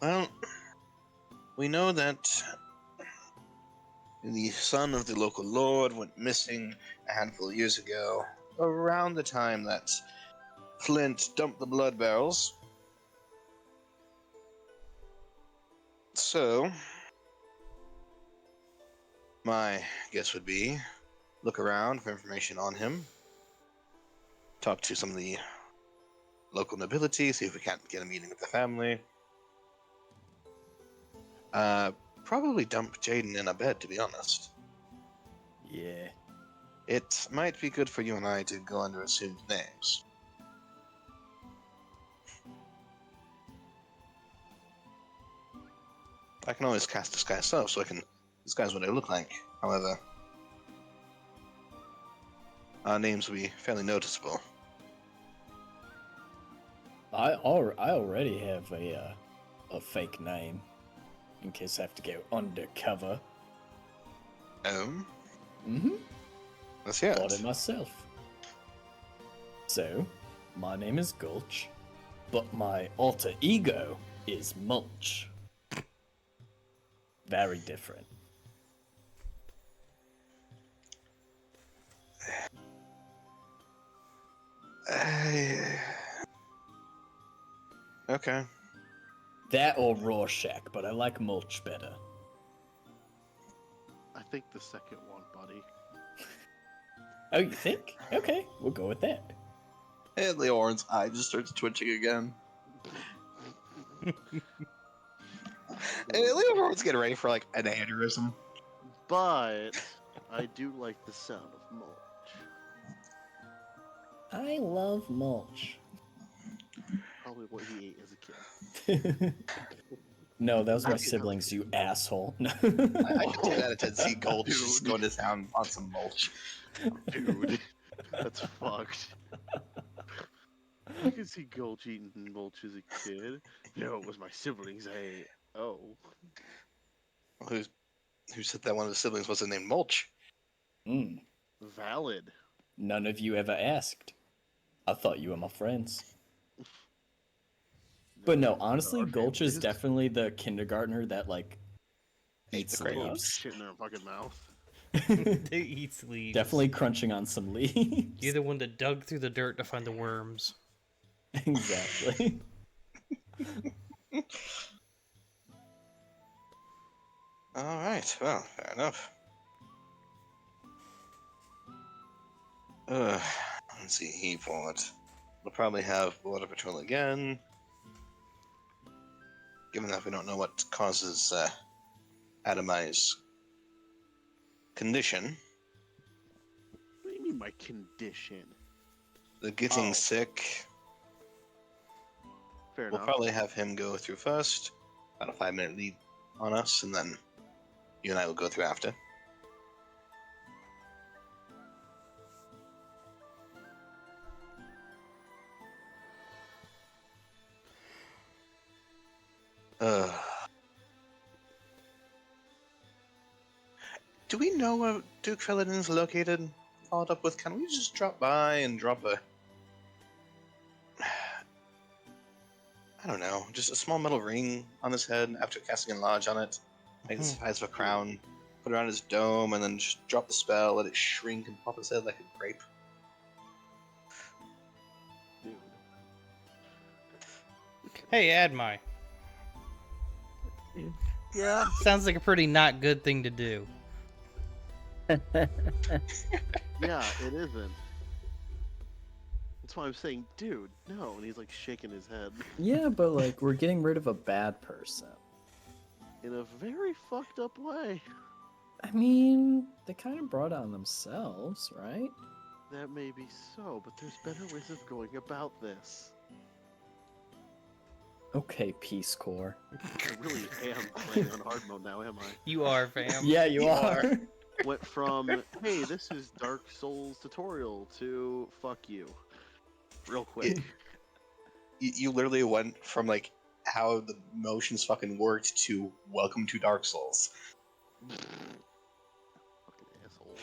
Well, we know that the son of the local lord went missing a handful of years ago, around the time that Flint dumped the blood barrels. So, my guess would be look around for information on him, talk to some of the local nobility, see if we can't get a meeting with the family. Probably dump Jaden in a bed, to be honest. Yeah. It might be good for you and I to go under assumed names. I can always cast disguise self, so I can disguise what I look like. However, our names will be fairly noticeable. I already have a fake name in case I have to go undercover. Oh? Mm-hmm. Let's hear Thought it. it myself. So, my name is Gulch, but my alter ego is Mulch. Very different. Okay. That or Rorschach, but I like Mulch better. I think the second one, buddy. Oh, you think? Okay, we'll go with that. And Leorn's eye just starts twitching again. And Leorn's getting ready for like an aneurysm. But I do like the sound of mulch. I love mulch. Probably what he ate as a kid. No, that was my siblings, you asshole. I could do that at Tennessee Gold, just Dude. going to town on some mulch. Dude, that's fucked. I can see Gulch eating mulch as a kid. No, it was my siblings. Oh. Who said that one of the siblings wasn't named Mulch? Mm, Valid. none of you ever asked. I thought you were my friends. But no, honestly, our Gulch is families. definitely the kindergartner that like eats the crayons. leaves. Shit in their fucking mouth. They eat leaves. Definitely crunching on some leaves. You're the one that dug through the dirt to find the worms. Exactly. Alright, well, fair enough. Let's see, he fought. We'll probably have Border Patrol again. Given that we don't know what causes Adamai's condition, What do you mean my condition? the getting Oh. sick, Fair we'll enough. probably have him go through first, about a 5-minute lead on us, and then you and I will go through after. Do we know where Duke Felidin is located? Followed up with, can we just drop by and drop a... I don't know, just a small metal ring on his head after casting Enlarge on it, make it the size of a crown, put it around his dome, and then just drop the spell, let it shrink and pop his head like a grape. Dude. Hey, Admai. Yeah. Sounds like a pretty not good thing to do. Yeah, it isn't. That's why I'm saying, dude, no. And he's like shaking his head Yeah, but like we're getting rid of a bad person. in a very fucked up way. I mean, they kind of brought it on themselves, right? That may be so, but there's better ways of going about this. Okay, Peace Corps. I really am playing on hard mode now, am I? You are, fam. Yeah, you are. Went from, hey, this is Dark Souls tutorial to fuck you. Real quick. You literally went from, like, how the motions fucking worked to welcome to Dark Souls. Fucking asshole.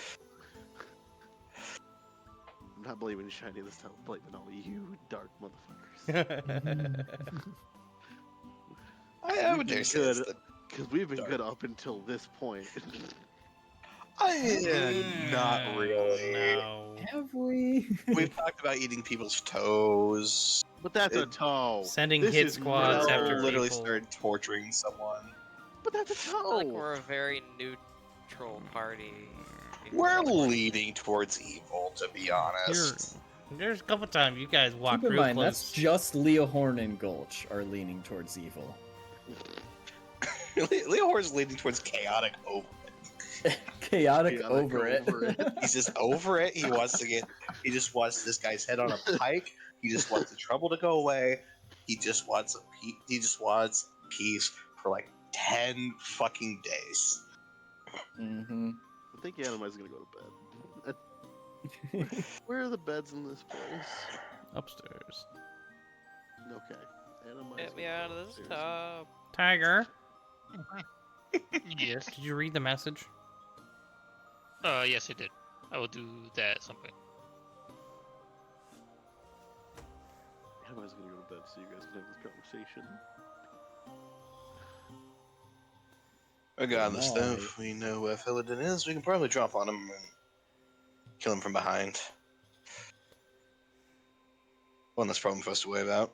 I'm not blaming Shiny this time, I'm blaming all you dark motherfuckers. I We've would been dare say it's good. the... Because we've been Dark. good up until this point. Not really. No. Have we? We've talked about eating people's toes. But that's a It- toe. Sending This hit is squads murder. after literally people. started torturing someone. But that's a I feel like toe. we're a very neutral party. We're leaning towards evil, to be honest. There's a couple times you guys walk Keep in real mind, close. that's just Leohorn and Gulch are leaning towards evil. Leohor's leaning towards chaotic over. Chaotic Chaotic over it. He's just over it. He just wants this guy's head on a pike. He just wants the trouble to go away. He just wants he just wants peace for like 10 fucking days. Mm-hmm. I think Animai's gonna go to bed. Where are the beds in this place? Upstairs. Okay. Animai's Get me gonna out go of this upstairs. tub. Tiger, Yes. did you read the message? Yes, I did. I will do that at some point. Animai's gonna go to bed so you guys can have this conversation. Regardless, though, Right. if we know where Philodin is, we can probably drop on him and kill him from behind. One less problem for us to worry about.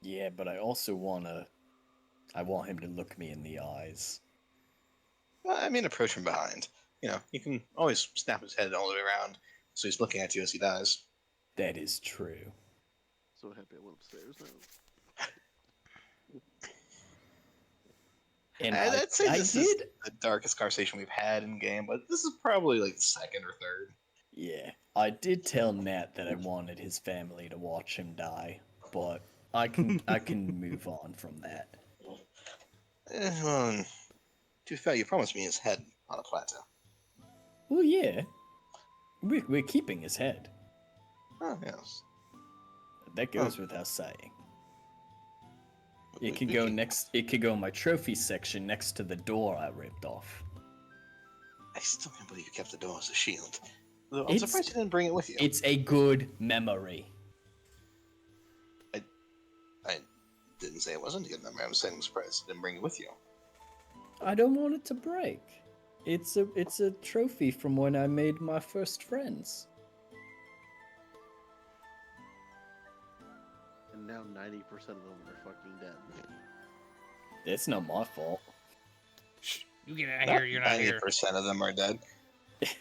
Yeah, but I also want him to look me in the eyes. Well, I mean, approach from behind. You know, you can always snap his head all the way around, so he's looking at you as he dies. That is true. So happy I went upstairs now. And I'd say I this is did. the darkest conversation we've had in game, but this is probably like second or third. Yeah, I did tell Nat that I wanted his family to watch him die, but I can move on from that. Well, to be fair, you promised me his head on a platter. Well, yeah, we're keeping his head. Oh, yes. That goes without saying. We- It could we go can- next. It could go in my trophy section next to the door I ripped off. I still can't believe you kept the door as a shield. Though I'm It's- surprised you didn't bring it with you. It's a good memory. I didn't say it wasn't a good memory. I'm saying I'm surprised you didn't bring it with you. I don't want it to break. It's a trophy from when I made my first friends. And now 90% of them are fucking dead. It's not my fault. Shh, you get out of here. You're not here. 90% of them are dead.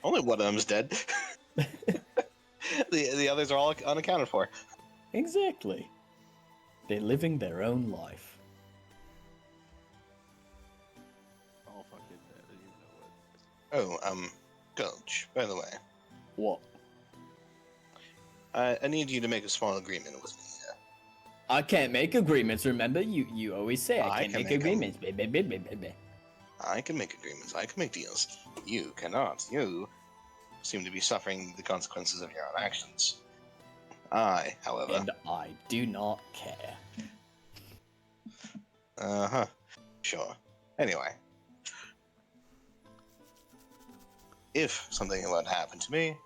Only one of them's dead. the others are all unaccounted for. Exactly. They're living their own life. All fucking dead, and you know it. Oh, Coach, by the way, What? I need you to make a small agreement with me here. I can't make agreements, remember? You always say I I can't can make make 'em. agreements. Baby. I can make agreements, I can make deals. You cannot. You seem to be suffering the consequences of your own actions. I, however... And I do not care. Uh-huh. Sure. Anyway. If something were to happen to me,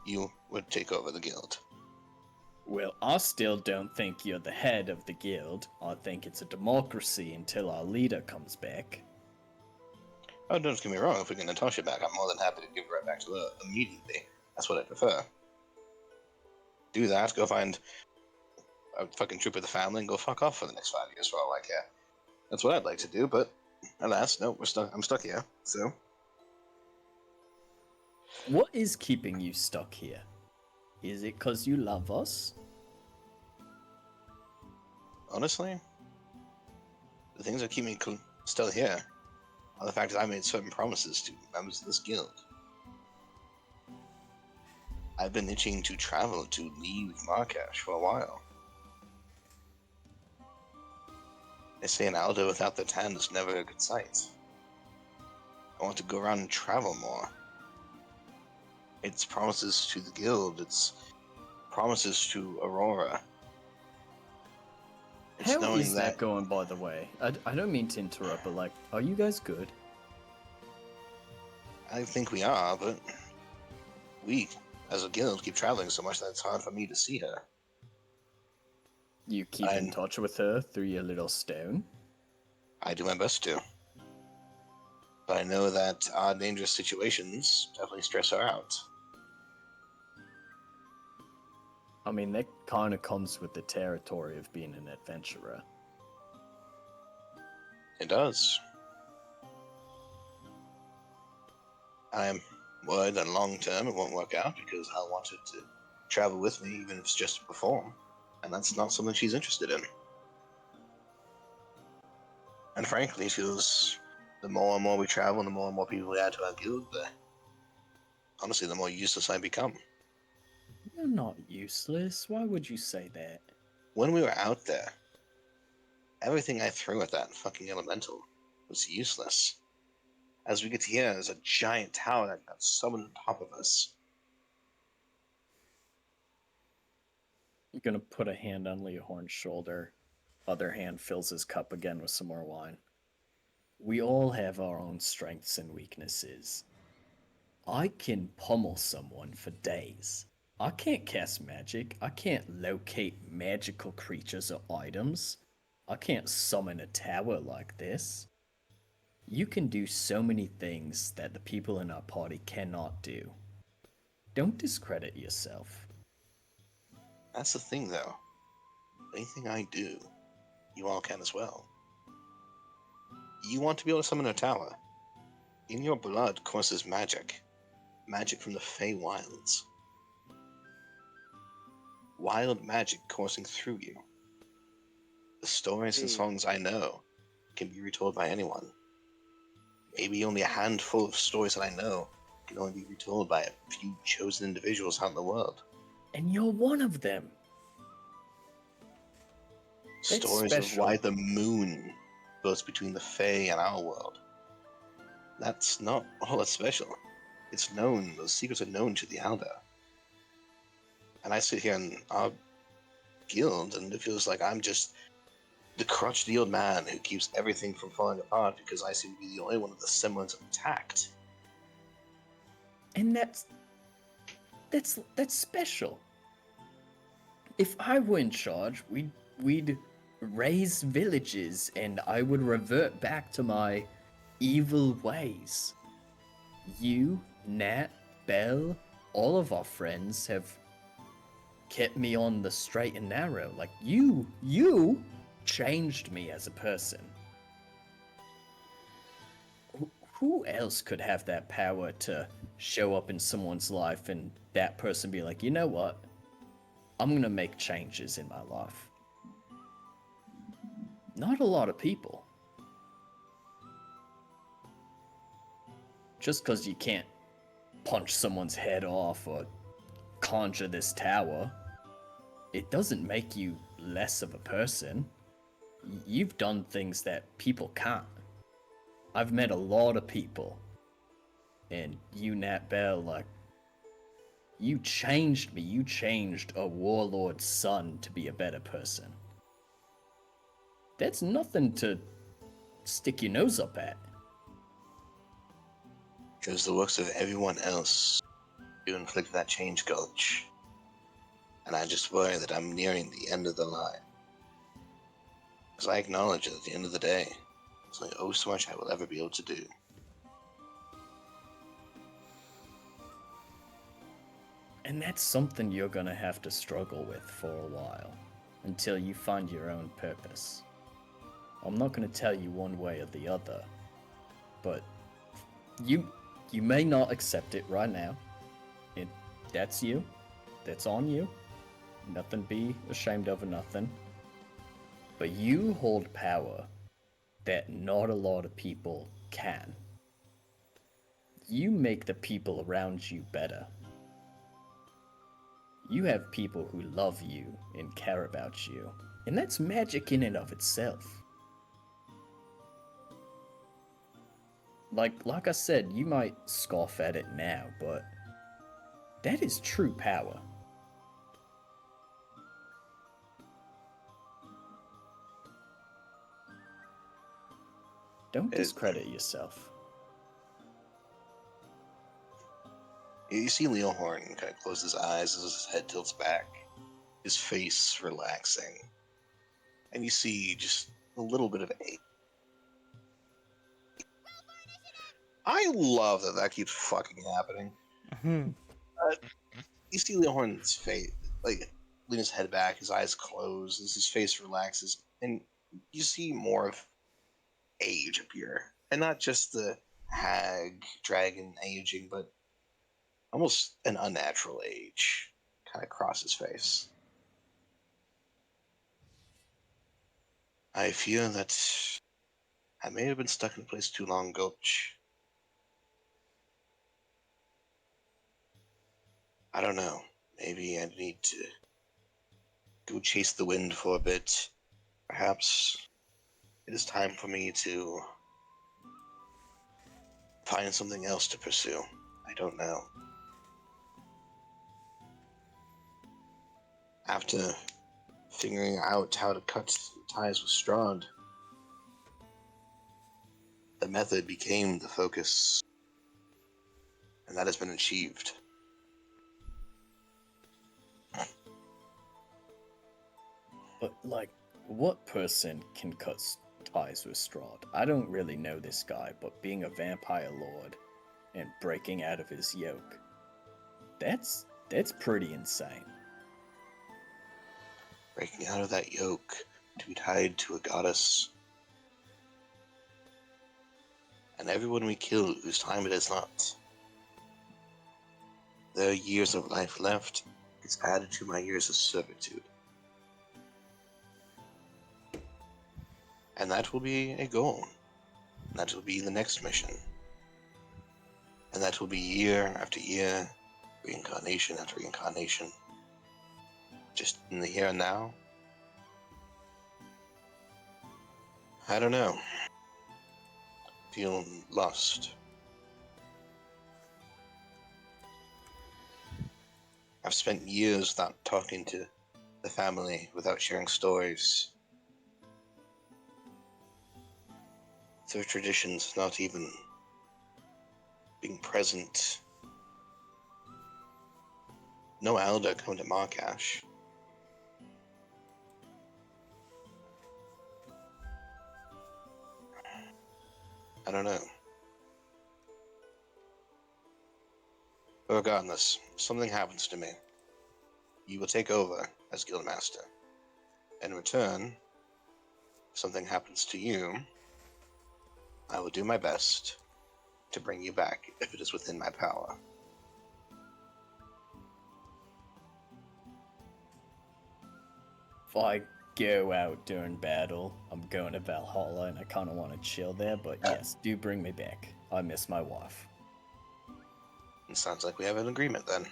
you would take over the guild. Well, I still don't think you're the head of the guild. I think it's a democracy until our leader comes back. Oh, don't get me wrong, if we get Natasha back, I'm more than happy to give her right back to her immediately. That's what I prefer. Do that, go find a fucking troop of the family and go fuck off for the next 5 years for all I care. That's what I'd like to do, but alas, no, I'm stuck here, so... What is keeping you stuck here? Is it 'cause you love us? Honestly, the things that keep me still here are the fact that I made certain promises to members of this guild. I've been itching to travel to leave Marrakesh for a while. They say an elder without their tan is never a good sight. I want to go around and travel more. It's promises to the guild, it's promises to A.U.R.A. It's How knowing is that going, by the way? I don't mean to interrupt, but like, are you guys good? I think we are, but we, as a guild, keep traveling so much that it's hard for me to see her. You keep in touch with her through your little stone? I do my best to. But I know that our dangerous situations definitely stress her out. I mean, that kind of comes with the territory of being an adventurer. It does. I'm worried that long term it won't work out because I'll want her to travel with me even if it's just to perform. And that's not something she's interested in. And frankly, she feels the more and more we travel, the more and more people we add to our guild, honestly, the more useless I become. You're not useless. Why would you say that? When we were out there, everything I threw at that fucking elemental was useless. As we get here, there's a giant tower that got summoned on top of us. You're gonna put a hand on Leohorn's shoulder. Other hand fills his cup again with some more wine. We all have our own strengths and weaknesses. I can pummel someone for days. I can't cast magic. I can't locate magical creatures or items. I can't summon a tower like this. You can do so many things that the people in our party cannot do. Don't discredit yourself. That's the thing, though. Anything I do, you all can as well. You want to be able to summon a tower. In your blood courses magic. Magic from the Fey Wilds. wild magic coursing through you. The stories and songs I know can be retold by anyone. Maybe only a handful of stories that I know can only be retold by a few chosen individuals out in the world. And you're one of them. That's Stories of special. why the moon goes between the Fae and our world. That's not all that's special. It's known, those secrets are known to the Elder. And I sit here in our guild, and it feels like I'm just the crotchety old man who keeps everything from falling apart because I seem to be the only one of the semblance intact. And that's special. If I were in charge, we'd raise villages and I would revert back to my evil ways. You, Nat, Belle, all of our friends have kept me on the straight and narrow. Like you changed me as a person. Who else could have that power to show up in someone's life and that person be like, you know what? I'm gonna make changes in my life. Not a lot of people. Just because you can't punch someone's head off or conjure this tower, it doesn't make you less of a person. You've done things that people can't. I've met a lot of people. And you, Nat Bell, like, you changed me. You changed a warlord's son to be a better person. That's nothing to stick your nose up at. It was the works of everyone else who inflicted that change, Gulch. And I just worry that I'm nearing the end of the line. Because I acknowledge that at the end of the day, there's only oh so much I will ever be able to do. And that's something you're gonna have to struggle with for a while, until you find your own purpose. I'm not gonna tell you one way or the other, but you may not accept it right now. That's you. That's on you. Nothing be ashamed of or nothing. But you hold power that not a lot of people can. You make the people around you better. You have people who love you and care about you. And that's magic in and of itself. Like I said, you might scoff at it now, but that is true power. Don't discredit yourself. You see Leohorn kind of close his eyes as his head tilts back, his face relaxing. And you see just a little bit of ache. I love that keeps fucking happening. You see Leohorn's face, like, lean his head back, his eyes close, as his face relaxes, and you see more of age appear. And not just the hag dragon aging, but almost an unnatural age kind of cross his face. I fear that I may have been stuck in a place too long, Gulch. I don't know. Maybe I need to go chase the wind for a bit. Perhaps it is time for me to find something else to pursue. I don't know. After figuring out how to cut ties with Strahd, the method became the focus, and that has been achieved. But, like, what person can cut ties with Strahd? I don't really know this guy, but being a vampire lord and breaking out of his yoke, that's pretty insane. Breaking out of that yoke to be tied to a goddess. And everyone we kill whose time it is not. There are years of life left, It's added to my years of servitude. And that will be a goal. That will be the next mission. And that will be year after year, reincarnation after reincarnation. Just in the here and now. I don't know. Feel lost. I've spent years without talking to the family, without sharing stories. Their traditions not even being present. No elder come to Markash. I don't know. But regardless, if something happens to me, you will take over as Guildmaster. In return, if something happens to you, I will do my best to bring you back if it is within my power. If I go out during battle, I'm going to Valhalla and I kind of want to chill there, but yes, do bring me back. I miss my wife. It sounds like we have an agreement then.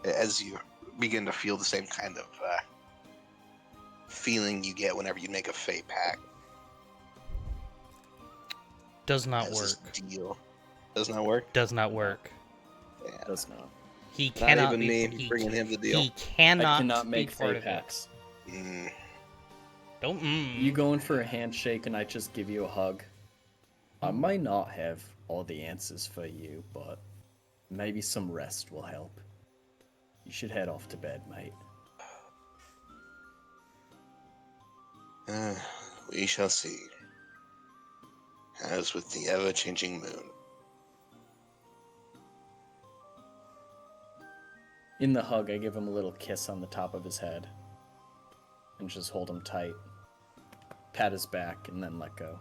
As you begin to feel the same kind of feeling you get whenever you make a fate pact. Does not As work. this deal does not work. Does not work. Yeah. Does not. He Not cannot even be. me He, bringing him the deal. he cannot, I cannot be make part fate of packs. Mm, Don't. You going for a handshake and I just give you a hug? I might not have all the answers for you, but maybe some rest will help. You should head off to bed, mate. we shall see. As with the ever-changing moon. In the hug, I give him a little kiss on the top of his head. And just hold him tight. Pat his back, and then let go.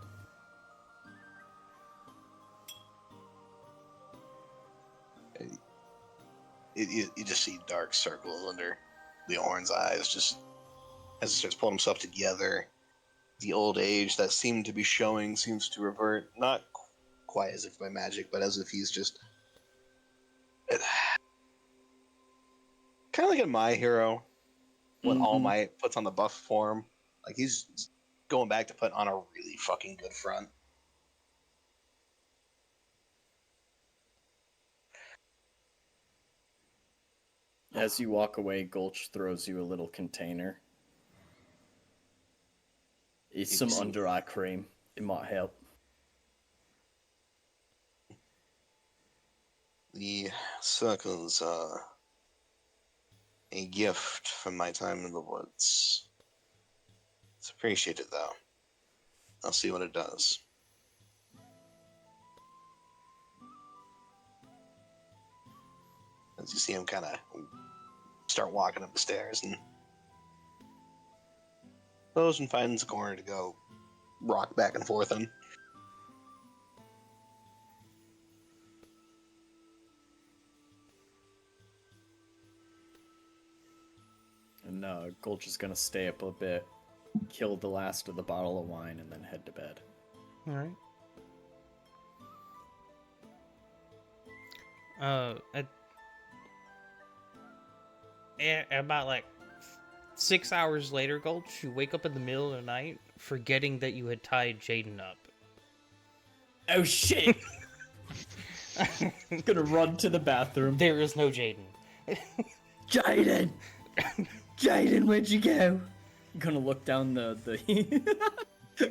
You just see dark circles under Leorn's eyes, just as he starts pulling himself together. The old age that seemed to be showing seems to revert, not quite as if by magic, but as if he's just kind of like in My Hero when All Might puts on the buff form. Like he's going back to put on a really fucking good front. As you walk away, Gulch throws you a little container. It's some under-eye cream. It might help. The circles are a gift from my time in the woods. It's appreciated, though. I'll see what it does. As you see him kind of start walking up the stairs and goes and finds a corner to go rock back and forth in. And Gulch is gonna stay up a bit, kill the last of the bottle of wine, and then head to bed. All right. About like 6 hours later, Gulch, you wake up in the middle of the night, forgetting that you had tied Jaden up. Oh shit! Gonna run to the bathroom. There is no Jaden. Jaden! Jaden, where'd you go? Gonna look down the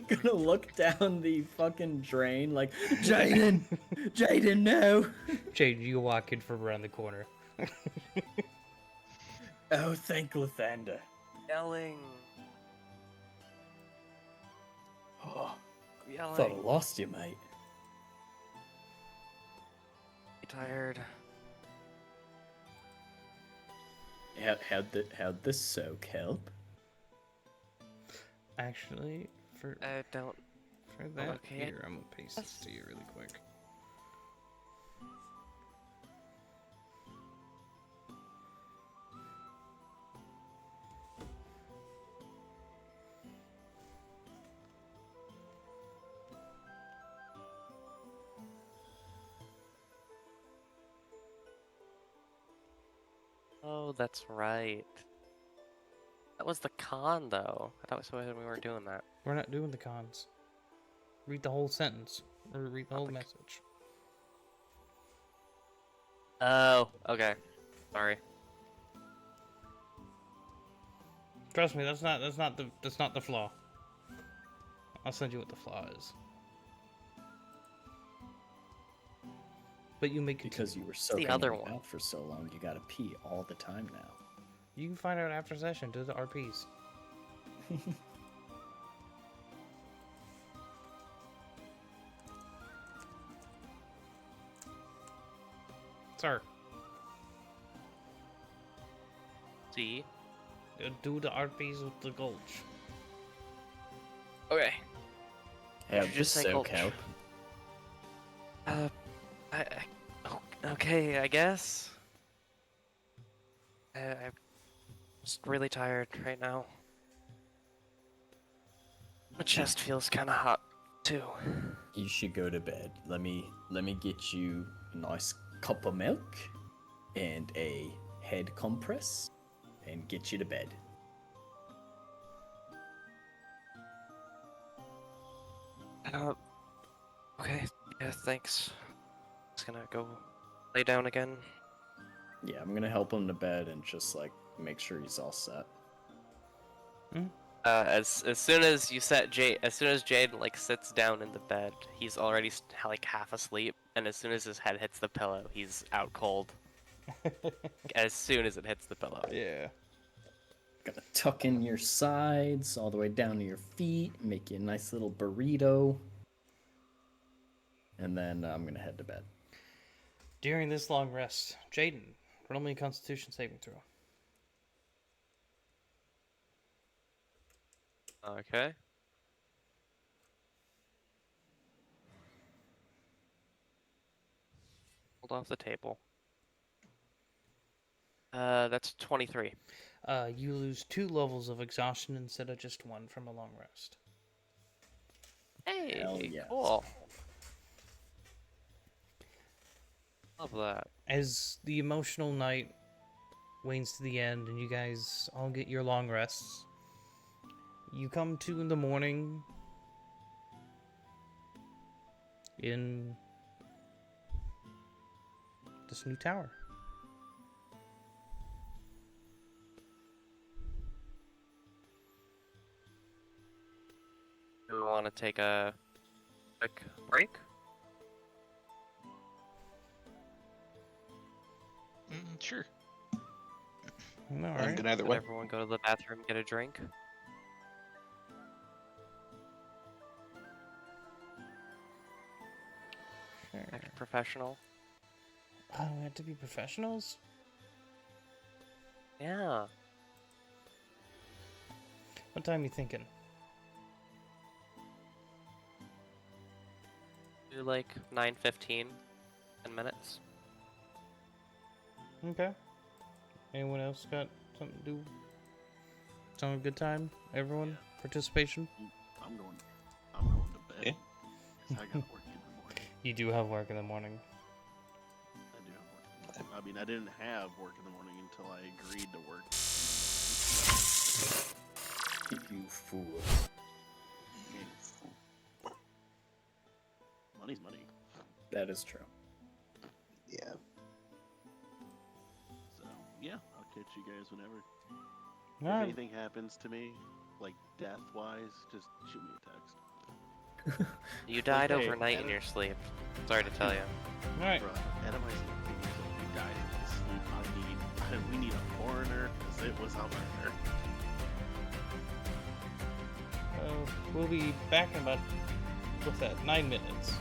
gonna look down the fucking drain like, Jaden! Jaden, no! Jaden, you walk in from around the corner. Oh, thank Lathander. Yelling. Oh, Yelling. thought I lost you, mate. Tired. How'd this soak help? Actually, for Don't. that okay. here, I'm gonna paste this to you really quick. Oh, that's right. That was the con, though. I thought we weren't doing that. We're not doing the cons. Read the whole sentence. Or read the Not whole the- message. Oh, okay. Sorry. Trust me, that's not the flaw. I'll send you what the flaw is. But you make it. Because you were soaking other in one? out for so long, you gotta pee all the time now. You can find out after session. Do the RPs. Sir, See? do the RPs with the gulch. Okay. Have Just this say soak gulch. help. Okay, I guess. I'm just really tired right now. My chest feels kind of hot too. You should go to bed. Let me get you a nice cup of milk and a head compress and get you to bed. Okay. Yeah, thanks. Just gonna go lay down again. Yeah, I'm gonna help him to bed and just like make sure he's all set. As soon as Jade like sits down in the bed, he's already like half asleep, and as soon as his head hits the pillow, he's out cold. As soon as it hits the pillow. Yeah. Gonna tuck in your sides all the way down to your feet, make you a nice little burrito, and then I'm gonna head to bed. During this long rest, Jaden, roll me a Constitution saving throw. Okay. Hold off the table. That's 23. You lose 2 levels of exhaustion instead of just 1 from a long rest. Hey, Hell yes. cool. Love that. As the emotional night wanes to the end and you guys all get your long rests, you come to in the morning in this new tower. Do we want to take a quick break? Sure. All I'm right. good either Let way. everyone go to the bathroom, get a drink. Sure. Act professional. Oh, we have to be professionals? Yeah. What time you thinking? Do like 9:15, 10 minutes. Okay. Anyone else got something to do? Sound a good time? Everyone? Participation? I'm going to bed. Yeah. 'Cause I got work in the morning. You do have work in the morning. I do have work in the morning. I mean, I didn't have work in the morning until I agreed to work. You fool. Money's money. That is true. Yeah. So, yeah, I'll catch you guys whenever. If Alright. anything happens to me, like death-wise, just shoot me a text. You died Okay, overnight in Adam. your sleep. Sorry to tell you. Alright. Bro, Adam, you died in his sleep. We need a coroner, because it was a murder. We'll be back in about, what's that, 9 minutes.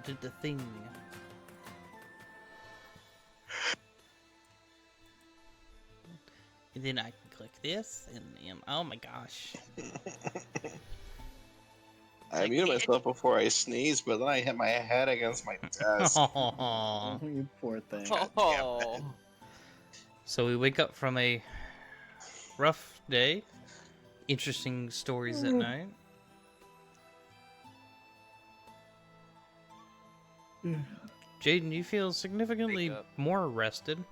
did the thing. And then I can click this, and oh my gosh. I like, muted yeah, myself before I sneezed, but then I hit my head against my desk. Aw. Oh, you poor thing. God Oh, So we wake up from a rough day. Interesting stories at night. Jaden, you feel significantly Wake up. more rested.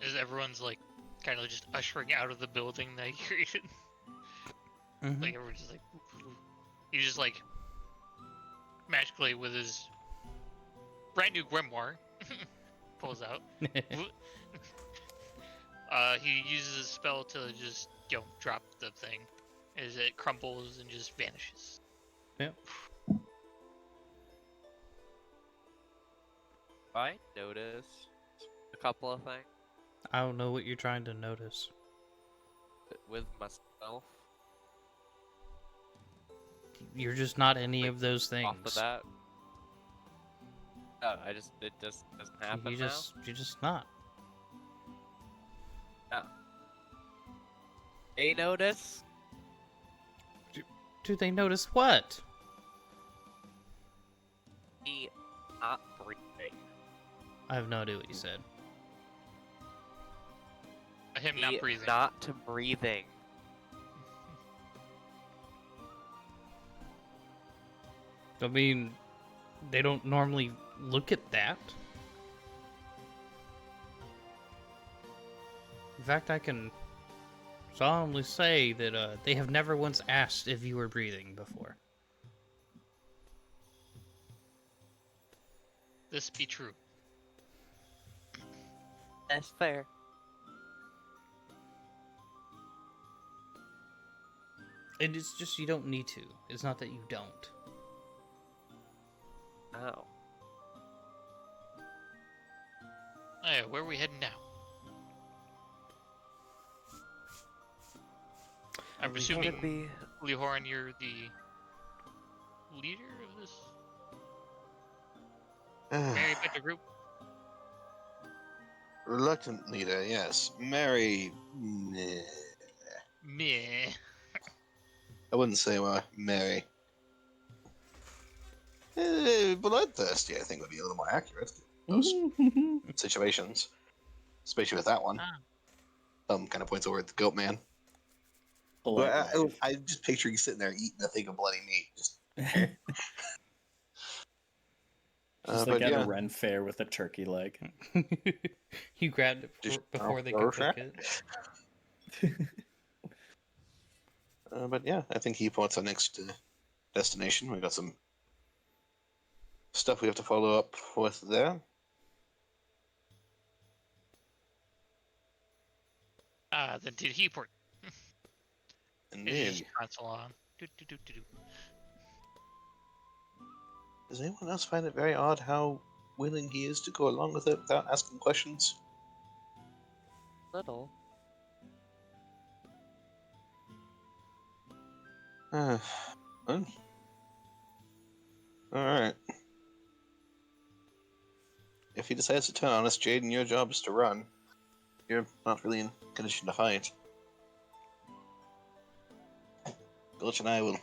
as everyone's like kind of just ushering out of the building that he created. Mhm. Like everyone's just like, he's just like magically with his brand new grimoire pulls out. He uses a spell to just drop the thing, as it crumbles and just vanishes. Yep. I noticed a couple of things I don't know what you're trying to notice. with myself. You're just not any Like, of those Off the things. bat. No, it just doesn't happen You're just not. now. No. They notice. Do they notice what? Me not breathing. I have no idea what you said. Him Me not breathing. not breathing. I mean, they don't normally look at that. In fact, I can solemnly say that they have never once asked if you were breathing before. This be true. That's fair. And it's just you don't need to. It's not that you don't. Oh. Oh yeah, where are we heading now? I'm Gonna assuming, be Leohoran, you're the leader of this Mary Petra group? Reluctant leader, yes. Mary, meh. Meh. I wouldn't say Mary. Bloodthirsty, I think, would be a little more accurate. Those situations, especially with that one. Kind of points over at the goat man. Polite Well, wife. I just picture you sitting there eating a thing of bloody meat. Just, Just but like at yeah, a Ren fair with a turkey leg. You grabbed it Just- before they oh, could cook it. but yeah, I think he points our next destination. We got some stuff we have to follow up with there. Then did he port? It is Indeed. console on. Do. Does anyone else find it very odd how willing he is to go along with it without asking questions? little. Well, alright. If he decides to turn on us, Jaden, your job is to run. You're not really in condition to fight. Gulch and I will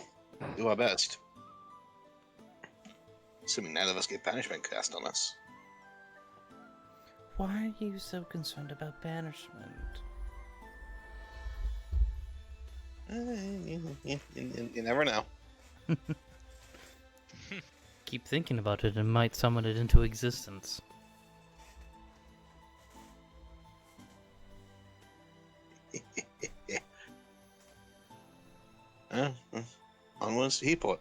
do our best. Assuming neither of us get banishment cast on us. Why are you so concerned about banishment? You never know. Keep thinking about it and might summon it into existence. Onwards to Heaport.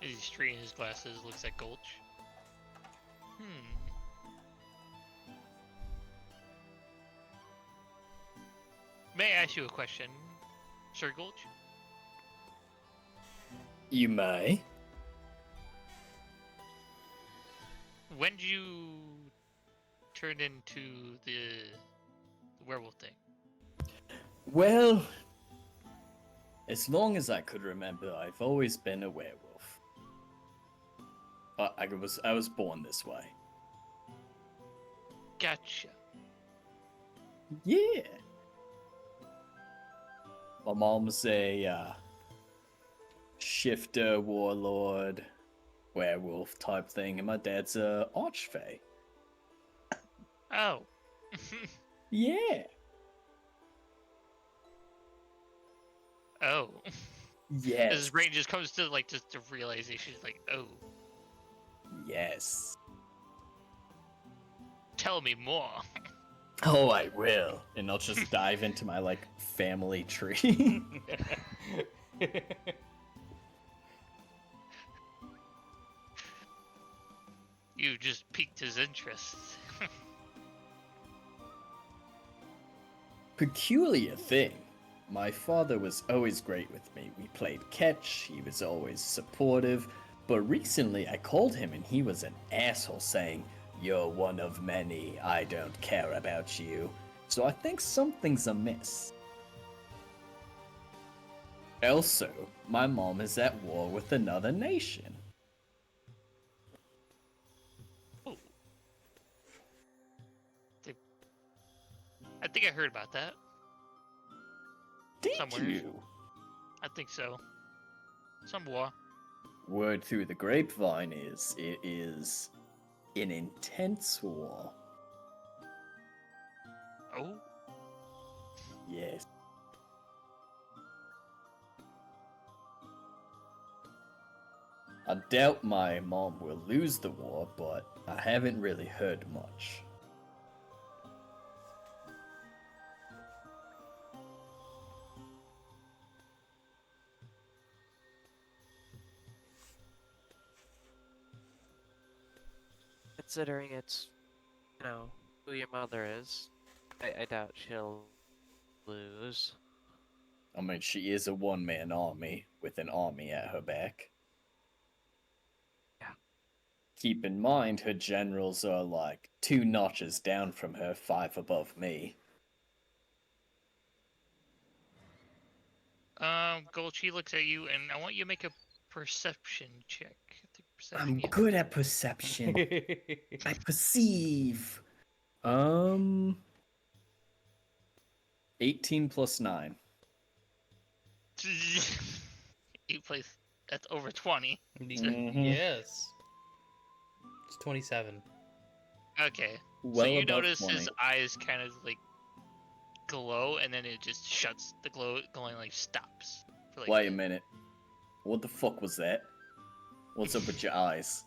As he's straightening his glasses, looks at Gulch. May I ask you a question, Sir Gulch? You may. When did you turn into the werewolf thing? Well, as long as I could remember, I've always been a werewolf. I was born this way. Gotcha. Yeah. My mom's a shifter, warlord, werewolf type thing, and my dad's a archfey. Oh. Yeah. Oh. Yes. His brain just comes to like just a realization, like, oh, Yes. tell me more. Oh, I will. And I'll just dive into my, like, family tree. You just piqued his interest. Peculiar thing. My father was always great with me. We played catch, he was always supportive, but recently I called him and he was an asshole saying, "You're one of many, I don't care about you." So I think something's amiss. Also, my mom is at war with another nation. Oh. I think I heard about that. Did Somewhere. you? I think so. Some war. Word through the grapevine is it is an intense war. Oh. Yes. I doubt my mom will lose the war, but I haven't really heard much. Considering it's, you know, who your mother is, I doubt she'll lose. I mean, she is a one-man army with an army at her back. Yeah. Keep in mind, her generals are like 2 notches down from her, 5 above me. Golchi looks at you, and I want you to make a perception check. I think perception, I'm yeah. good at perception. I perceive. 18 plus 9. You place that's over 20. Mhm. Yes. It's 27. Okay. Well so you above notice 20. his eyes kind of like glow, and then it just shuts. The glowing like stops. For, like, Wait a minute. What the fuck was that? What's up with your eyes?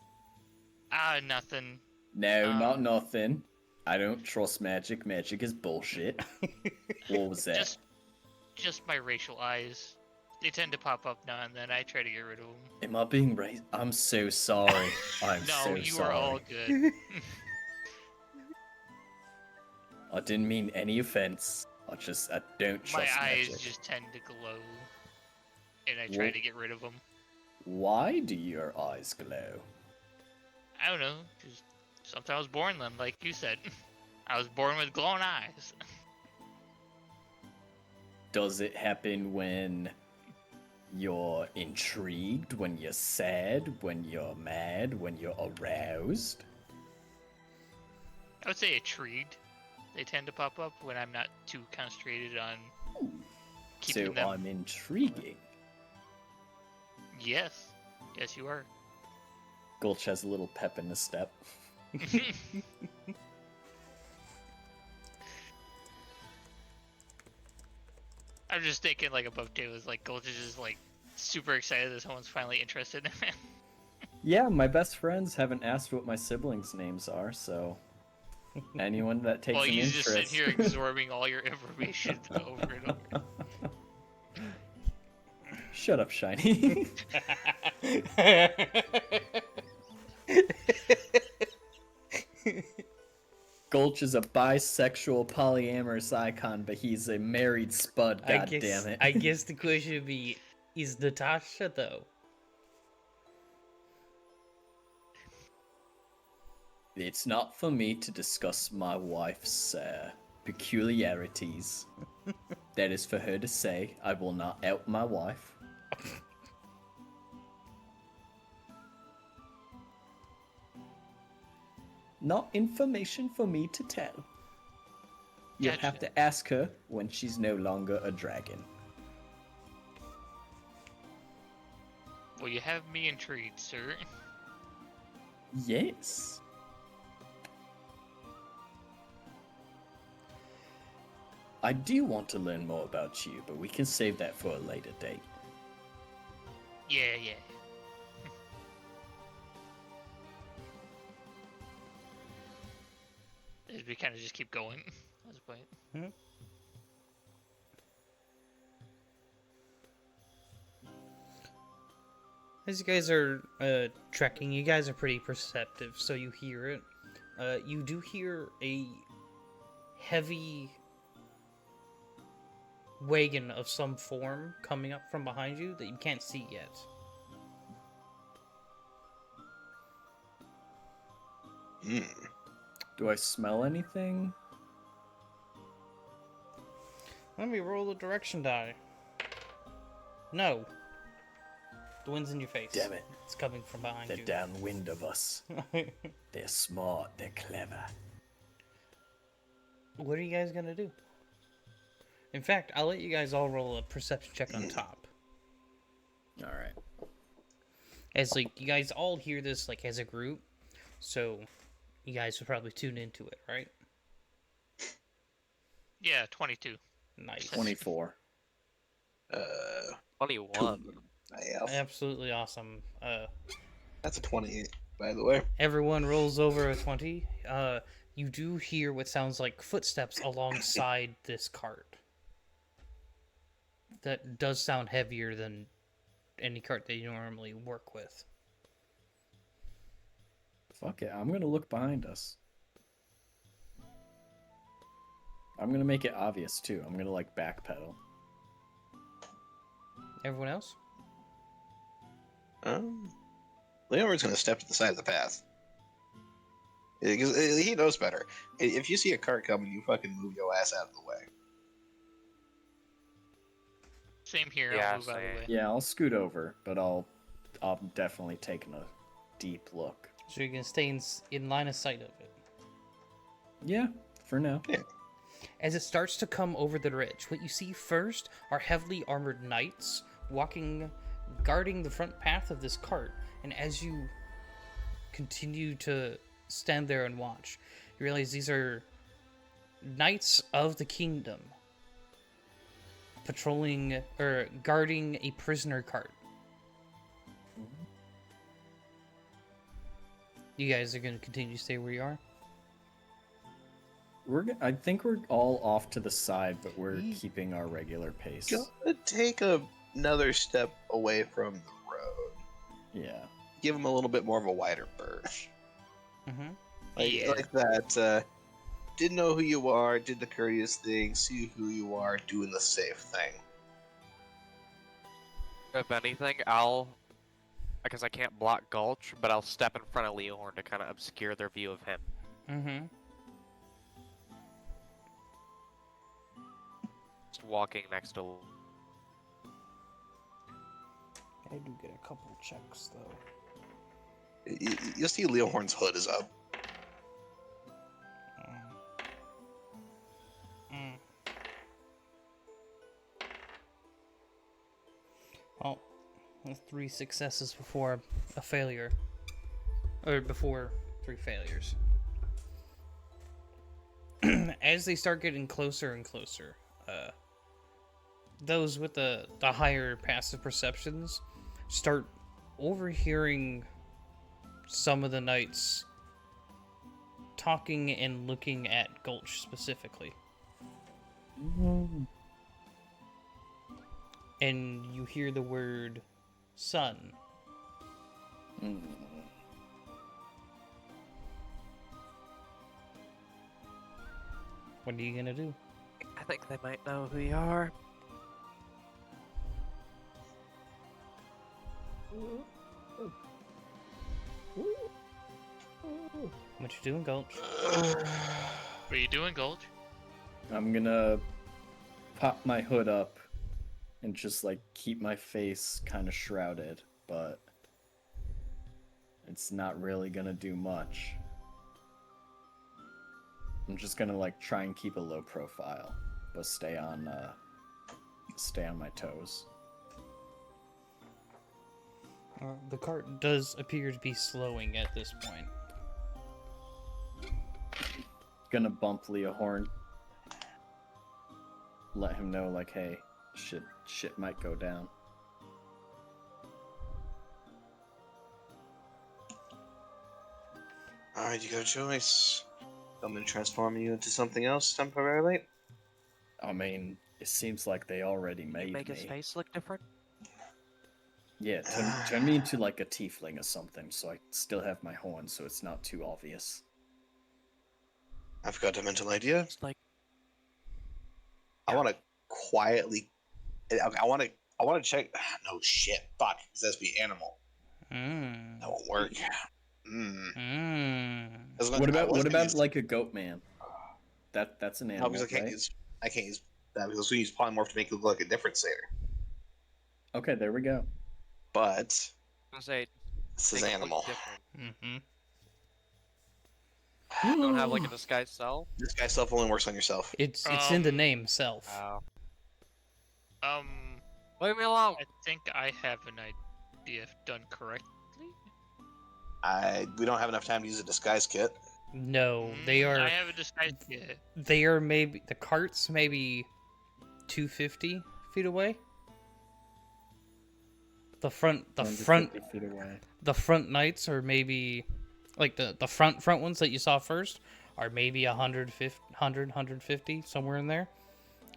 Nothing. No, not nothing. I don't trust magic. Magic is bullshit. What was that? Just my racial eyes. They tend to pop up now and then. I try to get rid of them. Am I being raised? I'm so sorry. I'm No, so you sorry. are all good. I didn't mean any offense. I don't My trust eyes magic. just tend to glow, and I try to get rid of them. Why do your eyes glow? I don't know. Just sometimes I was born them, like you said. I was born with glowing eyes. Does it happen when you're intrigued, when you're sad, when you're mad, when you're aroused? I would say intrigued. They tend to pop up when I'm not too concentrated on keeping So them. I'm intriguing. Yes. Yes, you are. Gulch has a little pep in his step. I'm just thinking like above tables, like Gulch is just like super excited that someone's finally interested in him. Yeah, my best friends haven't asked what my siblings' names are, so anyone that takes Well, an he's just interest. sitting here absorbing all your information over and over. Shut up, Shiny. Gulch is a bisexual polyamorous icon, but he's a married spud, god damn it. I guess the question would be, is Natasha though? It's not for me to discuss my wife's peculiarities. That is for her to say. I will not out my wife. Not information for me to tell. You'll have Gotcha. to ask her when she's no longer a dragon. Well, you have me intrigued, sir. Yes. I do want to learn more about you, but we can save that for a later date. Yeah. We kind of just keep going at this point. As you guys are trekking, you guys are pretty perceptive, so you hear it. You do hear a heavy wagon of some form coming up from behind you that you can't see yet. Do I smell anything? Let me roll the direction die. No. The wind's in your face. Damn it. It's coming from behind They're you. downwind of us. They're smart. They're clever. What are you guys gonna do? In fact, I'll let you guys all roll a perception check on top. All right. As like you guys all hear this like as a group, so you guys will probably tune into it, right? Yeah, 22. Nice. 24. 21. Yeah, Absolutely awesome. that's a 28, by the way. Everyone rolls over a 20. You do hear what sounds like footsteps alongside this cart. That does sound heavier than any cart that you normally work with. Fuck it. I'm going to look behind us. I'm going to make it obvious, too. I'm going to, like, backpedal. Everyone else? Leonard's gonna step to the side of the path. Because he knows better. If you see a cart coming, you fucking move your ass out of the way. Same here. Yeah, I'll move out of the same. way. Yeah, I'll scoot over, but I'll definitely take a deep look. So you're gonna stay in line of sight of it. Yeah, for now. As it starts to come over the ridge, what you see first are heavily armored knights guarding the front path of this cart. And as you continue to stand there and watch, you realize these are knights of the kingdom patrolling or guarding a prisoner cart. You guys are gonna continue to stay where you are? I think we're all off to the side, but we're keeping our regular pace. Gonna take another step away from the road. Yeah. Give him a little bit more of a wider berth. Mm-hmm. Like that, didn't know who you are, did the courteous thing, see who you are, doing the safe thing. If anything, because I can't block Gulch, but I'll step in front of Leohorn to kind of obscure their view of him. Mm-hmm. Just walking next to... I do get a couple checks though. You'll see Leohorn's hood is up. Well, 3 successes before a failure. Or before 3 failures. As they start getting closer and closer, those with the higher passive perceptions start overhearing some of the knights talking and looking at Gulch specifically. And you hear the word son. What are you gonna do? I think they might know who you are. What you doing, Gulch? What are you doing, Gulch? I'm gonna pop my hood up and just like keep my face kind of shrouded, but it's not really gonna do much. I'm just gonna like try and keep a low profile, but stay on my toes. The cart does appear to be slowing at this point. Gonna bump Leo Horn. Let him know like, hey, shit might go down. Alright, you got a choice. I'm gonna transform you into something else temporarily. I mean, it seems like they already Can made you make me. his face look different? Yeah, turn me into like a tiefling or something, so I still have my horn, so it's not too obvious. I've got a mental idea. It's like I want to quietly. I want to check. No shit. Fuck. It says be animal. Mmm. That won't work. Hmm. Mmm. What about like a goat man? That's an No, animal, because right? I can't use that because we use polymorph to make it look like a different satyr. Okay, there we go. But I was gonna say, this make is him look animal. different. Mm-hmm. You don't have like a disguised self. This guy self only works on yourself. It's in the name, self. Wow. Um, Leave me alone. I think I have an idea if done correctly. We don't have enough time to use a disguise kit. No, they I are. have a disguise kit. They are maybe the cart's maybe 250 feet away. The front 150 feet away. the front knights are maybe like the front ones that you saw first are maybe 150 somewhere in there.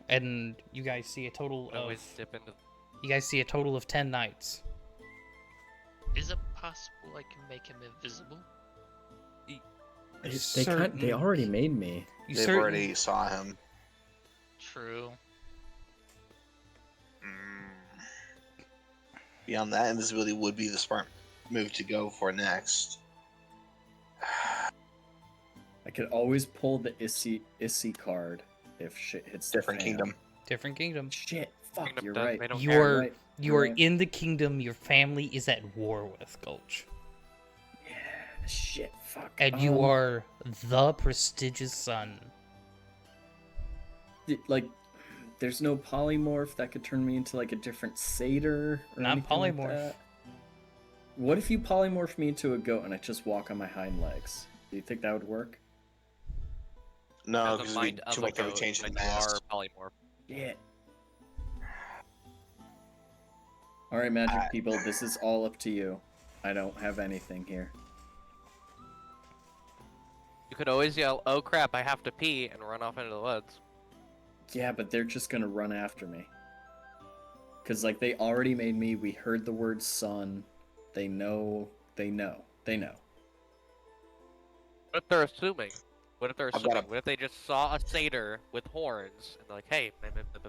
And you guys see a total of Always dip into. 10 knights. Is it possible I can make him invisible? They already made me. They've already saw him. True. Beyond that, invisibility would be the smart move to go for next. I could always pull the Issy card if shit hits Different the fan. kingdom. Different kingdom. Shit, fuck, Kingdom you're does- right. they don't You care. are Right, you are right. in the kingdom your family is at war with, Gulch. Yeah, shit, fuck. And you are the prestigious son. Like, there's no polymorph that could turn me into like a different satyr or Not anything like polymorph. that? What if you polymorph me into a goat and I just walk on my hind legs? Do you think that would work? No, Have the because we mind of too a much of a goat, change in but you are mass. polymorph. Yeah. Alright, magic people, this is all up to you. I don't have anything here. You could always yell, "Oh crap! I have to pee," and run off into the woods. Yeah, but they're just gonna run after me. Cause like they already made me, we heard the word son. They know. What if they're assuming? What if they're I've got assuming? What if they just saw a satyr with horns and they're like, "Hey,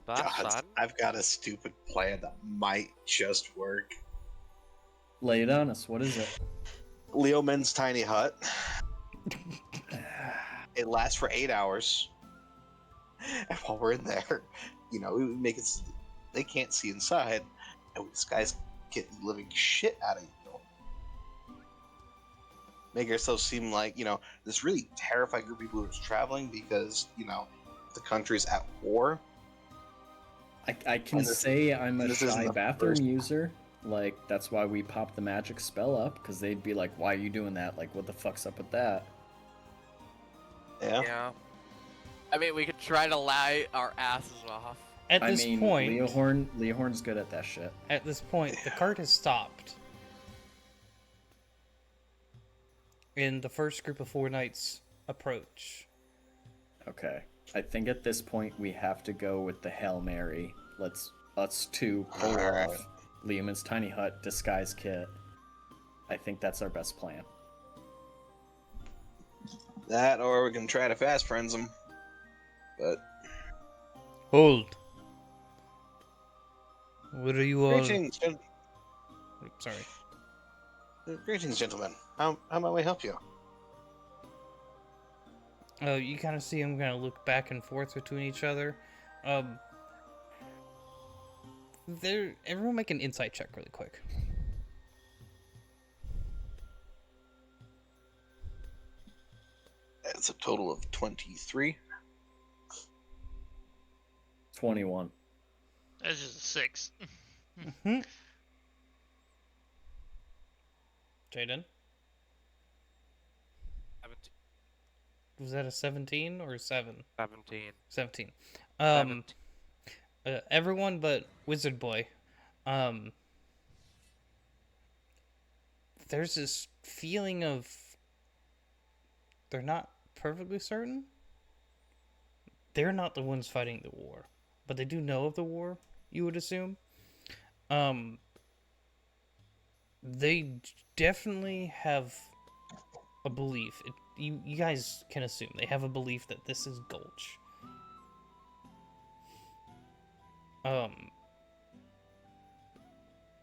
God, son"? I've got a stupid plan that might just work. Lay it on us. What is it? Leoman's tiny hut. It lasts for 8 hours. And while we're in there, we make it so they can't see inside, and we disguise get the living shit out of you. Make ourselves seem like, this really terrified group of people who's traveling because, the country's at war. I can And this- say I'm a this isn't shy the bathroom first- user. Like, that's why we popped the magic spell up, because they'd be like, why are you doing that? Like, what the fuck's up with that? Yeah. Yeah. I mean, we could try to lie our asses off. At I this mean, point, Leohorn's good at that shit. At this point, the cart has stopped. And the first group of 4 knights approach. Okay. I think at this point we have to go with the Hail Mary. Let's two pull Alright. off Liam's tiny hut disguise kit. I think that's our best plan. That, or we can try to fast friends them. But Hold. What are you all... Sorry. Greetings, gentlemen. How might we help you? You kind of see them kind of look back and forth between each other. Everyone make an insight check really quick. It's a total of 23. 21. That's just a 6. Mm-hmm. Jaden, 17. was that a 17 or a 7? 17. 17. 17. Everyone but Wizard Boy. There's this feeling of they're not perfectly certain. They're not the ones fighting the war, but they do know of the war, you would assume. They definitely have a belief. You guys can assume they have a belief that this is Gulch.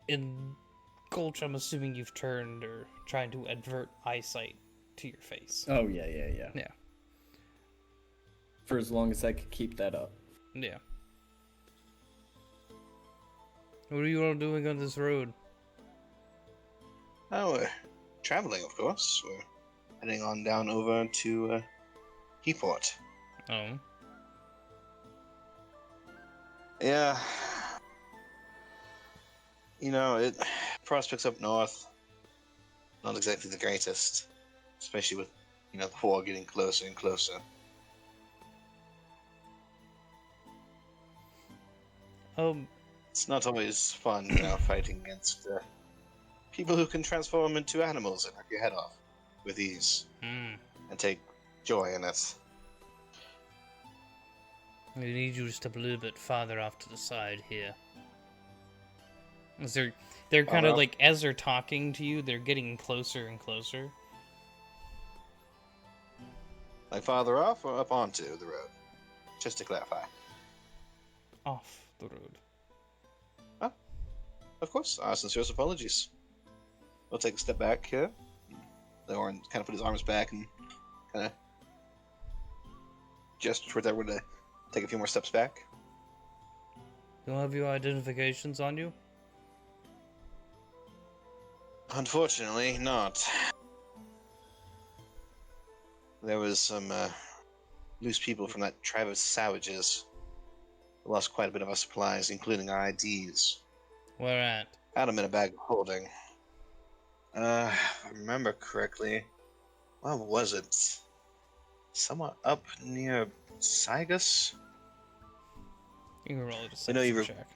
In Gulch, I'm assuming you've turned or trying to advert eyesight to your face. Oh, yeah. Yeah. For as long as I could keep that up. Yeah. What are you all doing on this road? Oh, we're traveling, of course. We're heading on down over to Keyport. Oh. Yeah. You know, prospects up north, not exactly the greatest. Especially with, the war getting closer and closer. It's not always fun, fighting against people who can transform into animals and rip your head off with ease and take joy in it. I need you to step a little bit farther off to the side here. As they're kind of like, as they're talking to you, they're getting closer and closer. Like farther off or up onto the road? Just to clarify. Off the road. Oh, of course. Our sincerest apologies. We'll take a step back here. Leorin kind of put his arms back and kind of gesture towards everyone to take a few more steps back. You have your identifications on you? Unfortunately, not. There was some loose people from that tribe of savages. We lost quite a bit of our supplies, including our IDs. Where at? Had them in a bag of holding. If I remember correctly, where was it? Somewhat up near Sigus? You can roll it a I know you check.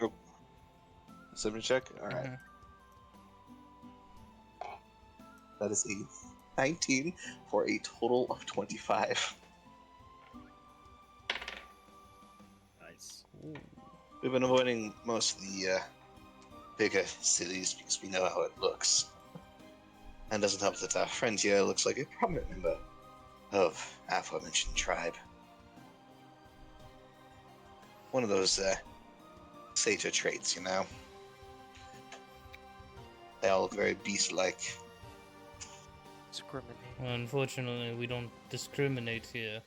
Deception check? Alright. Mhm. That is a 19 for a total of 25. Nice. Ooh. We've been avoiding most of the bigger cities because we know how it looks. And doesn't help that our friend here looks like a prominent member of aforementioned tribe. One of those satyr traits, They all look very beast-like. Discriminate. Well, unfortunately, we don't discriminate here.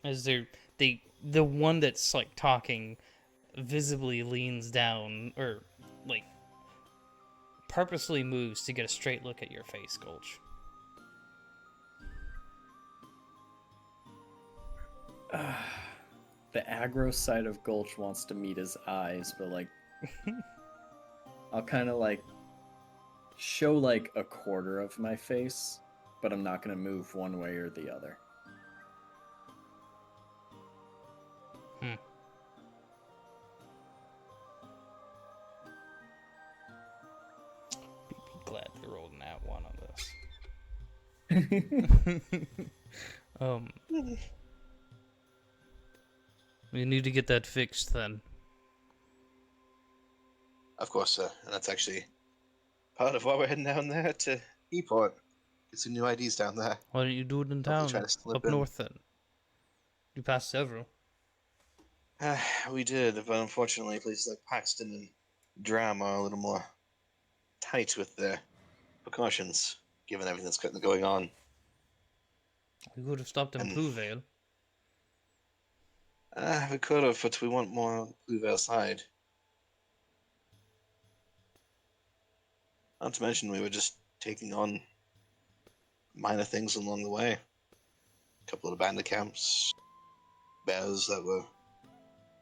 As the one that's like talking visibly leans down or like purposely moves to get a straight look at your face, Gulch. The aggro side of Gulch wants to meet his eyes, but like I'll kind of like show like a quarter of my face, but I'm not gonna move one way or the other. Be glad we rolled an at one on this. We need to get that fixed then. Of course, sir. And that's actually part of why we're heading down there to Keyport. Get some new IDs down there. Why don't you do it in Hopefully town, try to slip up in. north then? You passed several. We did, but unfortunately places like Paxton and Dram are a little more tight with their precautions, given everything that's going on. We could have stopped in And- Plouvale. We could have, but we want more Bluevale side. Not to mention, we were just taking on minor things along the way. A couple of bandit camps, bears that were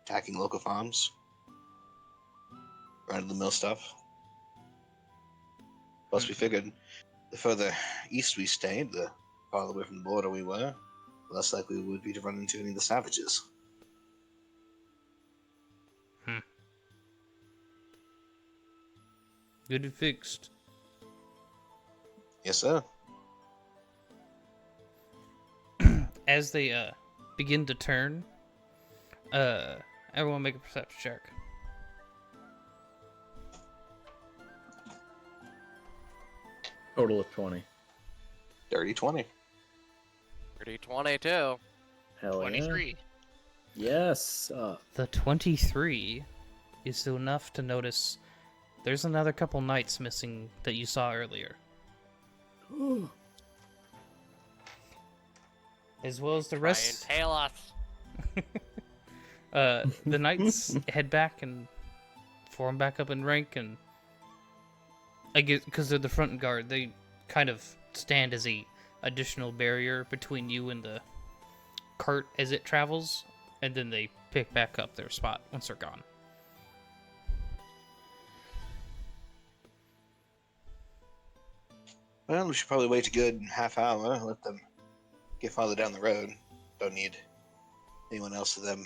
attacking local farms, run-of-the-mill stuff. Plus, we figured the further east we stayed, the farther away from the border we were, the less likely we would be to run into any of the savages. Good and fixed. Yes, sir. As they begin to turn, everyone make a perception check. Total of 20. Dirty 20. Pretty 22. Hell 23. yeah. Yes. The 23 is enough to notice there's another couple knights missing that you saw earlier. As well as the Try and rest. tail us. The knights head back and form back up in rank, and I guess because they're the front guard, they kind of stand as a additional barrier between you and the cart as it travels, and then they pick back up their spot once they're gone. Well, we should probably wait a good half hour, let them get farther down the road. Don't need anyone else of them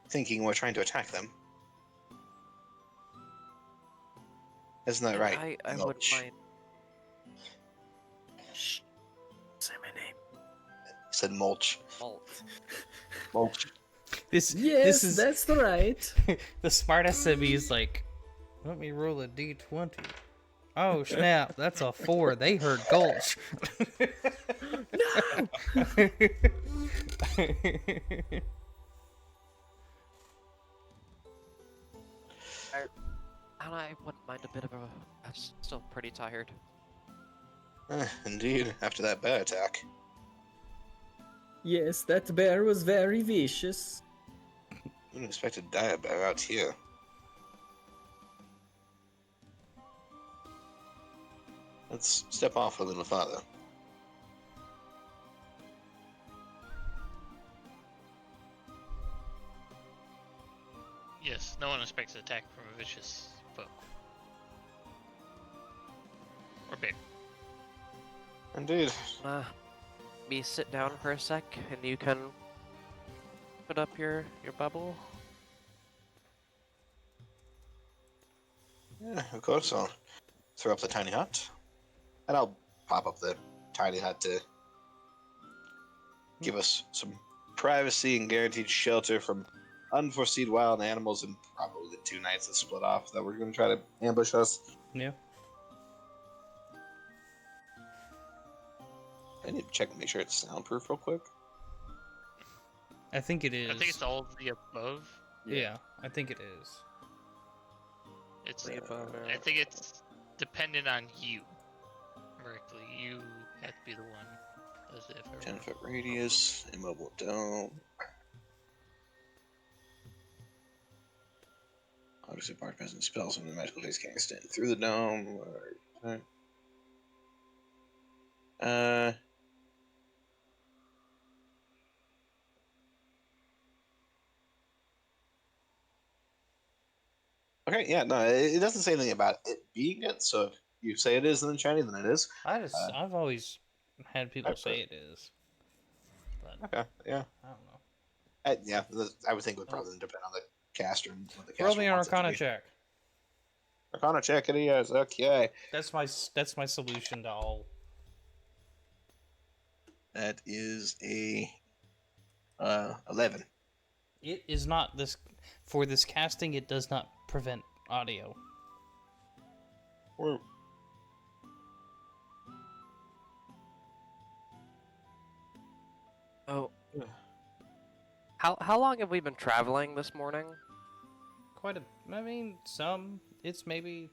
thinking we're trying to attack them. Isn't that right? I wouldn't Mulch? mind. Shh. Say my name. He said mulch. Malt. Mulch. This Yes, is that's right. the smart SME is like, let me roll a d20. Oh snap, that's a 4. They heard Gulch. I wouldn't mind a bit of a. I'm still pretty tired. Indeed, after that bear attack. Yes, that bear was very vicious. Wouldn't expect to die a bear out here. Let's step off a little farther. Yes, no one expects an attack from a vicious foe. Or bear. Indeed. Me sit down for a sec, and you can put up your bubble. Yeah, of course. I'll throw up the tiny hut. And I'll pop up the tiny hut to give us some privacy and guaranteed shelter from unforeseen wild animals and probably the 2 knights that split off that were going to try to ambush us. Yeah. I need to check and make sure it's soundproof real quick. I think it is. I think it's all of the above. Yeah, I think it is. It's. The above, I think it's dependent on you. Correctly, you have to be the one. Does it? 10-foot radius, immobile dome. Obviously, mark present spells from the magical phase can't extend through the dome. Okay, yeah, no, it doesn't say anything about it being it, so if you say it is an enchanting, then it is. I've always had people say it is. But Okay, yeah. I don't know. Yeah, I would think it would probably depend on the caster and what the caster Roll me an wants it to Arcana be. check. Arcana check it is, okay. That's my solution to all. That is a 11. It is not this for this casting. It does not prevent audio. Woo. Oh. How long have we been traveling this morning? I mean, it's maybe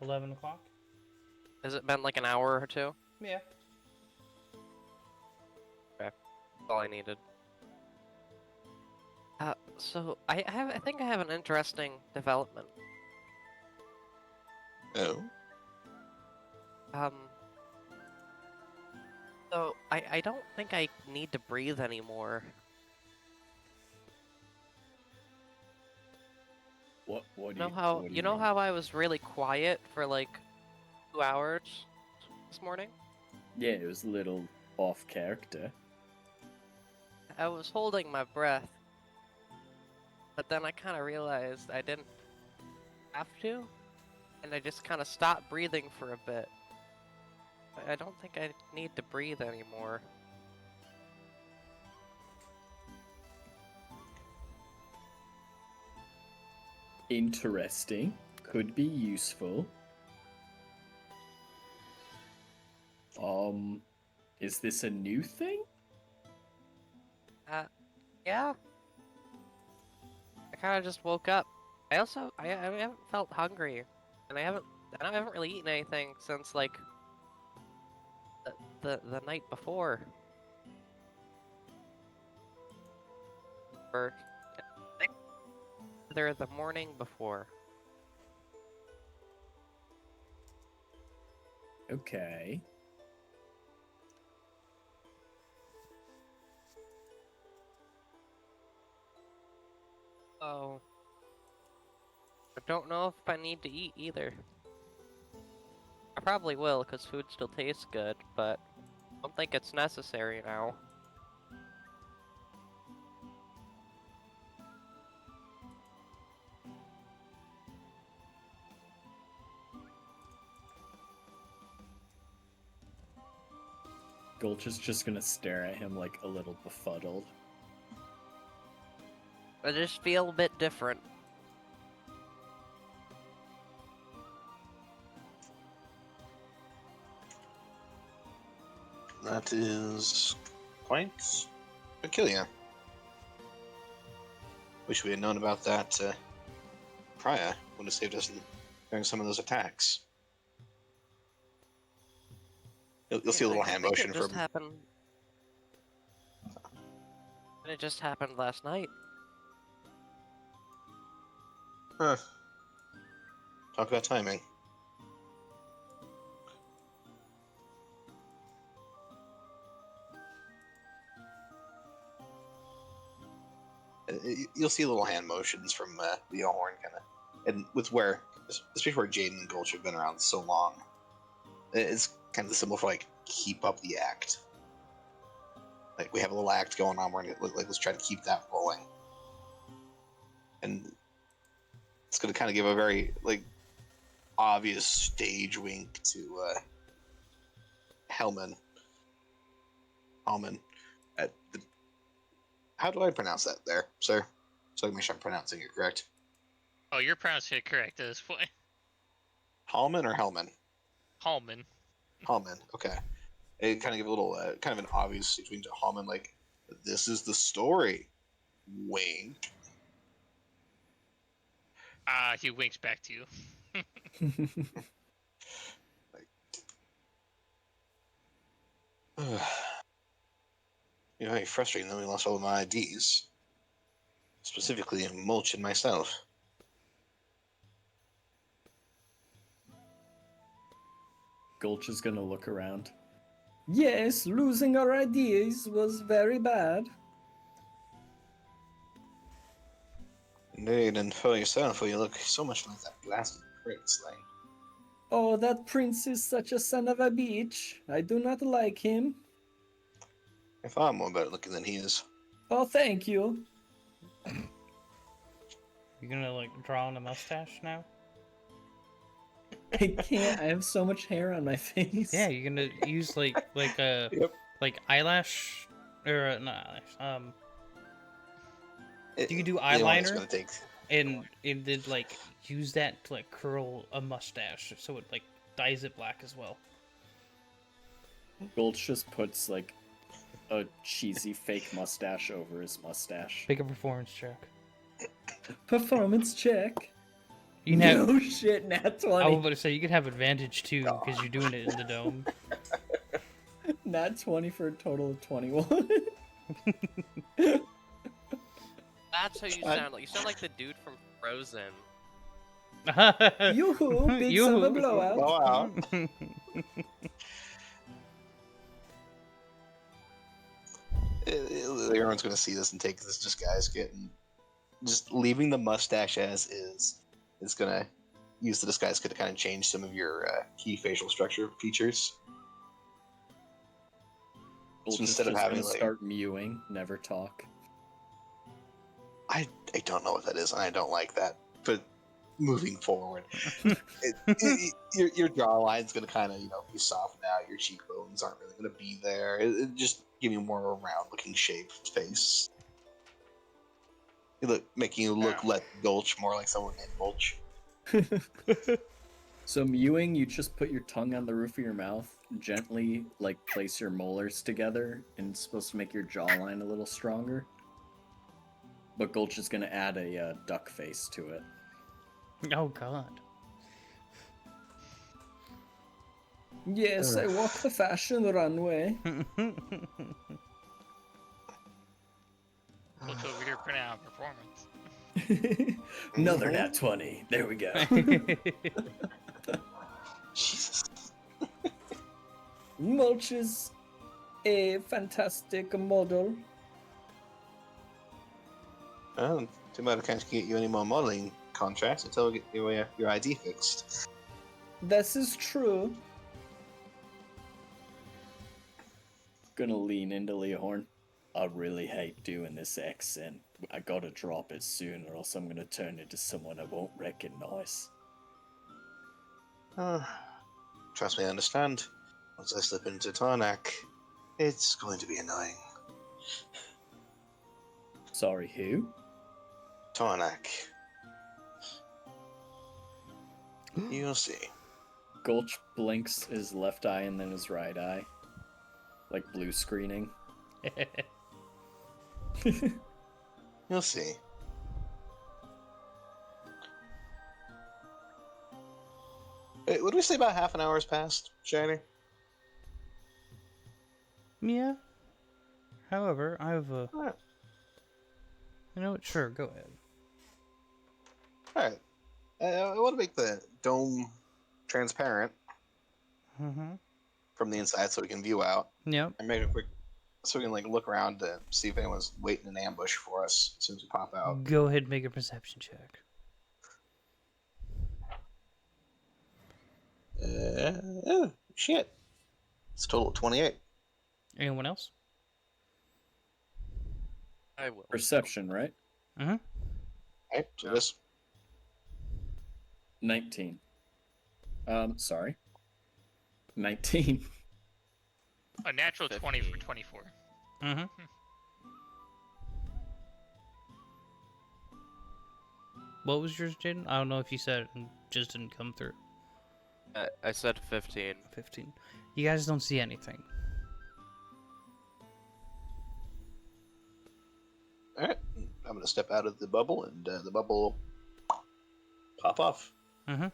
11 o'clock. Has it been like an hour or two? Yeah. all I needed. So I think I have an interesting development. Oh. Um, so I don't think I need to breathe anymore. What do You know you how what do you you know mean? how I was really quiet for like 2 hours this morning? Yeah, it was a little off character. I was holding my breath, but then I kind of realized I didn't have to, and I just kind of stopped breathing for a bit. I don't think I need to breathe anymore. Interesting. Could be useful. Is this a new thing? Yeah. I kind of just woke up. I haven't felt hungry, and I haven't really eaten anything since like the night before, or I think either the morning before. Okay. So I don't know if I need to eat either. I probably will, because food still tastes good, but I don't think it's necessary now. Gulch is just gonna stare at him like a little befuddled. I just feel a bit different. That is quite peculiar. Wish we had known about that prior. Would have saved us during some of those attacks. You'll see a little hand motion it just from. happened. And it just happened last night. Huh. Talk about timing. You'll see little hand motions from the horn, kind of, and with where, especially where Jaden and Gulch have been around so long, it's kind of the symbol for like keep up the act. Like we have a little act going on, we're gonna let's try to keep that rolling, and it's gonna kind of give a very like obvious stage wink to Hellman. At the, how do I pronounce that there, sir? So I can make sure I'm pronouncing it correct. Oh, you're pronouncing it correct at this point. Hallman or Hellman? Hallman. Hallman. Okay. It kind of give a little, kind of an obvious between Hallman, like, this is the story. Wink. He winks back to you. You know, very frustrating that we lost all of my IDs. Specifically, Mulch and myself. Gulch is gonna look around. Yes, losing our ideas was very bad. Indeed, and for yourself, you look so much like that blasted prince, like. Oh, that prince is such a son of a bitch. I do not like him. You're far more better looking than he is. Oh, thank you. You're gonna like draw on a mustache now? I can't. I have so much hair on my face. Yeah, you're gonna use like a Yep. like eyelash or not eyelash. You can do The one is eyeliner gonna take. and then like use that to like curl a mustache so it like dyes it black as well. Gulch just puts like a cheesy fake mustache over his mustache. Make a performance check. Performance check. You can have. No shit, nat 20. I was about to say you could have advantage too because you're doing it in the dome. Nat 20 for a total of 21. That's how you sound like. You sound like the dude from Frozen. Yoo-hoo, big silver blowout. Blowout. Everyone's gonna see this and take this disguise kit and just leaving the mustache as is. It's gonna use the disguise kit to kind of change some of your key facial structure features. Bolt's instead of just having, gonna like- start mewing, never talk. I don't know what that is, and I don't like that. But moving forward, your jawline's gonna kind of be softened out. Your cheekbones aren't really gonna be there. It just give you more of a round-looking shaped face. Making you look less Gulch, more like someone named Gulch. So mewing, you just put your tongue on the roof of your mouth, gently place your molars together, and it's supposed to make your jawline a little stronger. But Gulch is gonna add a duck face to it. Oh god. Yes, I walk the fashion runway. What's over here putting out a performance? Another nat 20. There we go. Jesus. Mulch is a fantastic model. Oh, too bad I can't get you any more modeling contracts until we get your ID fixed. This is true. Gonna lean into Leahorn. I really hate doing this accent. I gotta drop it soon, or else I'm gonna turn into someone I won't recognize. Trust me, I understand. Once I slip into Tarnak, it's going to be annoying. Sorry, who? Tarnak. You'll see. Gulch blinks his left eye and then his right eye. Like blue screening. You'll see. Wait, would we say about half an hour has passed, Shiny? Yeah. However, I have a. Alright. You know what? Sure, go ahead. Alright. I want to make the dome transparent Mm-hmm. from the inside so we can view out. Yep. And make a quick. So we can look around to see if anyone's waiting in ambush for us as soon as we pop out. Go ahead and make a perception check. Oh, shit. It's a total of 28. Anyone else? I will. Perception, right? Mm-hmm. Alright, so this. 19. Sorry. 19. A natural 20 for 15. 24. Mm-hmm. What was yours, Jaden? I don't know if you said it and just didn't come through. I said 15. 15. You guys don't see anything. Alright, I'm going to step out of the bubble, and the bubble will pop off. Mm-hmm.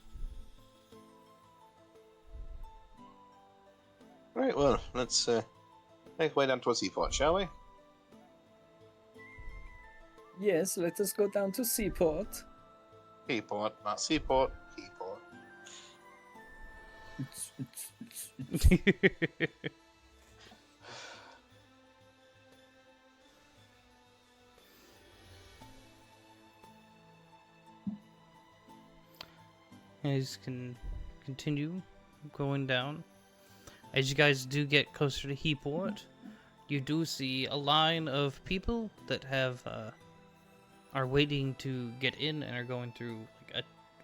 Alright, well, let's make our way down towards Seaport, shall we? Yes, let us go down to Seaport. Seaport, not Seaport, Seaport. You guys can continue going down. As you guys do get closer to Heaport, you do see a line of people that have are waiting to get in and are going through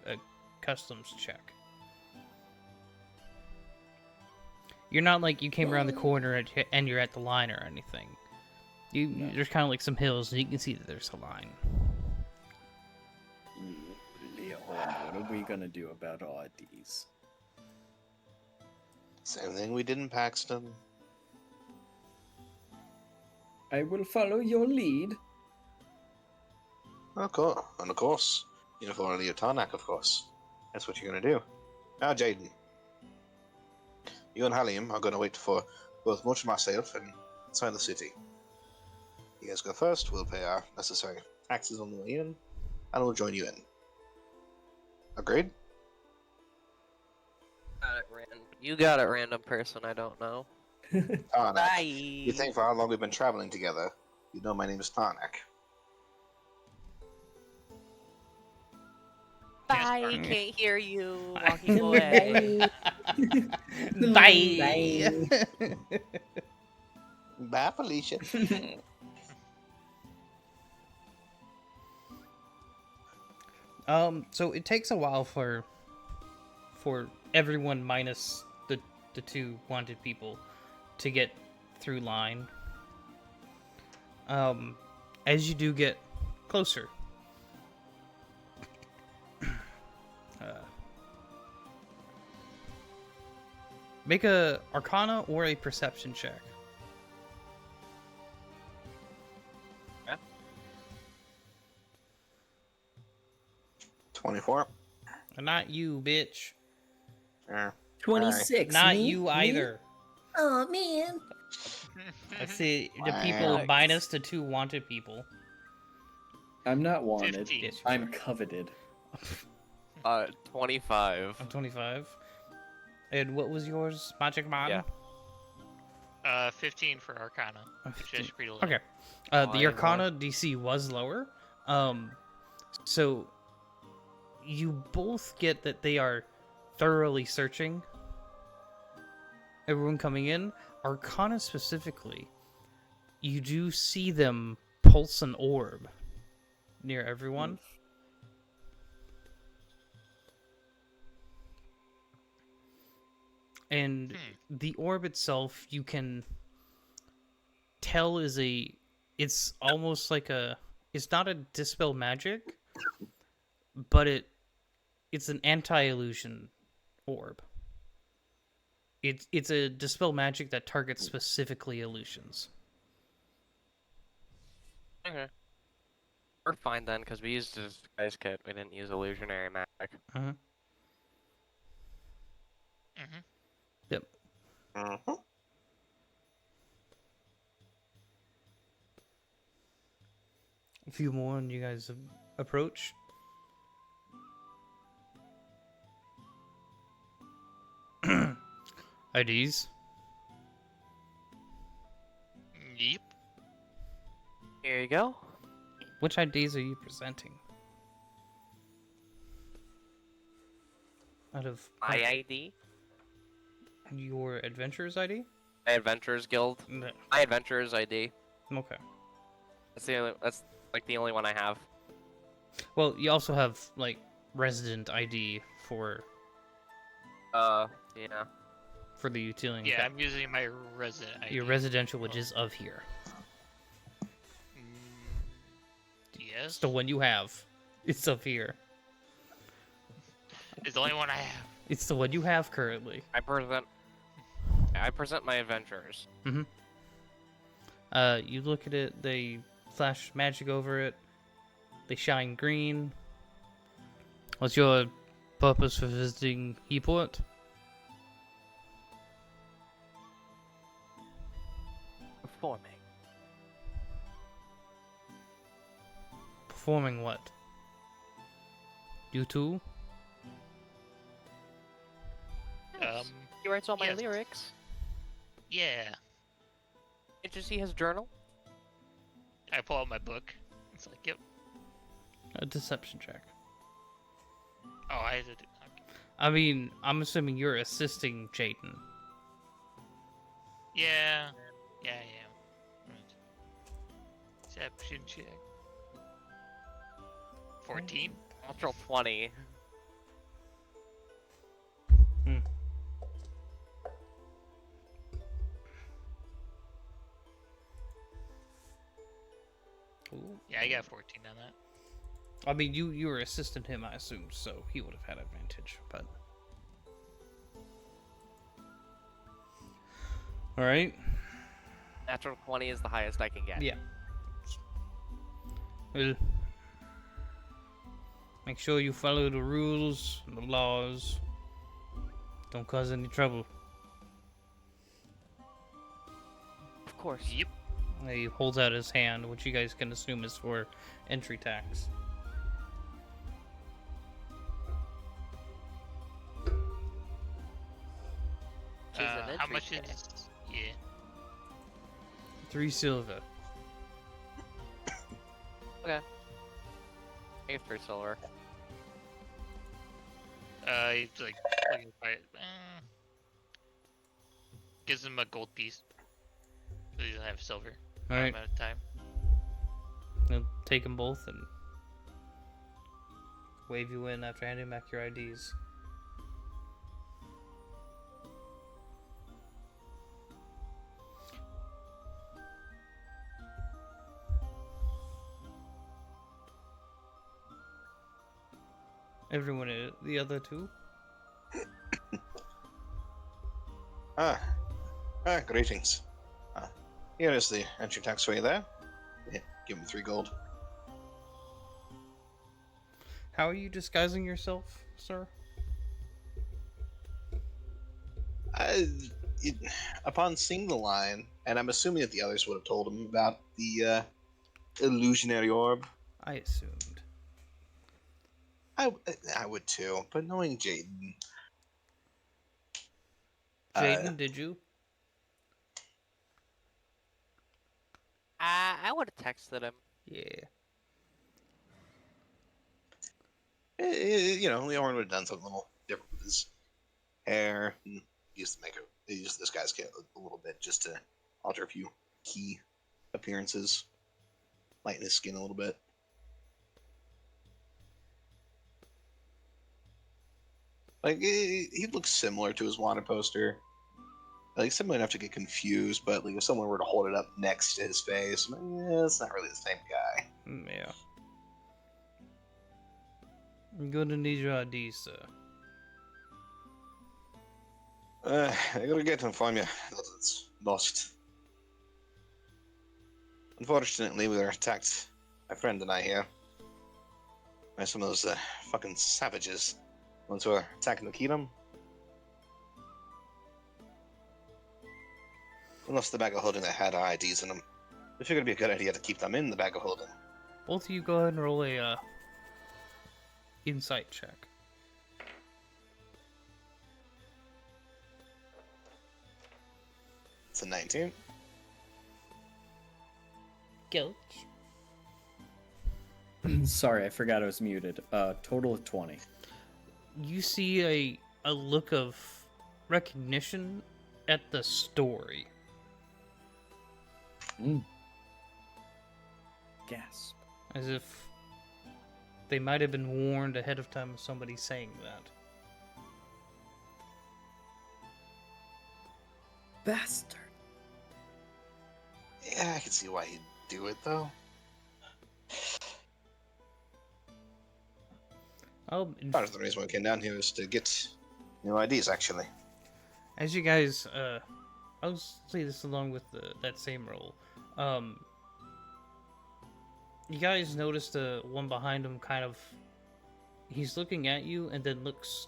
a customs check. You're not like you came around the corner and you're at the line or anything. There's kind of like some hills and you can see that there's a line. Leon, what are we gonna do about IDs? Same thing we did in Paxton. I will follow your lead. Of course, and of course. Uniform of Tarnak, of course. That's what you're going to do. Now, Jaden. You and Halium are going to wait for both Much and myself inside the city. You guys go first. We'll pay our necessary taxes on the way in, and we'll join you in. Agreed? You got it, random person I don't know. Tarnak. Bye. You think for how long we've been traveling together, you know my name is Tarnak. Bye. Yes, Can't hear you. Walking away. Bye. Bye, Felicia. So it takes a while for everyone minus the two wanted people to get through line. As you do get closer, make a Arcana or a Perception check. Yeah. 24. Not you, bitch. 26. Not me? you Me? either. Oh man. I see the people Wow. minus the two wanted people. I'm not wanted. 15. Yes, I'm coveted. 25. I'm 25. And what was yours, Magic Man? Yeah. 15 for Arcana. Which is pretty low. Okay. Oh, The I have Arcana DC was lower. So you both get that they are thoroughly searching everyone coming in. Arcana specifically, you do see them pulse an orb near everyone. And the orb itself, you can tell it's almost like it's not a dispel magic, but it's an anti-illusion orb. It's a dispel magic that targets specifically illusions. Okay. We're fine then, because we used a disguise kit. We didn't use illusionary magic. Uh-huh. Mm-hmm. Yep. Mm-hmm. A few more, and you guys approach. IDs. Yep. Here you go. Which IDs are you presenting? Out of My ID. your adventurer's ID? My Adventurers Guild. No. My Adventurers ID. Okay. That's like the only one I have. Well, you also have like resident ID for Yeah. the utility. Yeah, I'm using my resident ID. Your residential, which is of here. Yes. It's the one you have. It's of here. It's the only one I have. It's the one you have currently. I present my adventures. Mm-hmm. You look at it, they flash magic over it. They shine green. What's your purpose for visiting Heaport? Performing. Performing what? You too? He writes all my yes. lyrics. Yeah. Did you see his journal? I pull out my book. It's like, yep. A deception check. Oh, I had to do. Okay. I mean, I'm assuming you're assisting Jaden. Yeah. Yeah, I am. Right. Deception check. 14. Natural 20. Ooh. Yeah, I got 14 on that. I mean, you were assisting him, I assumed, so he would have had advantage, but... Alright. Natural 20 is the highest I can get. Yeah. Well, make sure you follow the rules and the laws. Don't cause any trouble. Of course. Yep. He holds out his hand, which you guys can assume is for entry tax. Which is an How entry much tax. is? Yeah. 3 silver. Okay. I give 3 silver. He's like looking for it. Gives him a gold piece. So he doesn't have silver. Alright. Amount of time. He'll take them both and wave you in after handing back your IDs. Everyone, the other two? Greetings. Here is the entry tax for you there. Yeah, give him 3 gold. How are you disguising yourself, sir? Upon seeing the line, and I'm assuming that the others would have told him about the illusionary orb. I assumed. I would too, but knowing Jaden. Jaden, did you? I would have texted him. Yeah. Leorn would have done something a little different with his hair. And he used this guy's kit a little bit just to alter a few key appearances, lighten his skin a little bit. Like, he looks similar to his wanted poster. Like, similar enough to get confused, but like if someone were to hold it up next to his face, I'm like, yeah, it's not really the same guy. Yeah. I'm gonna need your ID, sir. I gotta get them from you. It's lost. Unfortunately, we were attacked, my friend and I here, by some of those fucking savages. Ones who are attacking the kingdom. We lost the bag of holding that had our IDs in them. We figured it'd be a good idea to keep them in the bag of holding. Both of you go ahead and roll a insight check. It's a 19. Gilch. Sorry, I forgot I was muted. Total of 20. You see a look of recognition at the story. Gasp. As if they might have been warned ahead of time of somebody saying that. Bastard. Yeah, I can see why he'd do it, though. Part of the reason we came down here is to get new IDs, actually. As you guys, I'll say this along with that same roll. You guys notice the one behind him kind of... He's looking at you and then looks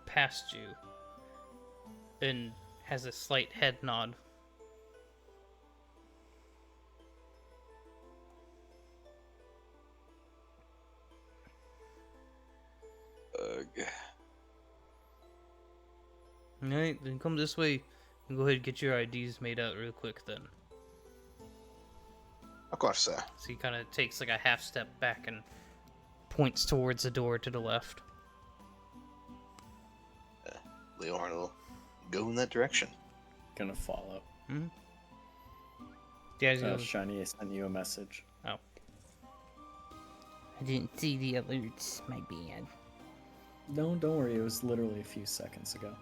past you. And has a slight head nod. Alright, then come this way and go ahead and get your IDs made out real quick then. Of course, sir. So he kind of takes like a half step back and points towards the door to the left. Leorn will go in that direction. Gonna follow. Mm-hmm. Yeah, he's going... Shiny, I sent you a message. Oh. I didn't see the alerts, my bad. No, don't worry. It was literally a few seconds ago.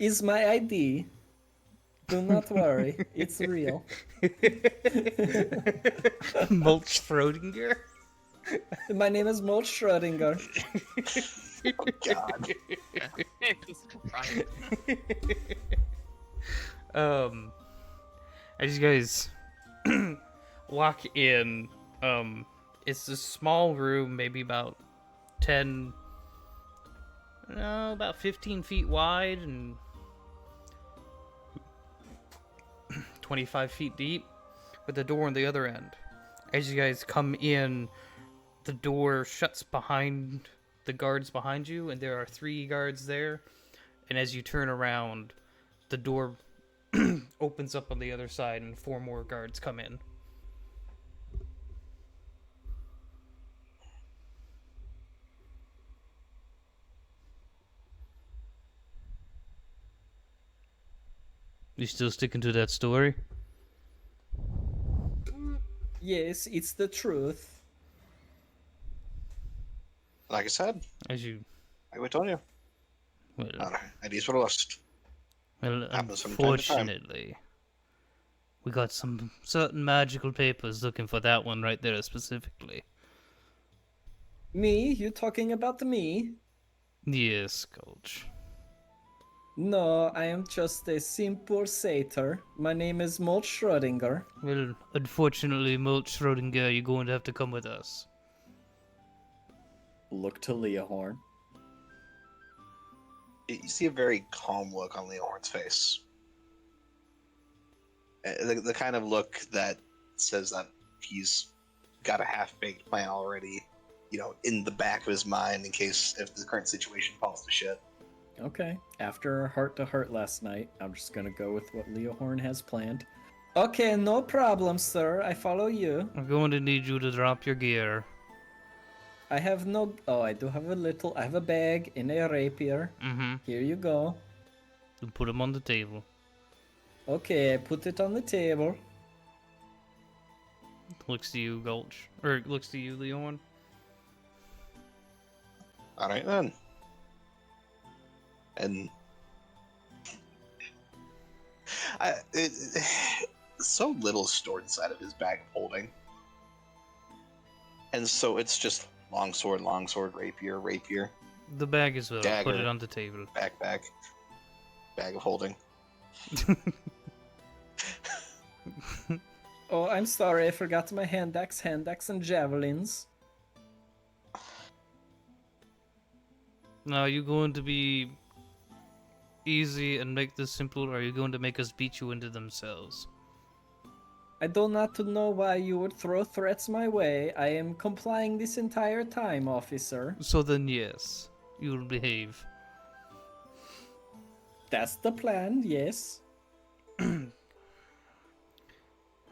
Is my ID. Do not worry, it's real. Mulch Schrodinger? My name is Mulch Schrodinger. Oh, God. Right. As you guys walk in, it's a small room, maybe about 10, no, about 15 feet wide and 25 feet deep, with a door on the other end. As you guys come in, the door shuts behind the guards behind you, and there are 3 guards there. And as you turn around, the door opens up on the other side, and 4 more guards come in. You still sticking to that story? Yes, it's the truth. Like I said, As you, like I told you, well, ideas for the lost. Happens from time to time. unfortunately, we got some certain magical papers looking for that one right there specifically. Me? You talking about me? Yes, coach. No, I am just a simple satyr. My name is Molt Schrödinger. Well, unfortunately, Molt Schrodinger, you're going to have to come with us. Look to Leahorn. You see a very calm look on Leon's face. The kind of look that says that he's got a half-baked plan already, in the back of his mind in case if the current situation falls to shit. Okay, after our heart-to-heart last night, I'm just gonna go with what Leahorn has planned. Okay, no problem, sir. I follow you. I'm going to need you to drop your gear. I have no... Oh, I do have a little... I have a bag and a rapier. Mm-hmm. Here you go. And put them on the table. Okay, I put it on the table. Looks to you, Gulch. Or looks to you, Leon. Alright then. And so little stored inside of his bag of holding. And so it's just longsword, rapier, The bag is well. Put Dagger. it on the table. backpack, bag of holding. Oh, I'm sorry. I forgot my hand axe, and javelins. Now, are you going to be easy and make this simple, or are you going to make us beat you into themselves? I do not know why you would throw threats my way. I am complying this entire time, officer. So then, yes, you will behave. That's the plan, yes.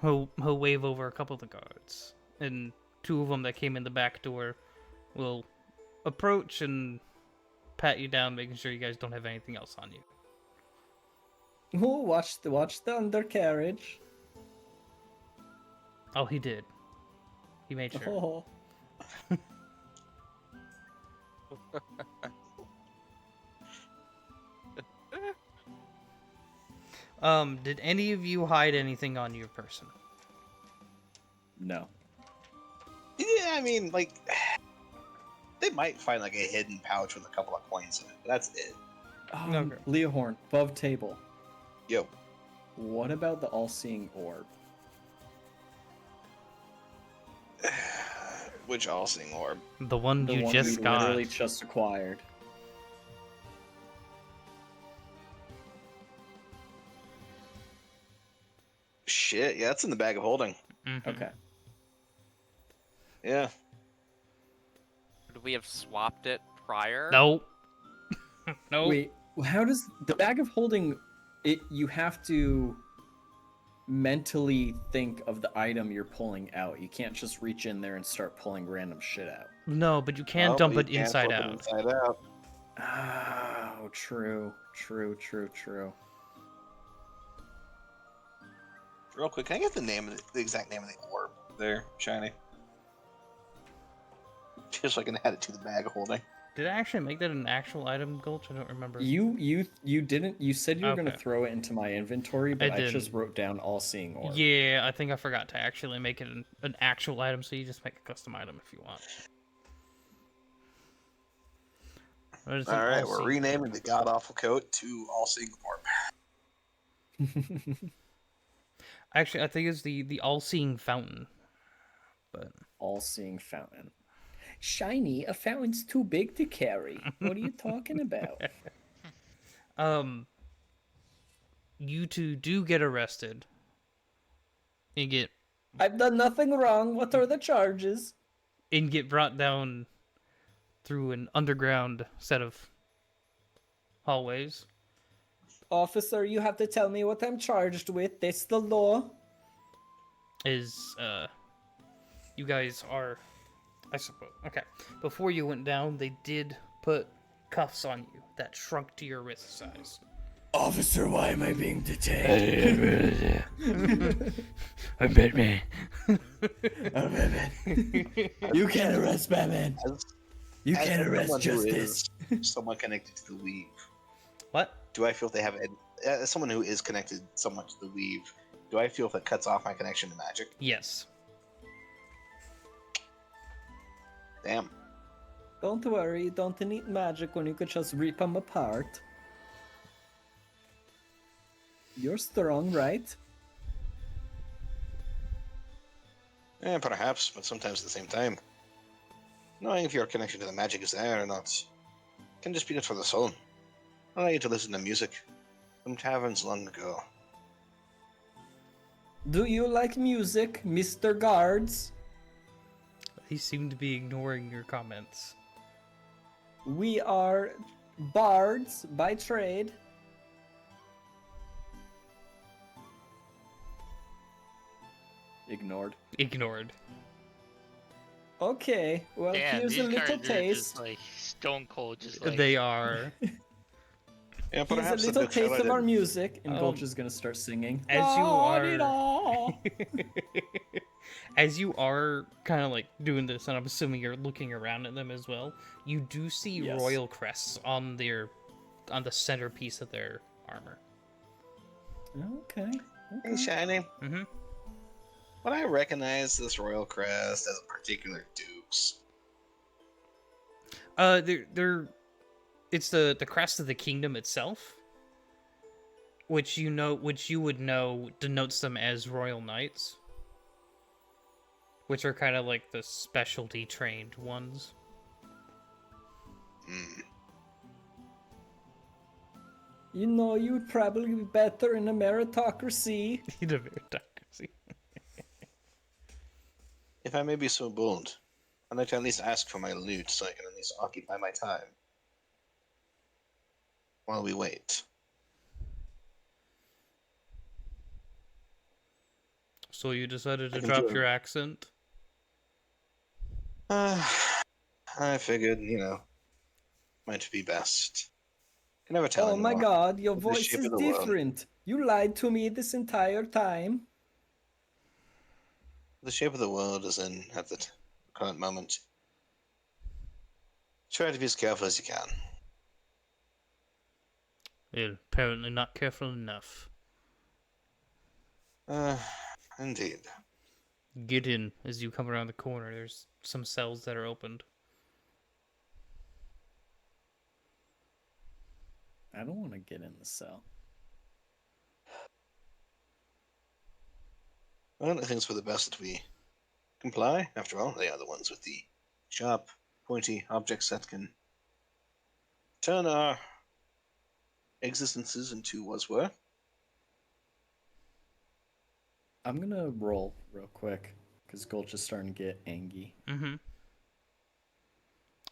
He'll wave over a couple of the guards, and 2 of them that came in the back door will approach and pat you down, making sure you guys don't have anything else on you. Oh, watch the undercarriage. Oh, he did. He made sure. Did any of you hide anything on your person? No. Yeah, I mean, they might find a hidden pouch with a couple of coins in it, but that's it. Okay. Leahorn, above table. Yo, What about the all-seeing orb? which all-seeing orb? The one The you one just we got. literally just acquired. Shit, yeah, that's in the bag of holding. Mhm. Okay. Yeah. Would we have swapped it prior? Nope. Nope. Wait, how does the bag of holding it? You have to mentally think of the item you're pulling out. You can't just reach in there and start pulling random shit out. No, but you can Oh, dump you it can't inside flip it out. Inside out. Oh, true. Real quick, can I get the exact name of the orb there, Shiny? Just so I can add it to the bag of holding. Did I actually make that an actual item, Gulch? I don't remember. You didn't. You said you were gonna Okay. throw it into my inventory, but I just didn't. wrote down all-seeing orb. Yeah, I think I forgot to actually make it an actual item, so you just make a custom item if you want. What is All an right, we're all-seeing renaming the fountain? god awful coat to All-Seeing Orb. Actually, I think it's the all-seeing fountain. But All-seeing fountain. Shiny, a fountain's too big to carry. What are you talking about? you two do get arrested. And get I've done nothing wrong. What are the charges? brought down through an underground set of hallways. Officer, you have to tell me what I'm charged with. That's the law. You guys are, I suppose. Okay, before you went down, they did put cuffs on you that shrunk to your wrist size. Officer, why am I being detained? I'm Batman. I'm Batman. You can't arrest Batman. You can't arrest someone who justice. is someone connected to the weave, What? do I feel if they have as someone who is connected somewhat to the weave, do I feel if it cuts off my connection to magic? Yes. Damn. Don't worry, you don't need magic when you could just rip them apart. You're strong, right? Perhaps, but sometimes at the same time, knowing if your connection to the magic is there or not can just be good for the soul. I get to listen to music from taverns long ago. Do you like music, Mr. Guards? He seemed to be ignoring your comments. We are bards by trade. Ignored. Ignored. Okay, well, Damn, here's these a little cards are taste. just like stone cold, just like They are. Yeah, Here's a perhaps the little books taste of highlighted- our music, and Um, Gulch is gonna start singing. As you are, La-di-da. as you are kind of like doing this, and I'm assuming you're looking around at them as well. You do see Yes. royal crests on the centerpiece of their armor. Okay. Hey, Shiny. Mm-hmm. Would I recognize this royal crest as a particular duke's? It's the crest of the kingdom itself, which you would know denotes them as royal knights, which are kind of like the specialty trained ones. Hmm. You know, you would probably be better in a meritocracy. The meritocracy. If I may be so bold, I'd like to at least ask for my loot so I can at least occupy my time while we wait. So you decided to I can drop do your it. accent? I figured, might be best. Can never tell Oh my anymore. god, your With the voice shape is of the world. different. You lied to me this entire time. The shape of the world is in at the current moment. Try to be as careful as you can. You're apparently not careful enough. Indeed. Get in as you come around the corner. There's some cells that are opened. I don't want to get in the cell. Well, I think it's for the best that we comply. After all, they are the ones with the sharp, pointy objects that can turn our existences into was were. I'm gonna roll real quick because Gulch is starting to get angry. Mm-hmm.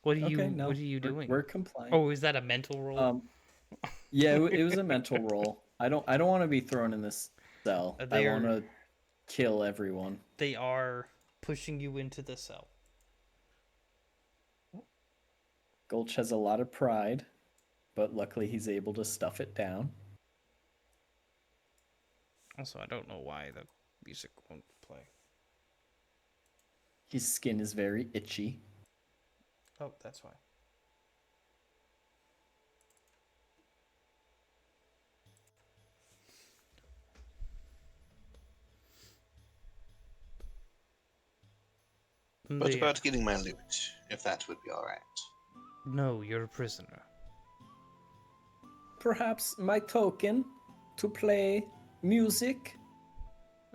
What are Okay, no, What are you doing? We're complying. Oh, is that a mental roll? Yeah, it was a mental roll. I don't want to be thrown in this cell. I They want are- to kill everyone. They are pushing you into the cell. Gulch has a lot of pride, but luckily he's able to stuff it down. Also, I don't know why the music won't play. His skin is very itchy. Oh, that's why. But They- about getting my loot, if that would be alright. No, you're a prisoner. Perhaps my token to play music?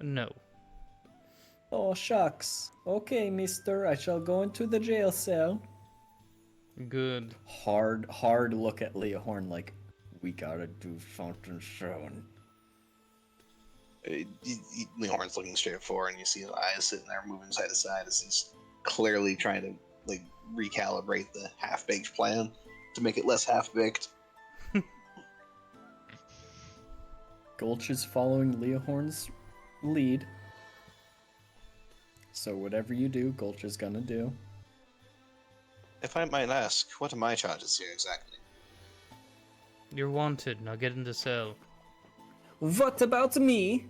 No. Oh, shucks. Okay, mister, I shall go into the jail cell. Good. Hard look at Leahorn like, we gotta do something soon. Leonhorn's looking straight forward, and you see his eyes sitting there moving side to side as he's clearly trying to like recalibrate the half-baked plan to make it less half-baked. Gulch is following Leahorn's lead. So whatever you do, Gulch is gonna do. If I might ask, what are my charges here exactly? You're wanted. Now get in the cell. What about me?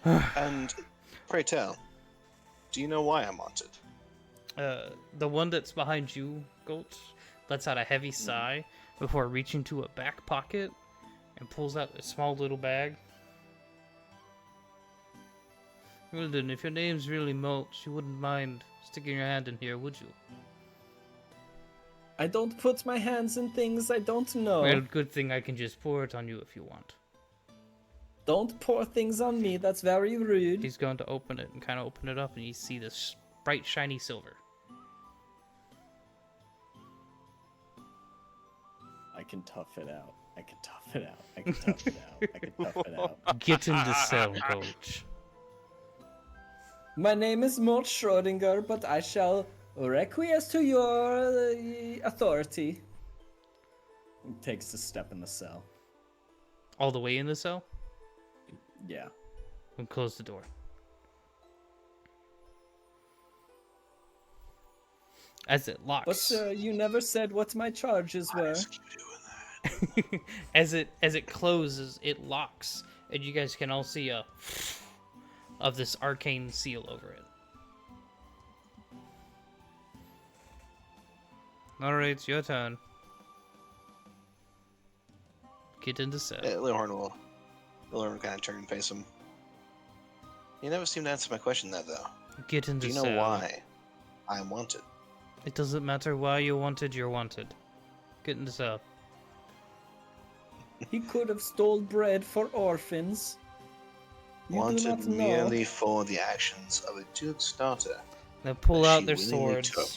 And pray tell, do you know why I'm wanted? The one that's behind you, Gulch, lets out a heavy sigh before reaching to a back pocket and pulls out a small little bag. Well then, if your name's really Mulch, you wouldn't mind sticking your hand in here, would you? I don't put my hands in things I don't know. Well, good thing I can just pour it on you if you want. Don't pour things on me, that's very rude. He's going to open it and kind of open it up, and you see this bright, shiny silver. I can tough it out. I can tough it out. I can tough it out. I can tough it out. Get in the cell, Gulch. My name is Mort Schrödinger, but I shall requiesce to your authority. He takes a step in the cell. All the way in the cell? Yeah. And close the door. As it locks. But you never said what my charges were. As it closes, it locks, and you guys can all see a of this arcane seal over it. Alright, it's your turn. Get in the cell. Leonhorn will kind of turn and face him. You never seem to answer my question there, though. Get in Do the you cell. know why I'm wanted? It doesn't matter why you're wanted. Get in the cell. He could have stole bread for orphans. You do Wanted not know. merely for the actions of a duke's daughter. Now pull She out their willingly swords took.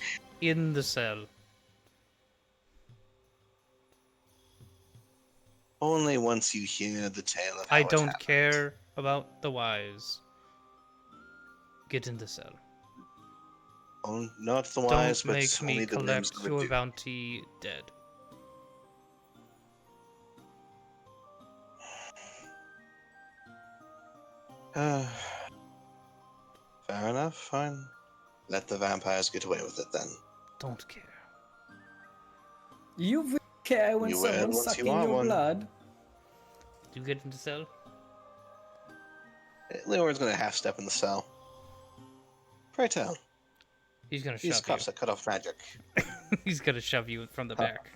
in the cell. Only once you hear the tale of how I it don't happened. care about the whys. Get in the cell. Not the wise, Don't but make only me the limbs collect of a your duke. bounty dead. Fair enough, fine. Let the vampires get away with it then. Don't care. You will care when You will someone's once you sucking are your one. blood. Do you get in the cell? Leonard's gonna half step in the cell. Pray tell, He's gonna these shove cuffs you. that cut off magic. He's gonna shove you from the back.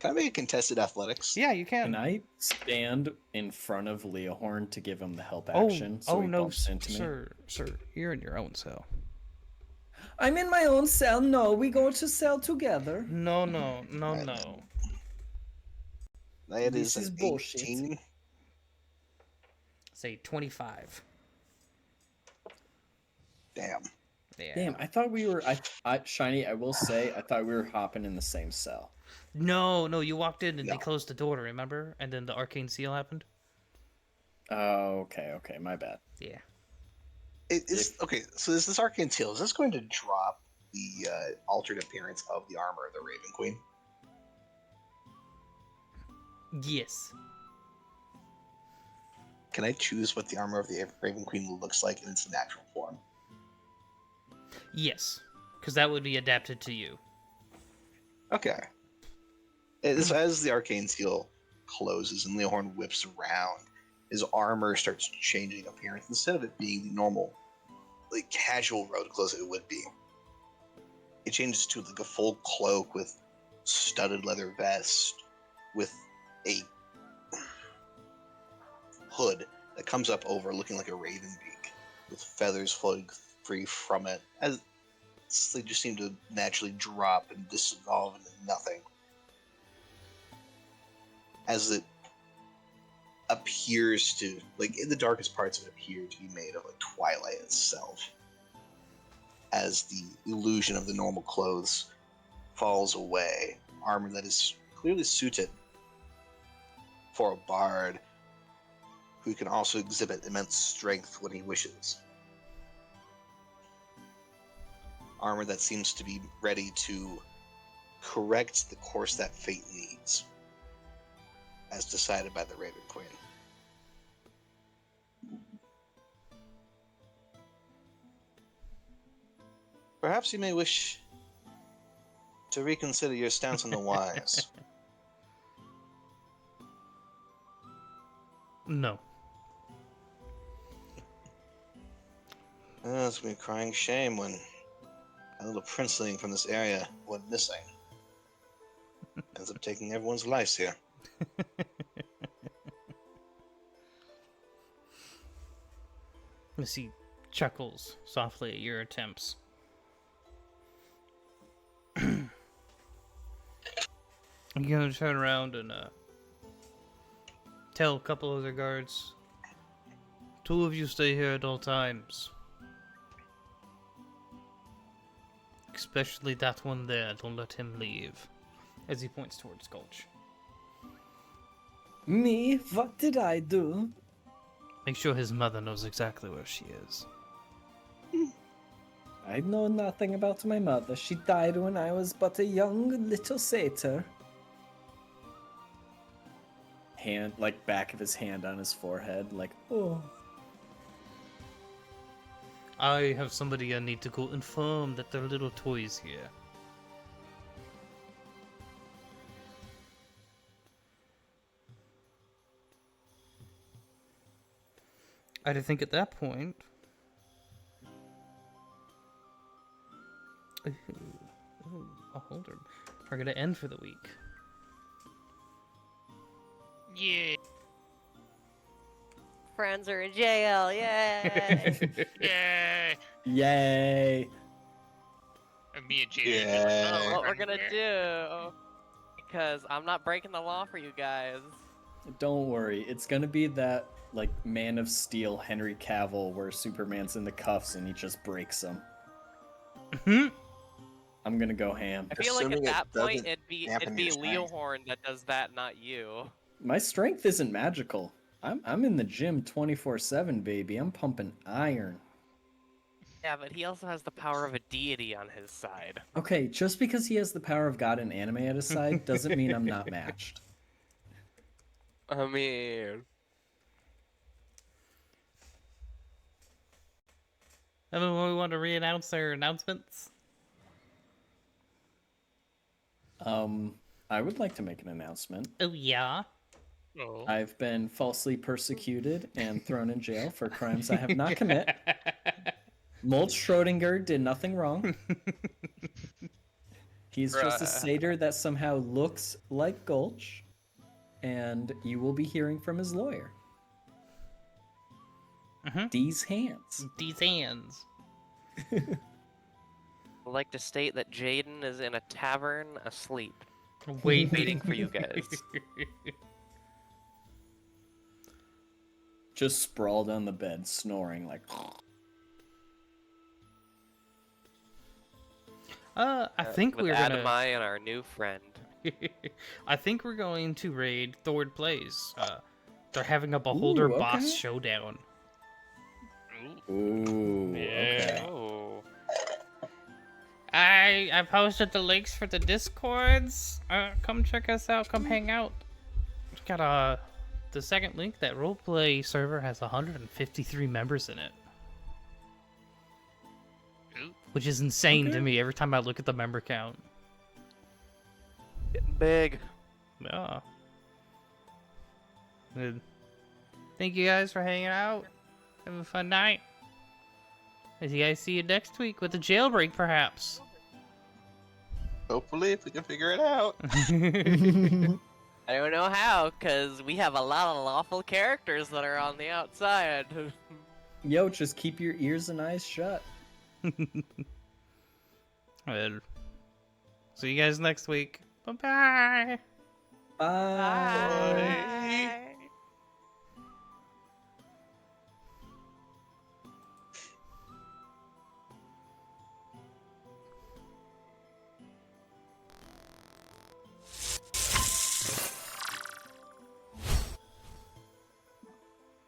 Can I make a contested athletics? Yeah, you Can I stand in front of Leahorn to give him the help Oh, action so he no, bumps into me? sir, you're in your own cell. I'm in my own cell. No, we go to cell together. No. That This is is an bullshit. 18. Say 25. Damn. Yeah. Damn, I thought we were. Shiny, I will say, I thought we were hopping in the same cell. No, you walked in and No. they closed the door, remember? And then the arcane seal happened? Oh, okay, my bad. Yeah. It is okay. So is this arcane seal? Is this going to drop the altered appearance of the armor of the Raven Queen? Yes. Can I choose what the armor of the Raven Queen looks like in its natural form? Yes. Because that would be adapted to you. Okay. As the arcane seal closes and Leonhorn whips around, his armor starts changing appearance. Instead of it being the normal, like casual road clothes it would be, it changes to like a full cloak with studded leather vest, with a hood that comes up over looking like a raven beak, with feathers free from it, as they just seem to naturally drop and dissolve into nothing. As it appears to, like, in the darkest parts of it appear to be made of like twilight itself. As the illusion of the normal clothes falls away, armor that is clearly suited for a bard who can also exhibit immense strength when he wishes. Armor that seems to be ready to correct the course that fate needs, as decided by the Raven Queen. Perhaps you may wish to reconsider your stance on the wise. No. It's me crying shame when a little princeling from this area went missing. Ends up taking everyone's lives here. Missy chuckles softly at your attempts. I'm gonna turn around and tell a couple of the guards. 2 of you stay here at all times. Especially that one there, don't let him leave. As he points towards Gulch. Me? What did I do? Make sure his mother knows exactly where she is. I know nothing about my mother. She died when I was but a young little satyr. Hand, like back of his hand on his forehead, like, oh. I have somebody I need to go inform that there are little toys here. I think at that point... I'll hold her. We're gonna end for the week. Yeah. Friends are in jail, yay! Yay. Yay! And me and Jaden Yeah. just like, oh, What we're running gonna there. do? Because I'm not breaking the law for you guys. Don't worry, it's gonna be that, like, Man of Steel Henry Cavill where Superman's in the cuffs and he just breaks them. I'm gonna go ham. I feel like at Assuming it that point doesn't it'd dampen be your strength. Leohorn that does that, not you. My strength isn't magical. I'm in the gym 24/7, baby. I'm pumping iron. Yeah, but he also has the power of a deity on his side. Okay, just because he has the power of God and anime at his side doesn't mean I'm not matched. I mean, Everyone, we want to re-announce our announcements? I would like to make an announcement. Oh, yeah? Oh. I've been falsely persecuted and thrown in jail for crimes I have not commit. Molt Schrodinger did nothing wrong. He's just a Bruh. satyr that somehow looks like Gulch, and you will be hearing from his lawyer. These hands. These hands. I'd like to state that Jaden is in a tavern asleep, waiting for you guys. Just sprawled on the bed, snoring like. I think with we're gonna. Adamai and our new friend. I think we're going to raid Thord Plays. They're having a Beholder Ooh, boss okay. showdown. Ooh, Yeah. okay. Oh. I posted the links for the Discords. Come check us out. Come hang out. We got the second link. That roleplay server has 153 members in it, Ooh. which is insane to Okay. me every time I look at the member count. Getting big. Yeah. Good. Thank you guys for hanging out. Have a fun night. As you guys see you next week with a jailbreak, perhaps. Hopefully, if we can figure it out. I don't know how, because we have a lot of lawful characters that are on the outside. Yo, just keep your ears and eyes shut. Well, see you guys next week. Bye-bye. Bye. Bye.